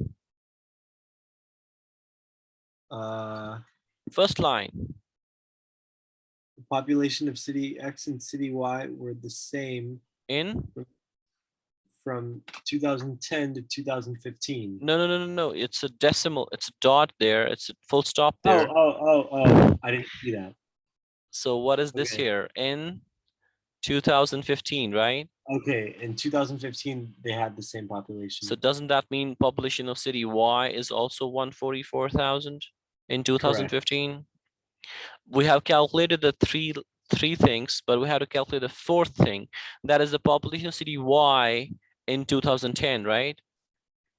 Speaker 1: First line.
Speaker 2: The population of city X and city Y were the same
Speaker 1: In?
Speaker 2: from 2010 to 2015.
Speaker 1: No. It's a decimal. It's a dot there. It's a full stop there.
Speaker 2: Oh. I didn't see that.
Speaker 1: So what is this
Speaker 2: Okay.
Speaker 1: here? In 2015, right?
Speaker 2: Okay. In 2015, they had the same population.
Speaker 1: So doesn't that mean population of city Y is also 144,000 in 2015? We have calculated the three things, but we have to calculate the fourth thing. That is the population of city Y in 2010, right?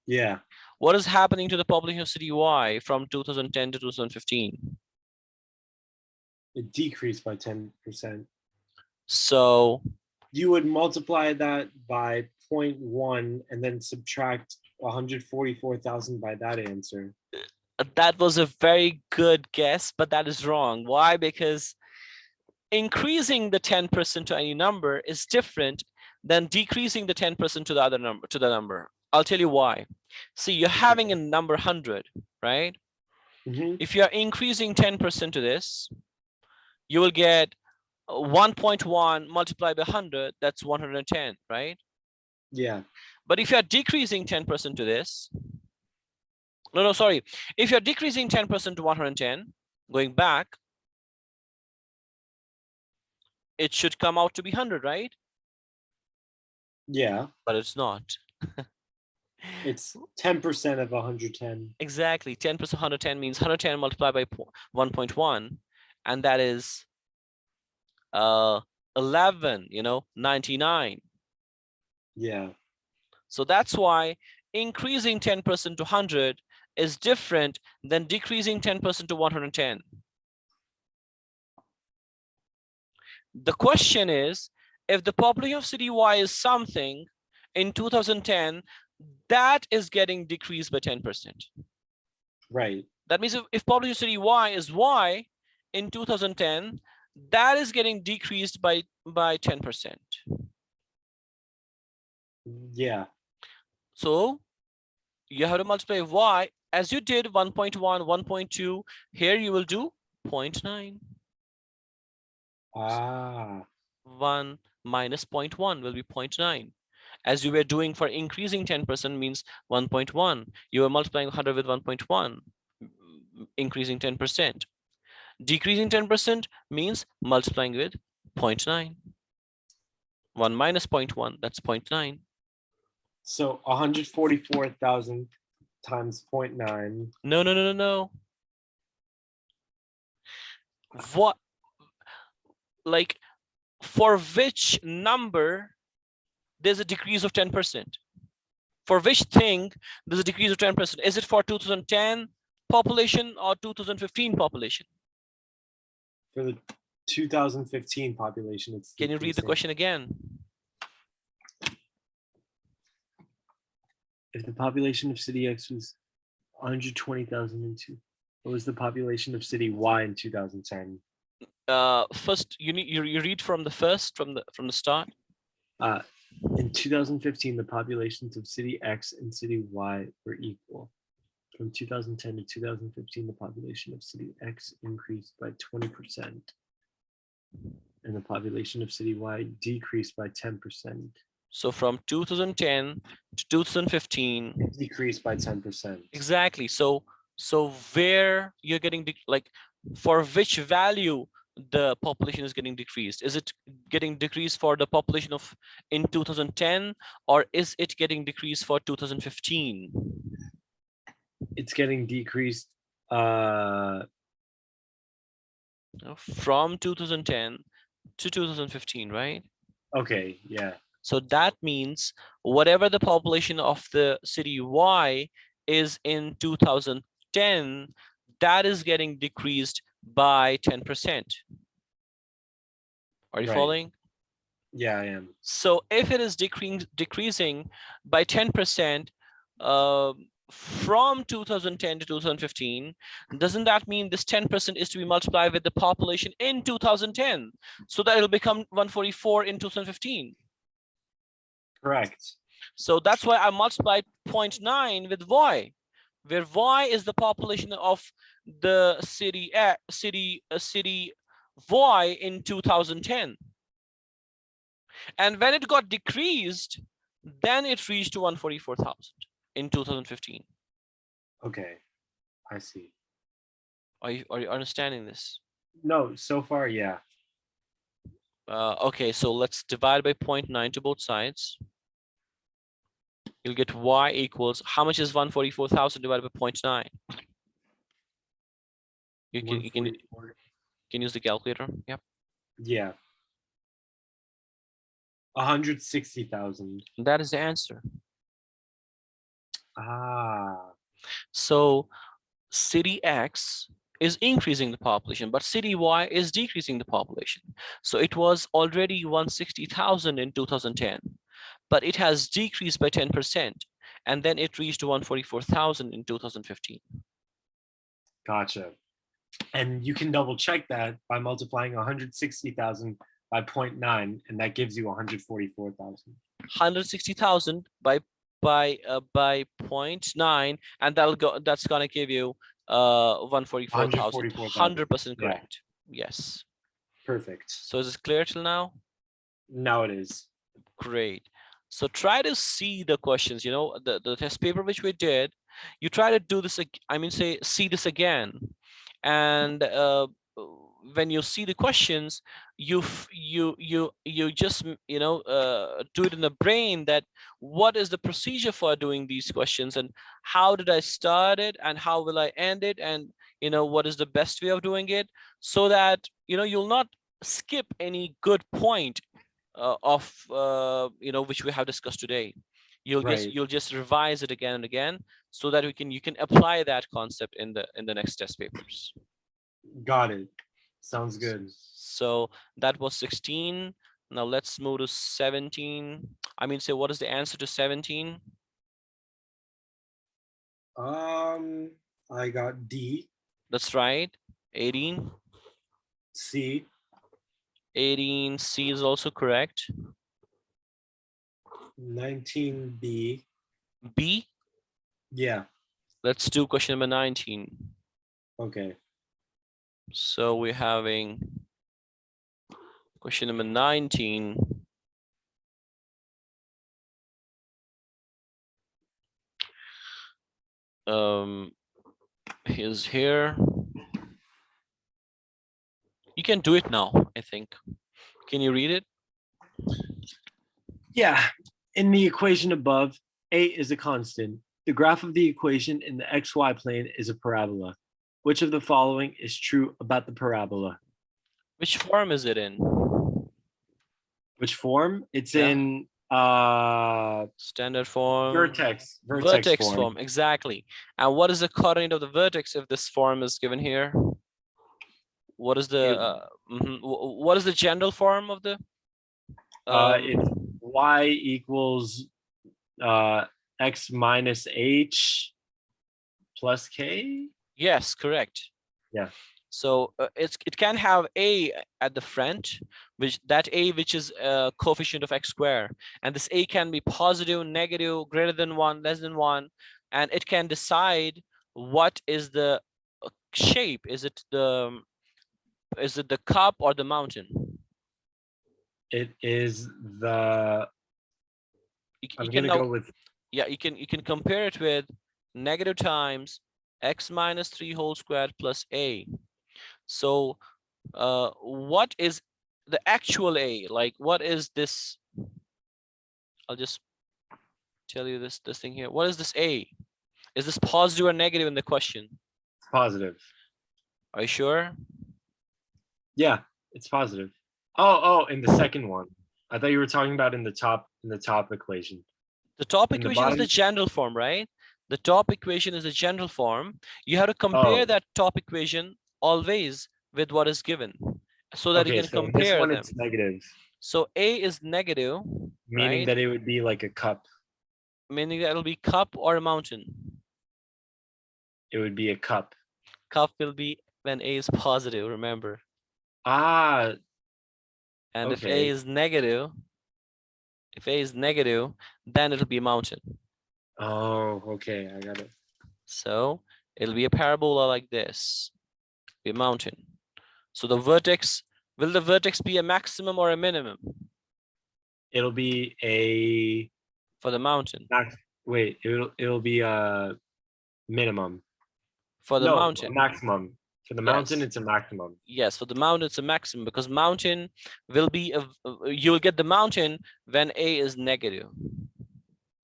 Speaker 2: Yeah.
Speaker 1: What is happening to the population of city Y from 2010 to 2015?
Speaker 2: It decreased by 10%.
Speaker 1: So
Speaker 2: you would multiply that by 0.1 and then subtract 144,000 by that answer.
Speaker 1: that was a very good guess, but that is wrong. Why? Because increasing the 10% to any number is different than decreasing the 10% to the other number. I'll tell you why. See, you're having a number 100, right? If you're increasing 10% to this, you will get 1.1 multiplied by 100, that's 110, right?
Speaker 2: Yeah.
Speaker 1: But if you're decreasing 10% to this, no, sorry. If you're decreasing 10% to 110, going back, it should come out to be 100, right?
Speaker 2: Yeah.
Speaker 1: But it's not.
Speaker 2: It's 10% of 110.
Speaker 1: Exactly. 10% 110 means 110 multiplied by 1.1, and that is 11, 99.
Speaker 2: Yeah.
Speaker 1: So that's why increasing 10% to 100 is different than decreasing 10% to 110. The question is, if the population of city Y is something in 2010, that is getting decreased by 10%.
Speaker 2: Right.
Speaker 1: That means if population of city Y is Y in 2010, that is getting decreased by 10%.
Speaker 2: Yeah.
Speaker 1: So you have to multiply Y as you did 1.1, 1.2. Here you will do 0.9. 1 minus 0.1 will be 0.9. As you were doing for increasing 10% means 1.1. You were multiplying 100 with 1.1, increasing 10%. Decreasing 10% means multiplying with 0.9. 1 minus 0.1, that's 0.9.
Speaker 2: So 144,000 times 0.9.
Speaker 1: No. what, like, for which number there's a decrease of 10%? For which thing there's a decrease of 10%? Is it for 2010 population or 2015 population?
Speaker 2: For the 2015 population, it's
Speaker 1: Can you read the
Speaker 2: decreasing.
Speaker 1: question again?
Speaker 2: If the population of city X was 120,002, what was the population of city Y in 2010?
Speaker 1: First, you read from the first, from the start.
Speaker 2: In 2015, the populations of city X and city Y were equal. From 2010 to 2015, the population of city X increased by 20%, and the population of city Y decreased by 10%.
Speaker 1: So from 2010 to 2015,
Speaker 2: It decreased by 10%.
Speaker 1: exactly. So where you're getting like, for which value the population is getting decreased? Is it getting decreased for the population of in 2010, or is it getting decreased for 2015?
Speaker 2: It's getting decreased
Speaker 1: From 2010 to 2015, right?
Speaker 2: okay, yeah.
Speaker 1: So that means whatever the population of the city Y is in 2010, that is getting decreased by 10%. Are you
Speaker 2: Right.
Speaker 1: following?
Speaker 2: Yeah, I am.
Speaker 1: So if it is decreasing by 10% from 2010 to 2015, doesn't that mean this 10% is to be multiplied with the population in 2010, so that it'll become 144 in 2015?
Speaker 2: Correct.
Speaker 1: So that's why I multiplied 0.9 with Y, where Y is the population of the city Y in 2010. And when it got decreased, then it reached to 144,000 in 2015.
Speaker 2: Okay, I see.
Speaker 1: Are you understanding this?
Speaker 2: No, so far, yeah.
Speaker 1: Okay, so let's divide by 0.9 to both sides. You'll get Y equals, how much is 144,000 divided by 0.9? You can use the calculator. Yep.
Speaker 2: Yeah. 160,000.
Speaker 1: That is the answer.
Speaker 2: Ah.
Speaker 1: So city X is increasing the population, but city Y is decreasing the population. So it was already 160,000 in 2010, but it has decreased by 10%, and then it reached 144,000 in 2015.
Speaker 2: Gotcha. And you can double check that by multiplying 160,000 by 0.9, and that gives you 144,000.
Speaker 1: 160,000 by 0.9, and that's gonna give you 144,000. 100% correct. Yeah. Yes.
Speaker 2: Perfect.
Speaker 1: So is this clear till now?
Speaker 2: Now it is.
Speaker 1: Great. So try to see the questions, you know, the test paper which we did, you try to do this, see this again. And when you see the questions, you just, do it in the brain, that what is the procedure for doing these questions, and how did I start it, and how will I end it, and what is the best way of doing it, so that you'll not skip any good point of which we have discussed today. You'll just revise it again and again, so that you can apply that concept in the next test papers.
Speaker 2: Got it. Sounds good.
Speaker 1: So that was 16. Now let's move to 17. What is the answer to 17?
Speaker 2: I got D.
Speaker 1: That's right. 18.
Speaker 2: C.
Speaker 1: 18. C is also correct.
Speaker 2: 19 B.
Speaker 1: B?
Speaker 2: Yeah.
Speaker 1: Let's do question number 19.
Speaker 2: Okay.
Speaker 1: So we're having question number 19. Is here. You can do it now, I think. Can you read it?
Speaker 2: Yeah. In the equation above, A is a constant. The graph of the equation in the XY plane is a parabola. Which of the following is true about the parabola?
Speaker 1: Which form is it in?
Speaker 2: Which form? It's
Speaker 1: Yeah.
Speaker 2: in
Speaker 1: Standard form.
Speaker 2: vertex
Speaker 1: Vertex
Speaker 2: form.
Speaker 1: form, exactly. And what is the coordinate of the vertex if this form is given here? What is the what is the general form of the
Speaker 2: It's y equals x minus h plus k.
Speaker 1: yes, correct.
Speaker 2: Yeah.
Speaker 1: So it can have a at the front, which is a coefficient of x square, and this a can be positive, negative, greater than 1, less than 1, and it can decide what is the shape. Is it the cup or the mountain?
Speaker 2: It is the. I'm
Speaker 1: You can
Speaker 2: gonna
Speaker 1: now,
Speaker 2: go with.
Speaker 1: yeah, you can compare it with negative times x minus 3 whole squared plus a. So what is the actual a? Like, what is this? I'll just tell you this thing here. What is this a? Is this positive or negative in the question?
Speaker 2: Positive.
Speaker 1: Are you sure?
Speaker 2: Yeah, it's positive. Oh, in the second one. I thought you were talking about in the top equation.
Speaker 1: The top
Speaker 2: In the
Speaker 1: equation is the
Speaker 2: bottom.
Speaker 1: general form, right? The top equation is the general form. You have to compare
Speaker 2: Oh,
Speaker 1: that top equation always with what is given so that you
Speaker 2: okay.
Speaker 1: can
Speaker 2: So in this
Speaker 1: compare
Speaker 2: one,
Speaker 1: them.
Speaker 2: it's negative,
Speaker 1: So a is negative,
Speaker 2: meaning
Speaker 1: right?
Speaker 2: that it would be like a cup.
Speaker 1: Meaning that it'll be cup or a mountain.
Speaker 2: It would be a cup.
Speaker 1: Cup will be when a is positive, remember.
Speaker 2: Ah,
Speaker 1: And if a
Speaker 2: okay.
Speaker 1: is negative, then it'll be a mountain.
Speaker 2: Oh, okay. I got it.
Speaker 1: So it'll be a parabola like this, be a mountain. So the vertex, will the vertex be a maximum or a minimum
Speaker 2: It'll be a
Speaker 1: for the mountain?
Speaker 2: max. Wait, it'll be a minimum.
Speaker 1: For the
Speaker 2: No, a
Speaker 1: mountain,
Speaker 2: maximum. For the mountain,
Speaker 1: yes.
Speaker 2: it's a maximum.
Speaker 1: Yes, for the mountain, it's a maximum because mountain will be, you'll get the mountain when a is negative.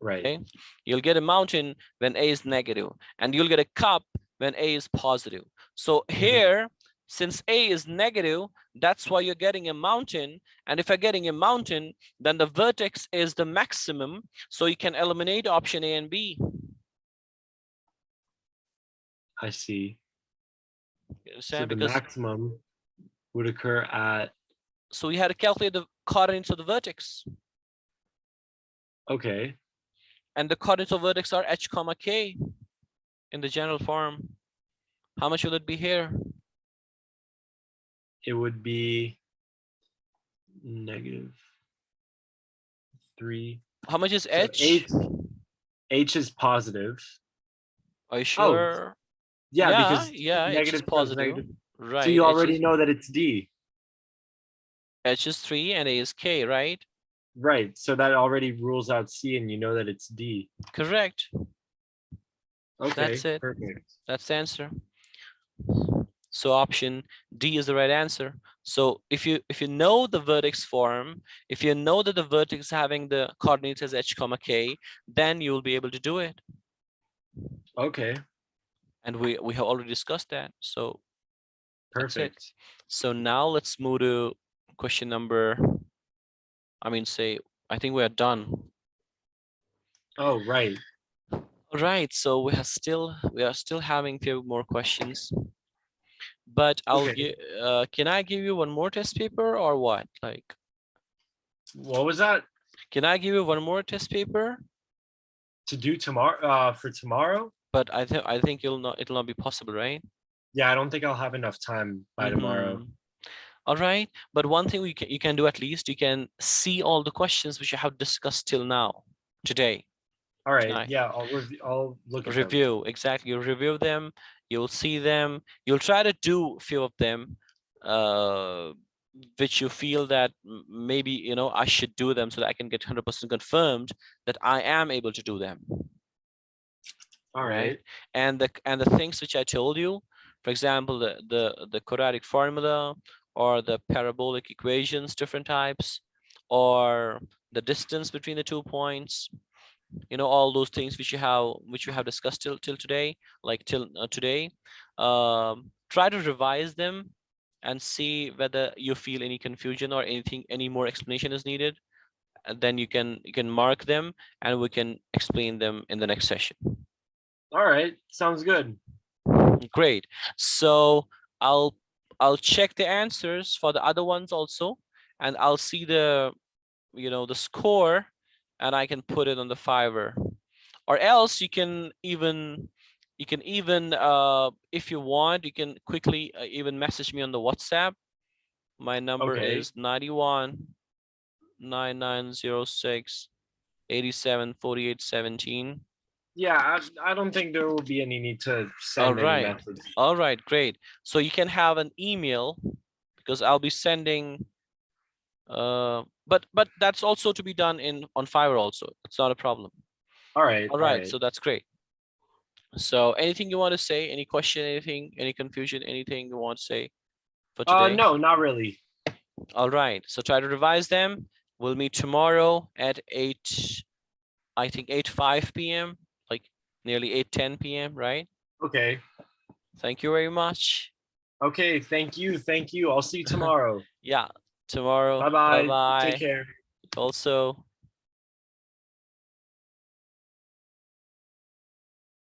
Speaker 2: Right.
Speaker 1: Okay, you'll get a mountain when a is negative, and you'll get a cup when a is positive. So here, since a is negative, that's why you're getting a mountain. And if you're getting a mountain, then the vertex is the maximum. So you can eliminate option A and B.
Speaker 2: I see.
Speaker 1: You
Speaker 2: So
Speaker 1: understand?
Speaker 2: the
Speaker 1: Because
Speaker 2: maximum would occur at.
Speaker 1: so we had to calculate the coordinates of the vertex.
Speaker 2: Okay.
Speaker 1: And the coordinates of vertex are h comma k in the general form. How much will it be here?
Speaker 2: It would be -3.
Speaker 1: How much is
Speaker 2: So
Speaker 1: h?
Speaker 2: H is positive.
Speaker 1: Are you
Speaker 2: Oh,
Speaker 1: sure?
Speaker 2: yeah, because
Speaker 1: Yeah, h is
Speaker 2: negative times
Speaker 1: positive.
Speaker 2: negative. So
Speaker 1: Right,
Speaker 2: you already know that it's D.
Speaker 1: h is 3 and a is k, right?
Speaker 2: Right. So that already rules out C and you know that it's D.
Speaker 1: Correct.
Speaker 2: Okay,
Speaker 1: That's it.
Speaker 2: perfect.
Speaker 1: That's the answer. So option D is the right answer. So if you know the vertex form, if you know that the vertex is having the coordinates as h comma k, then you will be able to do it.
Speaker 2: Okay,
Speaker 1: And we have already discussed that. So that's it.
Speaker 2: perfect.
Speaker 1: So now let's move to question number, I think we are done.
Speaker 2: Oh, right.
Speaker 1: All right, so we are still having a few more questions, but I'll
Speaker 2: Okay.
Speaker 1: give. Can I give you one more test paper or what? Like,
Speaker 2: What was that?
Speaker 1: can I give you one more test paper?
Speaker 2: To do tomorrow, for tomorrow?
Speaker 1: But I think it'll not be possible, right?
Speaker 2: Yeah, I don't think I'll have enough time by tomorrow.
Speaker 1: All right, but one thing you can do, at least you can see all the questions which you have discussed till now today.
Speaker 2: All right.
Speaker 1: Tonight.
Speaker 2: Yeah, I'll look at them.
Speaker 1: Review, exactly. You review them, you'll see them, you'll try to do a few of them, which you feel that maybe I should do them so that I can get 100% confirmed that I am able to do them.
Speaker 2: All right.
Speaker 1: And the things which I told you, for example, the quadratic formula or the parabolic equations, different types, or the distance between the 2 points, You know, all those things which you have discussed till today, like till today. Try to revise them and see whether you feel any confusion or anything, any more explanation is needed, and then you can mark them and we can explain them in the next session.
Speaker 2: All right, sounds good.
Speaker 1: Great. So i'll I'll check the answers for the other ones also, and I'll see the, you know, the score, and I can put it on the Fiverr. Or else you can even if you want, you can quickly even message me on the WhatsApp. My number
Speaker 2: Okay.
Speaker 1: is 91 9906 87 48 17.
Speaker 2: Yeah, I don't think there will be any need to
Speaker 1: All
Speaker 2: send any
Speaker 1: right.
Speaker 2: message.
Speaker 1: All right, great. So you can have an email because I'll be sending but that's also to be done in on Fiverr also. It's not a problem.
Speaker 2: All right,
Speaker 1: All
Speaker 2: all
Speaker 1: right,
Speaker 2: right.
Speaker 1: so that's great. So anything you want to say, any question, anything, any confusion, anything you want to say for today?
Speaker 2: No, not really.
Speaker 1: All right, so try to revise them. We'll meet tomorrow at 8, I think 8:05 p.m., like nearly 8:10 p.m., right?
Speaker 2: Okay.
Speaker 1: Thank you very much.
Speaker 2: Okay, thank you. Thank you. I'll see you tomorrow.
Speaker 1: Yeah, tomorrow. Bye
Speaker 2: Bye-bye. Take
Speaker 1: bye.
Speaker 2: care.
Speaker 1: Also.